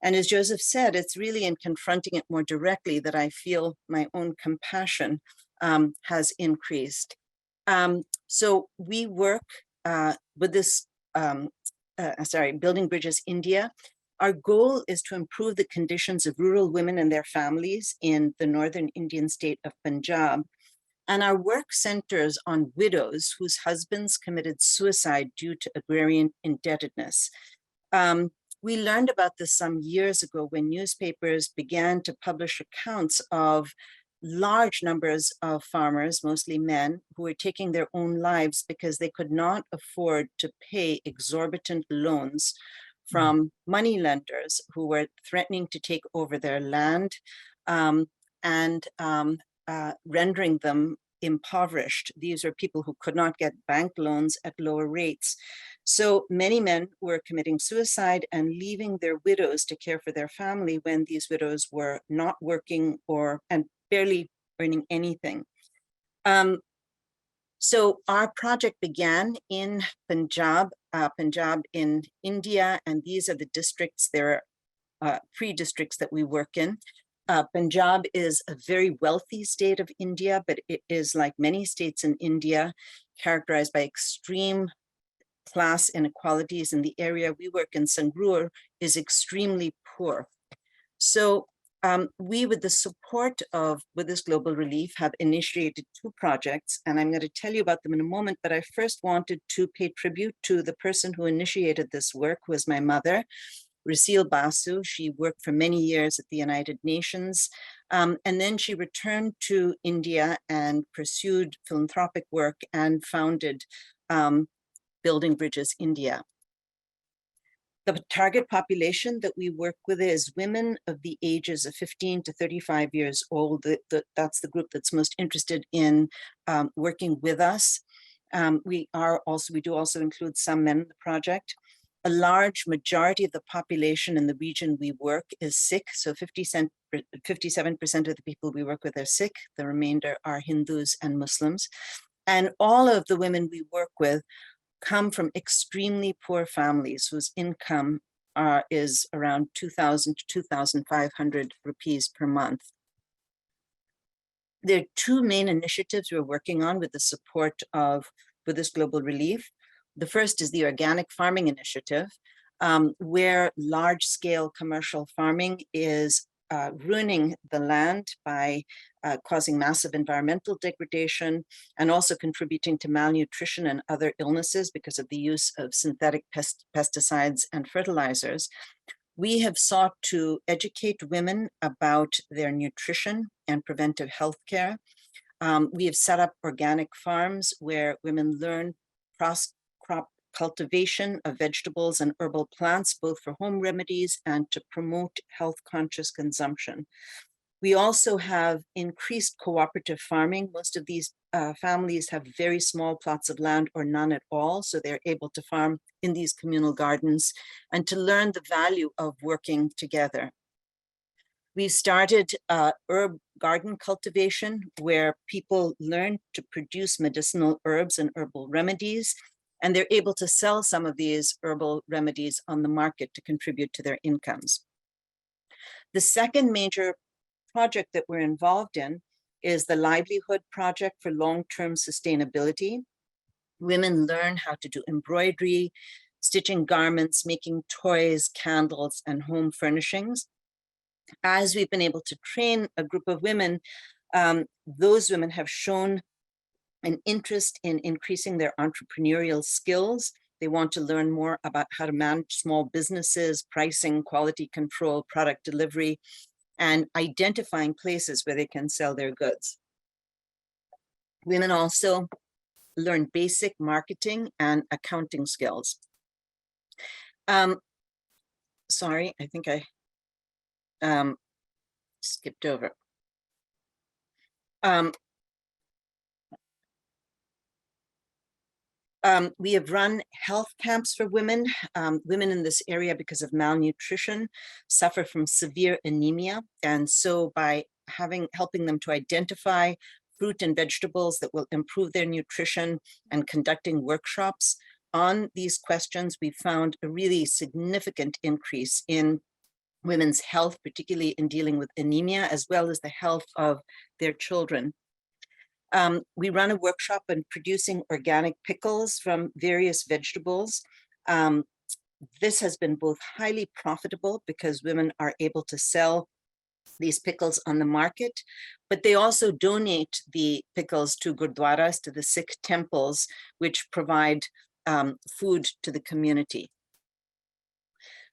And as Joseph said, it's really in confronting it more directly that I feel my own compassion has increased. So we work with this, Building Bridges India. Our goal is to improve the conditions of rural women and their families in the northern Indian state of Punjab. And our work centers on widows whose husbands committed suicide due to agrarian indebtedness. We learned about this some years ago when newspapers began to publish accounts of large numbers of farmers, mostly men, who were taking their own lives because they could not afford to pay exorbitant loans from money lenders who were threatening to take over their land and rendering them impoverished. These are people who could not get bank loans at lower rates. So many men were committing suicide and leaving their widows to care for their family when these widows were not working and barely earning anything. So our project began in Punjab in India, and these are the districts. There are 3 districts that we work in. Punjab is a very wealthy state of India, but it is, like many states in India, characterized by extreme class inequalities. In the area we work in, Sangrur, is extremely poor. So we, with the support of Buddhist Global Relief, have initiated 2 projects, and I'm going to tell you about them in a moment, but I first wanted to pay tribute to the person who initiated this work, who is my mother, Rasil Basu. She worked for many years at the United Nations, and then she returned to India and pursued philanthropic work and founded Building Bridges India. The target population that we work with is women of the ages of 15 to 35 years old. That's the group that's most interested in working with us. We do also include some men in the project. A large majority of the population in the region we work is Sikh, so 57% of the people we work with are Sikh. The remainder are Hindus and Muslims. And all of the women we work with come from extremely poor families whose income is around 2,000 to 2,500 rupees per month. There are 2 main initiatives we're working on with the support of Buddhist Global Relief. The first is the Organic Farming Initiative, where large-scale commercial farming is ruining the land by causing massive environmental degradation and also contributing to malnutrition and other illnesses because of the use of synthetic pesticides and fertilizers. We have sought to educate women about their nutrition and preventive health care. We have set up organic farms where women learn cross-crop cultivation of vegetables and herbal plants, both for home remedies and to promote health-conscious consumption. We also have increased cooperative farming. Most of these families have very small plots of land or none at all, so they're able to farm in these communal gardens and to learn the value of working together. We started herb garden cultivation, where people learn to produce medicinal herbs and herbal remedies, and they're able to sell some of these herbal remedies on the market to contribute to their incomes. The second major project that we're involved in is the Livelihood Project for Long-Term Sustainability. Women learn how to do embroidery, stitching garments, making toys, candles, and home furnishings. As we've been able to train a group of women, those women have shown an interest in increasing their entrepreneurial skills. They want to learn more about how to manage small businesses, pricing, quality control, product delivery, and identifying places where they can sell their goods. Women also learn basic marketing and accounting skills. Sorry, I think I skipped over. We have run health camps for women. Women in this area, because of malnutrition, suffer from severe anemia. And so by helping them to identify fruit and vegetables that will improve their nutrition and conducting workshops on these questions, we found a really significant increase in women's health, particularly in dealing with anemia, as well as the health of their children. We run a workshop on producing organic pickles from various vegetables. This has been both highly profitable because women are able to sell these pickles on the market, but they also donate the pickles to gurdwaras, to the Sikh temples, which provide food to the community.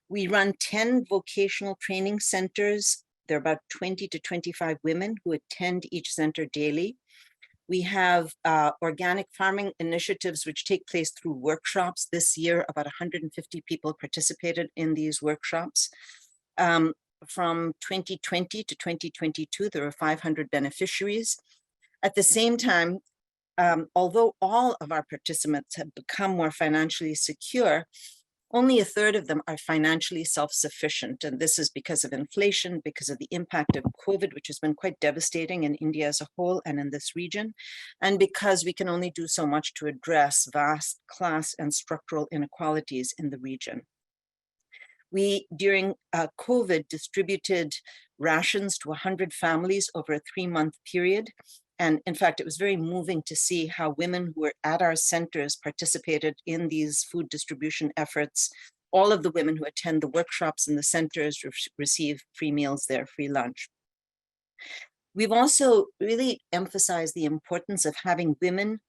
We run 10 vocational training centers. There are about 20 to 25 women who attend each center daily. We have organic farming initiatives which take place through workshops. This year, about 150 people participated in these workshops. From 2020 to 2022, there were 500 beneficiaries. At the same time, although all of our participants have become more financially secure, only a third of them are financially self-sufficient. And this is because of inflation, because of the impact of COVID, which has been quite devastating in India as a whole and in this region, and because we can only do so much to address vast class and structural inequalities in the region. We, during COVID, distributed rations to 100 families over a 3-month period. And in fact, it was very moving to see how women who were at our centers participated in these food distribution efforts. All of the women who attend the workshops in the centers receive free meals there, free lunch. We've also really emphasized the importance of having women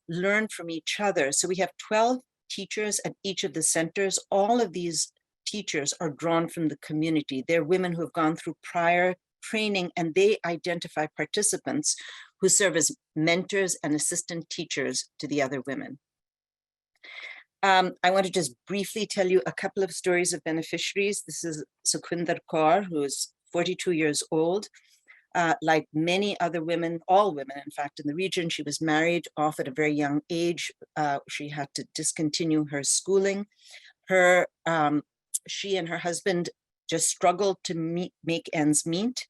learn from each other. So we have 12 teachers at each of the centers. All of these teachers are drawn from the community. They're women who have gone through prior training, and they identify participants who serve as mentors and assistant teachers to the other women. I want to just briefly tell you a couple of stories of beneficiaries. This is Sukhwinder Kaur, who is 42 years old. Like many other women, all women, in fact, in the region, she was married off at a very young age. She had to discontinue her schooling. She and her husband just struggled to make ends meet.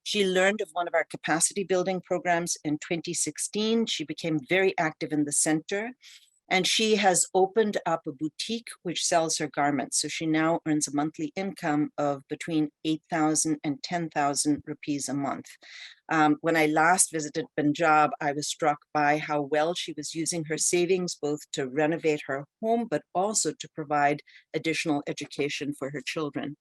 She learned of one of our capacity building programs in 2016. She became very active in the center, and she has opened up a boutique which sells her garments. So she now earns a monthly income of between 8,000 and 10,000 rupees a month. When I last visited Punjab, I was struck by how well she was using her savings, both to renovate her home, but also to provide additional education for her children.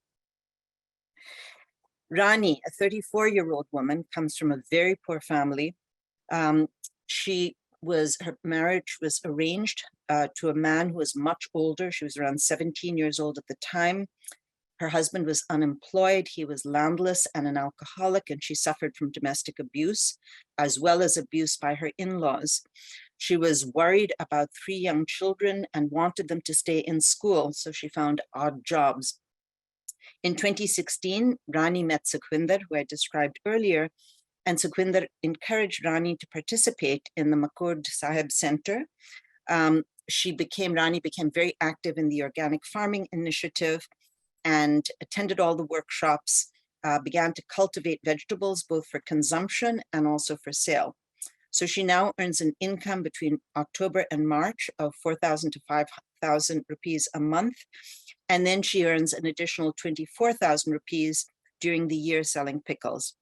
Rani, a 34-year-old woman, comes from a very poor family. Her marriage was arranged to a man who was much older. She was around 17 years old at the time. Her husband was unemployed. He was landless and an alcoholic, and she suffered from domestic abuse, as well as abuse by her in-laws. She was worried about 3 young children and wanted them to stay in school, so she found odd jobs. In 2016, Rani met Sukhwinder, who I described earlier, and Sukhwinder encouraged Rani to participate in the Makud Sahib Center. Rani became very active in the organic farming initiative and attended all the workshops, began to cultivate vegetables, both for consumption and also for sale. So she now earns an income between October and March of 4,000 to 5,000 rupees a month. And then she earns an additional 24,000 rupees during the year selling pickles.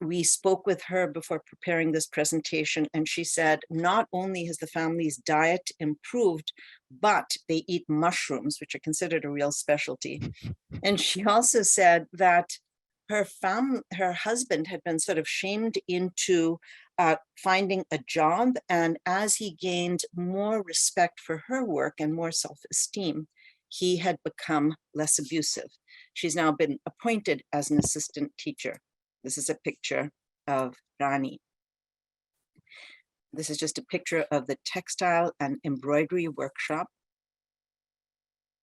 We spoke with her before preparing this presentation, and she said, not only has the family's diet improved, but they eat mushrooms, which are considered a real specialty. And she also said that her husband had been sort of shamed into finding a job. And as he gained more respect for her work and more self-esteem, he had become less abusive. She's now been appointed as an assistant teacher. This is a picture of Rani. This is just a picture of the textile and embroidery workshop.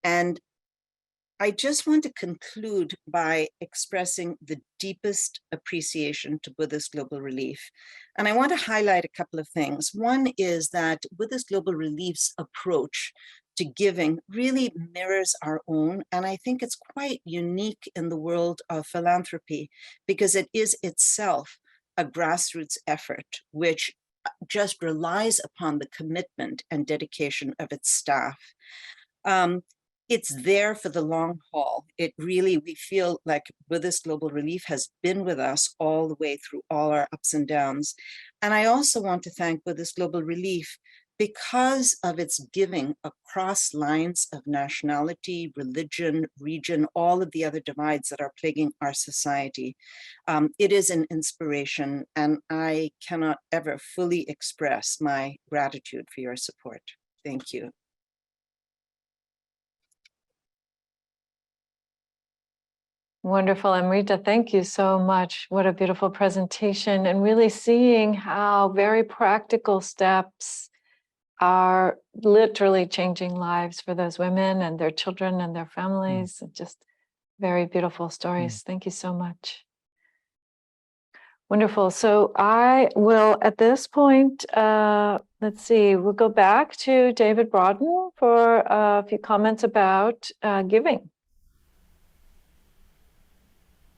And I just want to conclude by expressing the deepest appreciation to Buddhist Global Relief. And I want to highlight a couple of things. One is that Buddhist Global Relief's approach to giving really mirrors our own. And I think it's quite unique in the world of philanthropy because it is itself a grassroots effort, which just relies upon the commitment and dedication of its staff. It's there for the long haul. It really, we feel like Buddhist Global Relief has been with us all the way through all our ups and downs. And I also want to thank Buddhist Global Relief because of its giving across lines of nationality, religion, region, all of the other divides that are plaguing our society. It is an inspiration, and I cannot ever fully express my gratitude for your support. Thank you. Wonderful, Amrita, thank you so much. What a beautiful presentation, and really seeing how very practical steps are literally changing lives for those women and their children and their families. Just very beautiful stories. Thank you so much. Wonderful. So I will, at this point, let's see, we'll go back to David Brodden for a few comments about giving.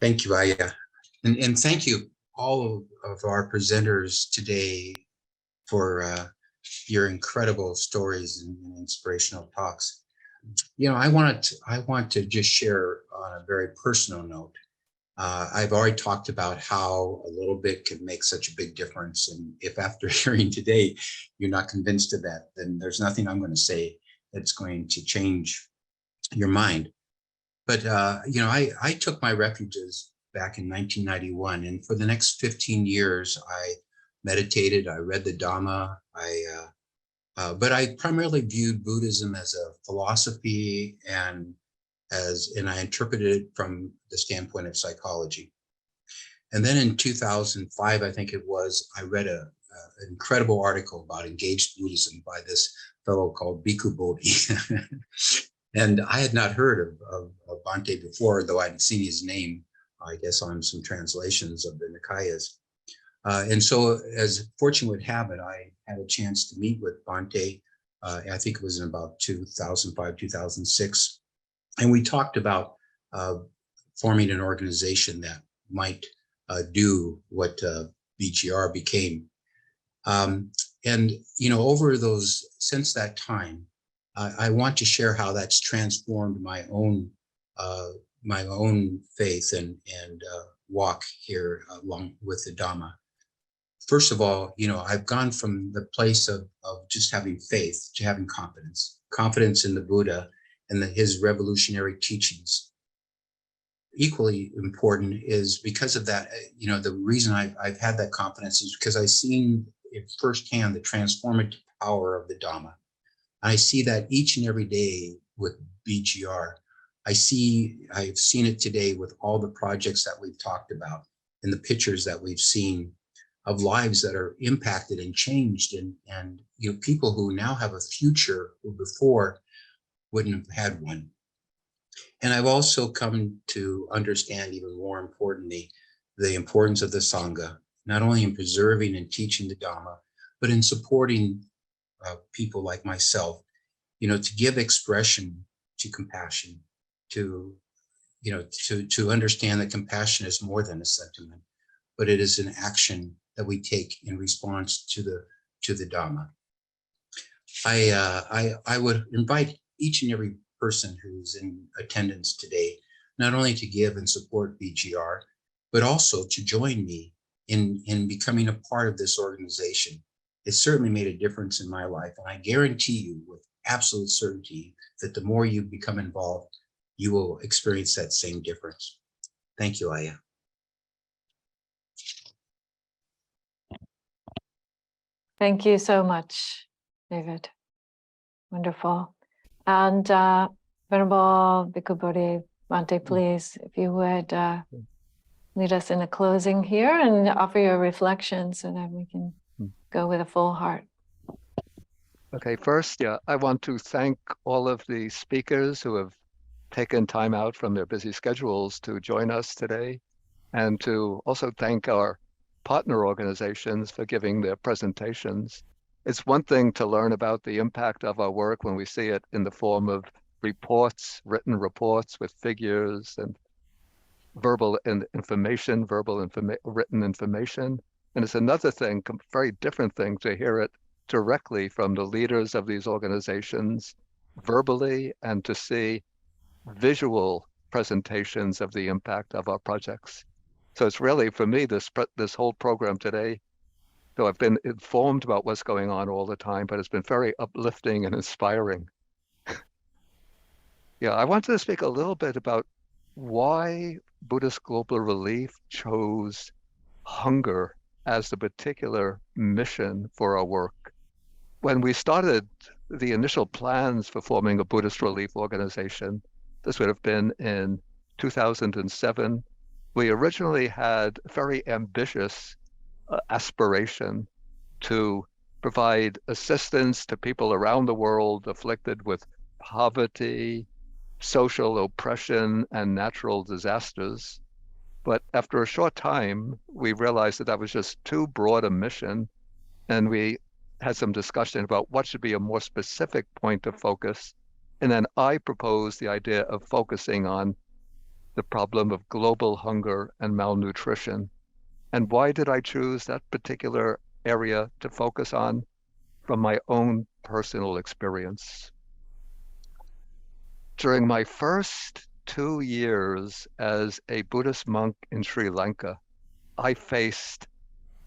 Thank you, Ayyā. And thank you all of our presenters today for your incredible stories and inspirational talks. You know, I want to just share on a very personal note. I've already talked about how a little bit can make such a big difference. And if after hearing today, you're not convinced of that, then there's nothing I'm going to say that's going to change your mind. But, you know, I took my refuges back in 1991, and for the next 15 years, I meditated, I read the Dharma, but I primarily viewed Buddhism as a philosophy and I interpreted it from the standpoint of psychology. And then in 2005, I think it was, I read an incredible article about engaged Buddhism by this fellow called Bhikkhu Bodhi. And I had not heard of Bhante before, though I'd seen his name, I guess, on some translations of the Nikayas. And so, as fortune would have it, I had a chance to meet with Bhante. I think it was in about 2005, 2006. And we talked about forming an organization that might do what BGR became. And, you know, over those, since that time, I want to share how that's transformed my own faith and walk here along with the Dhamma. First of all, you know, I've gone from the place of just having faith to having confidence in the Buddha and his revolutionary teachings. Equally important is because of that, you know, the reason I've had that confidence is because I've seen it firsthand, the transformative power of the Dhamma. I see that each and every day with BGR. I've seen it today with all the projects that we've talked about and the pictures that we've seen of lives that are impacted and changed, and you know, people who now have a future who before wouldn't have had one. And I've also come to understand, even more importantly, the importance of the Sangha, not only in preserving and teaching the Dhamma, but in supporting people like myself, you know, to give expression to compassion, to understand that compassion is more than a sentiment, but it is an action that we take in response to the Dhamma. I would invite each and every person who's in attendance today, not only to give and support BGR, but also to join me in becoming a part of this organization. It certainly made a difference in my life, and I guarantee you with absolute certainty that the more you become involved, you will experience that same difference. Thank you, Ayyā. Thank you so much, David. Wonderful. And Venerable Bhikkhu Bodhi, Bhante, please, if you would lead us in a closing here and offer your reflection so that we can go with a full heart. Okay, first, I want to thank all of the speakers who have taken time out from their busy schedules to join us today, and to also thank our partner organizations for giving their presentations. It's one thing to learn about the impact of our work when we see it in the form of reports, written reports with figures and written information. And it's another thing, very different thing, to hear it directly from the leaders of these organizations verbally, and to see visual presentations of the impact of our projects. So it's really, for me, this whole program today, though I've been informed about what's going on all the time, but it's been very uplifting and inspiring. I wanted to speak a little bit about why Buddhist Global Relief chose hunger as the particular mission for our work. When we started the initial plans for forming a Buddhist relief organization, this would have been in 2007, we originally had a very ambitious aspiration to provide assistance to people around the world afflicted with poverty, social oppression, and natural disasters. But after a short time, we realized that was just too broad a mission, and we had some discussion about what should be a more specific point of focus. And then I proposed the idea of focusing on the problem of global hunger and malnutrition. And why did I choose that particular area to focus on? From my own personal experience. During my first 2 years as a Buddhist monk in Sri Lanka, I faced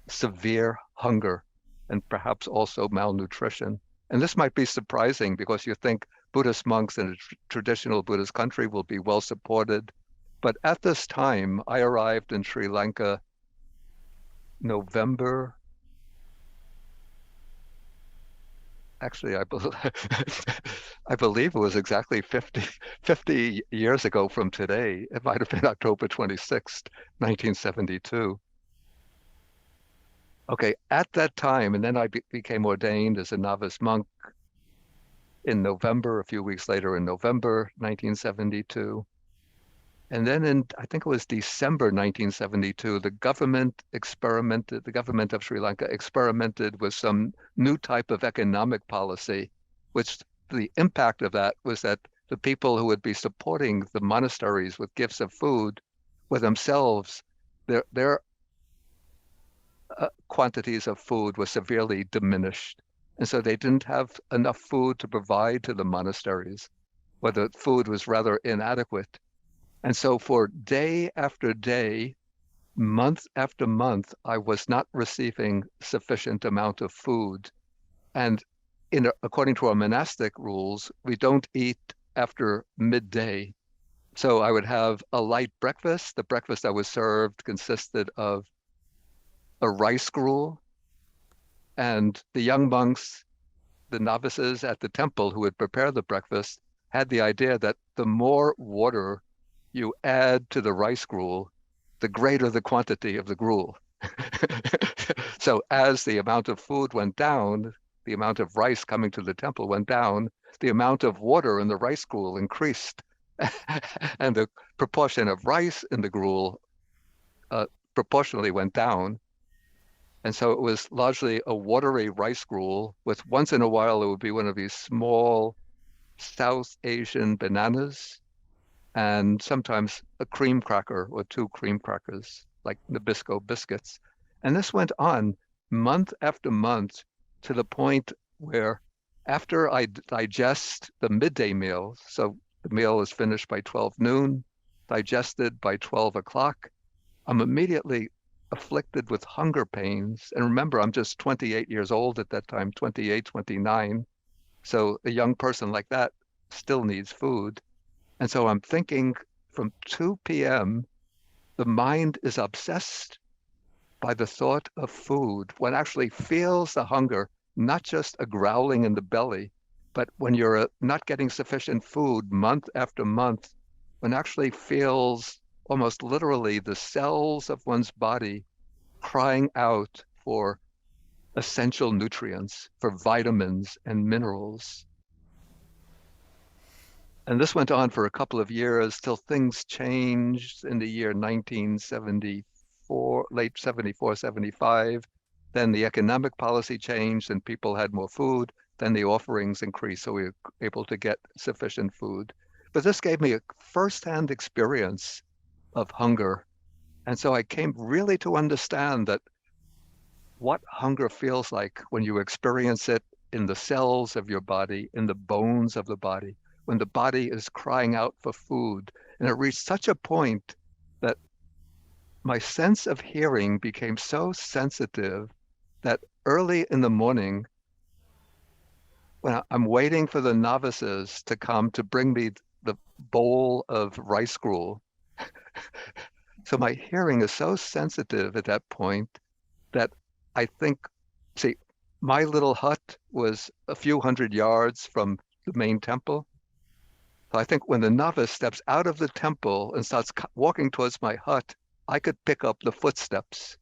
severe hunger and perhaps also malnutrition. And this might be surprising because you think Buddhist monks in a traditional Buddhist country will be well supported. But at this time, I arrived in Sri Lanka November. Actually, I believe it was exactly 50 years ago from today. It might have been October 26th, 1972. Okay, at that time, and then I became ordained as a novice monk in November, a few weeks later in November 1972. And then I think it was December 1972, the government of Sri Lanka experimented with some new type of economic policy, which the impact of that was that the people who would be supporting the monasteries with gifts of food were themselves, their quantities of food were severely diminished. And so they didn't have enough food to provide to the monasteries, or the food was rather inadequate. And so for day after day, month after month, I was not receiving sufficient amount of food. And according to our monastic rules, we don't eat after midday. So I would have a light breakfast. The breakfast I was served consisted of a rice gruel, and the young monks, the novices at the temple who would prepare the breakfast, had the idea that the more water you add to the rice gruel, the greater the quantity of the gruel. So as the amount of food went down, the amount of rice coming to the temple went down, the amount of water in the rice gruel increased. And the proportion of rice in the gruel proportionally went down. And so it was largely a watery rice gruel with, once in a while, it would be one of these small South Asian bananas, and sometimes a cream cracker or 2 cream crackers, like Nabisco biscuits. And this went on month after month to the point where after I digest the midday meal, so the meal is finished by 12 noon, digested by 12 o'clock, I'm immediately afflicted with hunger pains. And remember, I'm just 28 years old at that time, 28, 29. So a young person like that still needs food. And so I'm thinking from 2 p.m., the mind is obsessed by the thought of food. One actually feels the hunger, not just a growling in the belly, but when you're not getting sufficient food month after month, one actually feels almost literally the cells of one's body crying out for essential nutrients, for vitamins and minerals. And this went on for a couple of years till things changed in the year 1974, late 74, 75. Then the economic policy changed and people had more food. Then the offerings increased, so we were able to get sufficient food. But this gave me a firsthand experience of hunger. And so I came really to understand that what hunger feels like when you experience it in the cells of your body, in the bones of the body, when the body is crying out for food. And it reached such a point that my sense of hearing became so sensitive that early in the morning, when I'm waiting for the novices to come to bring me the bowl of rice gruel, so my hearing is so sensitive at that point that I think, see, my little hut was a few hundred yards from the main temple. So I think when the novice steps out of the temple and starts walking towards my hut, I could pick up the footsteps.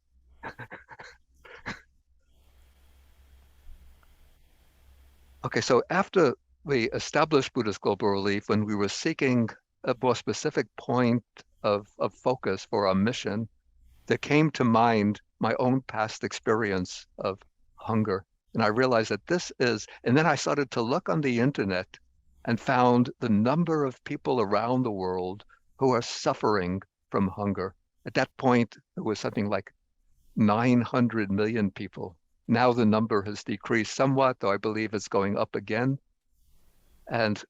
Okay, so after we established Buddhist Global Relief, when we were seeking a more specific point of focus for our mission, there came to mind my own past experience of hunger. And I realized that this is, and then I started to look on the internet and found the number of people around the world who are suffering from hunger. At that point, it was something like 900 million people. Now the number has decreased somewhat, though I believe it's going up again. And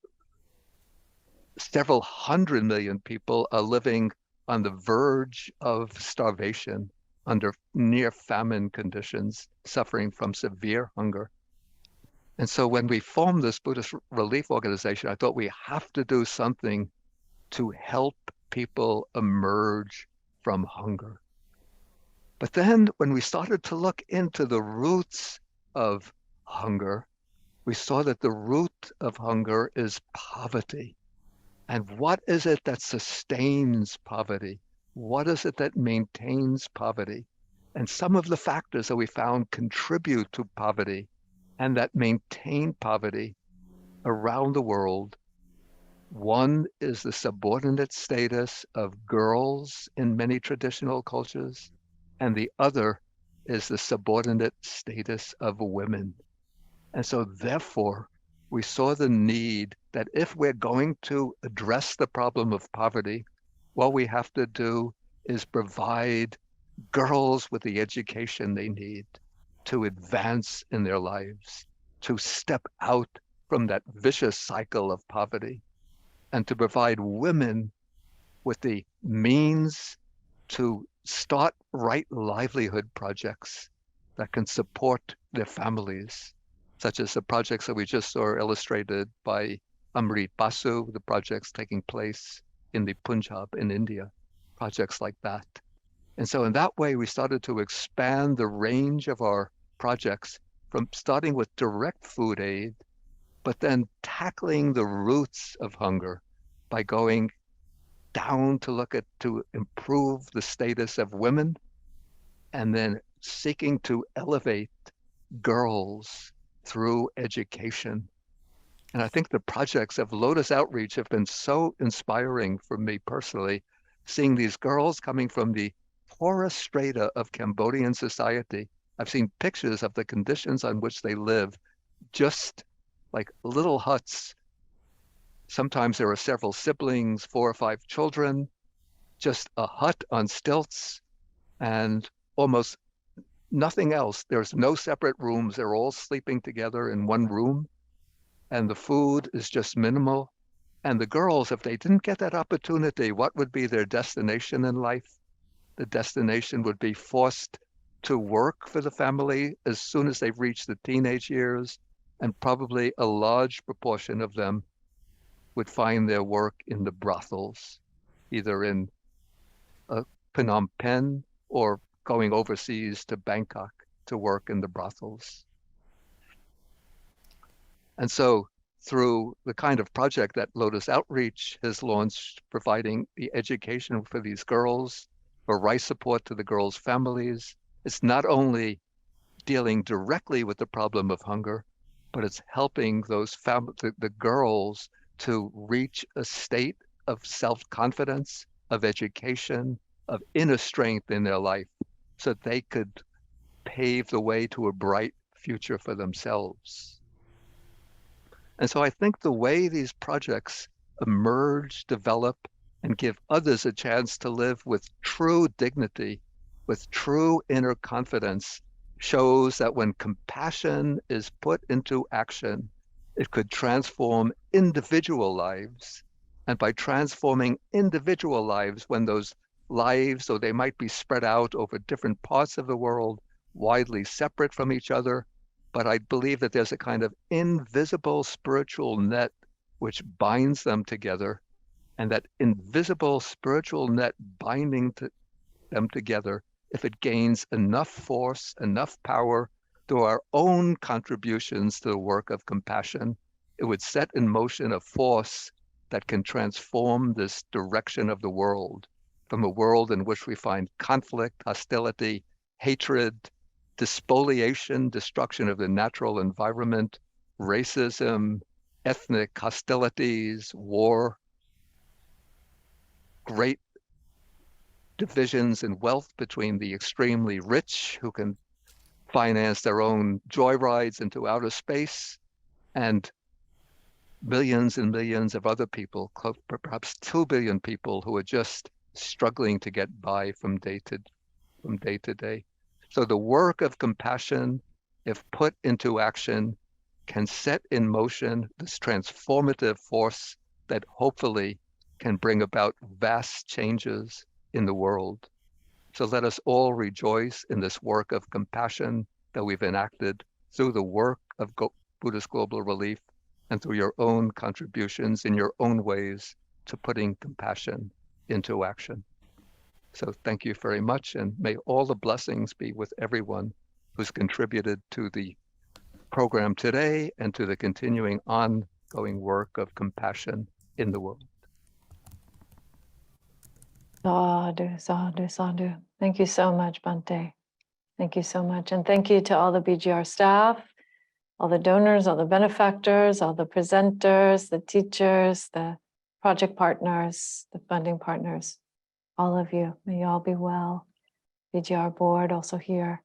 several hundred million people are living on the verge of starvation, under near famine conditions, suffering from severe hunger. And so when we formed this Buddhist Relief Organization, I thought we have to do something to help people emerge from hunger. But then when we started to look into the roots of hunger, we saw that the root of hunger is poverty. And what is it that sustains poverty? What is it that maintains poverty? And some of the factors that we found contribute to poverty and that maintain poverty around the world. One is the subordinate status of girls in many traditional cultures, and the other is the subordinate status of women. And so therefore, we saw the need that if we're going to address the problem of poverty, what we have to do is provide girls with the education they need to advance in their lives, to step out from that vicious cycle of poverty, and to provide women with the means to start right livelihood projects that can support their families, such as the projects that we just saw illustrated by Amrit Basu, the projects taking place in the Punjab in India, projects like that. And so in that way, we started to expand the range of our projects from starting with direct food aid, but then tackling the roots of hunger by going down to look at, to improve the status of women, and then seeking to elevate girls through education. And I think the projects of Lotus Outreach have been so inspiring for me personally, seeing these girls coming from the poorest strata of Cambodian society. I've seen pictures of the conditions on which they live, just like little huts. Sometimes there are several siblings, 4 or 5 children, just a hut on stilts and almost nothing else. There's no separate rooms. They're all sleeping together in one room, and the food is just minimal. And the girls, if they didn't get that opportunity, what would be their destination in life? The destination would be forced to work for the family as soon as they've reached the teenage years, and probably a large proportion of them would find their work in the brothels, either in Phnom Penh or going overseas to Bangkok to work in the brothels. And so through the kind of project that Lotus Outreach has launched, providing the education for these girls, for rice support to the girls' families, it's not only dealing directly with the problem of hunger, but it's helping those the girls to reach a state of self-confidence, of education, of inner strength in their life, so they could pave the way to a bright future for themselves. And so I think the way these projects emerge, develop, and give others a chance to live with true dignity, with true inner confidence, shows that when compassion is put into action, it could transform individual lives. And by transforming individual lives, when those lives, though they might be spread out over different parts of the world, widely separate from each other, but I believe that there's a kind of invisible spiritual net which binds them together, and that invisible spiritual net binding them together, if it gains enough force, enough power through our own contributions to the work of compassion, it would set in motion a force that can transform this direction of the world, from a world in which we find conflict, hostility, hatred, despoliation, destruction of the natural environment, racism, ethnic hostilities, war, great divisions in wealth between the extremely rich who can finance their own joyrides into outer space, and millions and millions of other people, perhaps 2 billion people, who are just struggling to get by from day to day. So the work of compassion, if put into action, can set in motion this transformative force that hopefully can bring about vast changes in the world. So let us all rejoice in this work of compassion that we've enacted through the work of Buddhist Global Relief and through your own contributions in your own ways to putting compassion into action. So thank you very much, and may all the blessings be with everyone who's contributed to the program today and to the continuing ongoing work of compassion in the world. Sadhu, sadhu, sadhu. Thank you so much, Bhante. Thank you so much. And thank you to all the BGR staff, all the donors, all the benefactors, all the presenters, the teachers, the project partners, the funding partners, all of you. May you all be well. BGR board also here.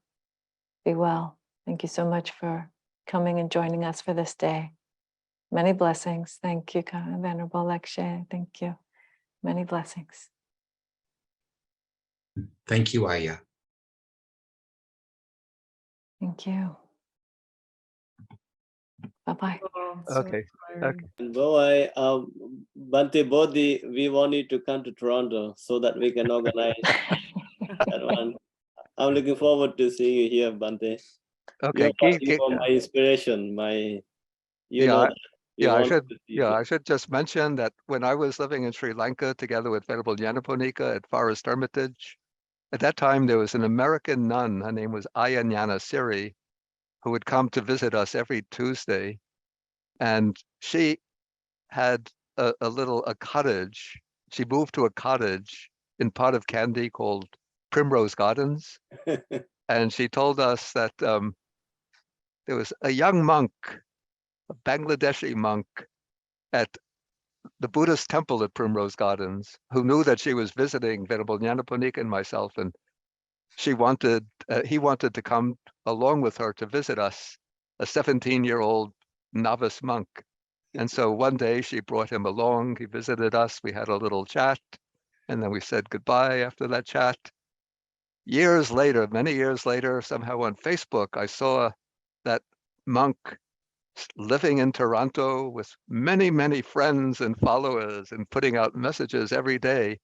Be well. Thank you so much for coming and joining us for this day. Many blessings. Thank you, Venerable Lekshe. Thank you. Many blessings. Thank you, Ayyā. Thank you. Bye-bye. Okay. Bye. Bhante Bodhi, we want you to come to Toronto so that we can organize that one. I'm looking forward to seeing you here, Bhante. Okay. You are my inspiration. I should just mention that when I was living in Sri Lanka together with Venerable Nyanaponika at Forest Hermitage, at that time there was an American nun, her name was Ayyā Dhammadīpā, who would come to visit us every Tuesday. And she had a cottage. She moved to a cottage in part of Kandy called Primrose Gardens. And she told us that there was a young monk, a Bangladeshi monk, at the Buddhist Temple at Primrose Gardens, who knew that she was visiting Venerable Nyanaponika and myself, and he wanted to come along with her to visit us, a 17-year-old novice monk. And so one day she brought him along, he visited us, we had a little chat, and then we said goodbye after that chat. Years later, many years later, somehow on Facebook, I saw that monk living in Toronto with many, many friends and followers and putting out messages every day.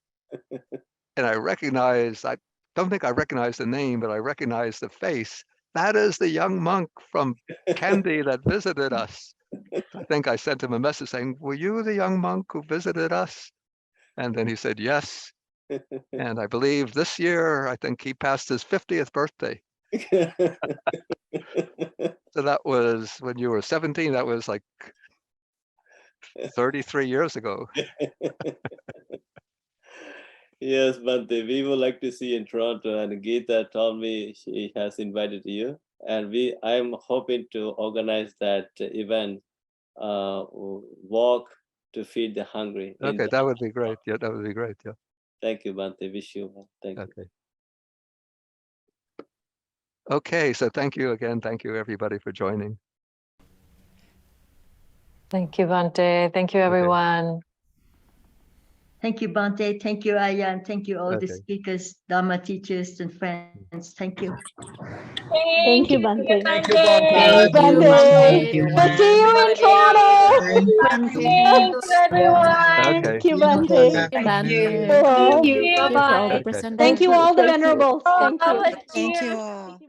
And I don't think I recognized the name, but I recognized the face. That is the young monk from Kandy that visited us. I think I sent him a message saying, were you the young monk who visited us? And then he said, yes. And I believe this year, I think he passed his 50th birthday. So that was when you were 17, that was like 33 years ago. Yes, Bhante, we would like to see you in Toronto, and Geeta told me she has invited you. And I'm hoping to organize that event, walk to feed the hungry. Okay, that would be great. Yeah, that would be great. Yeah. Thank you, Bhante. Wish you well. Thank you. Okay, so thank you again. Thank you everybody for joining. Thank you, Bhante. Thank you, everyone. Thank you, Bhante. Thank you, Ayyā, and thank you, all the Okay. speakers, Dharma teachers, and friends. Thank you. Thank you, Bhante. Thank you, Bhante. Thank you, Bhante. We'll see you in Toronto. Thank you, everyone. Okay. Thank you, Bhante. Thank you. Thank you. you. Bye-bye. Thank you, all the venerables. Thank you. Thank you all.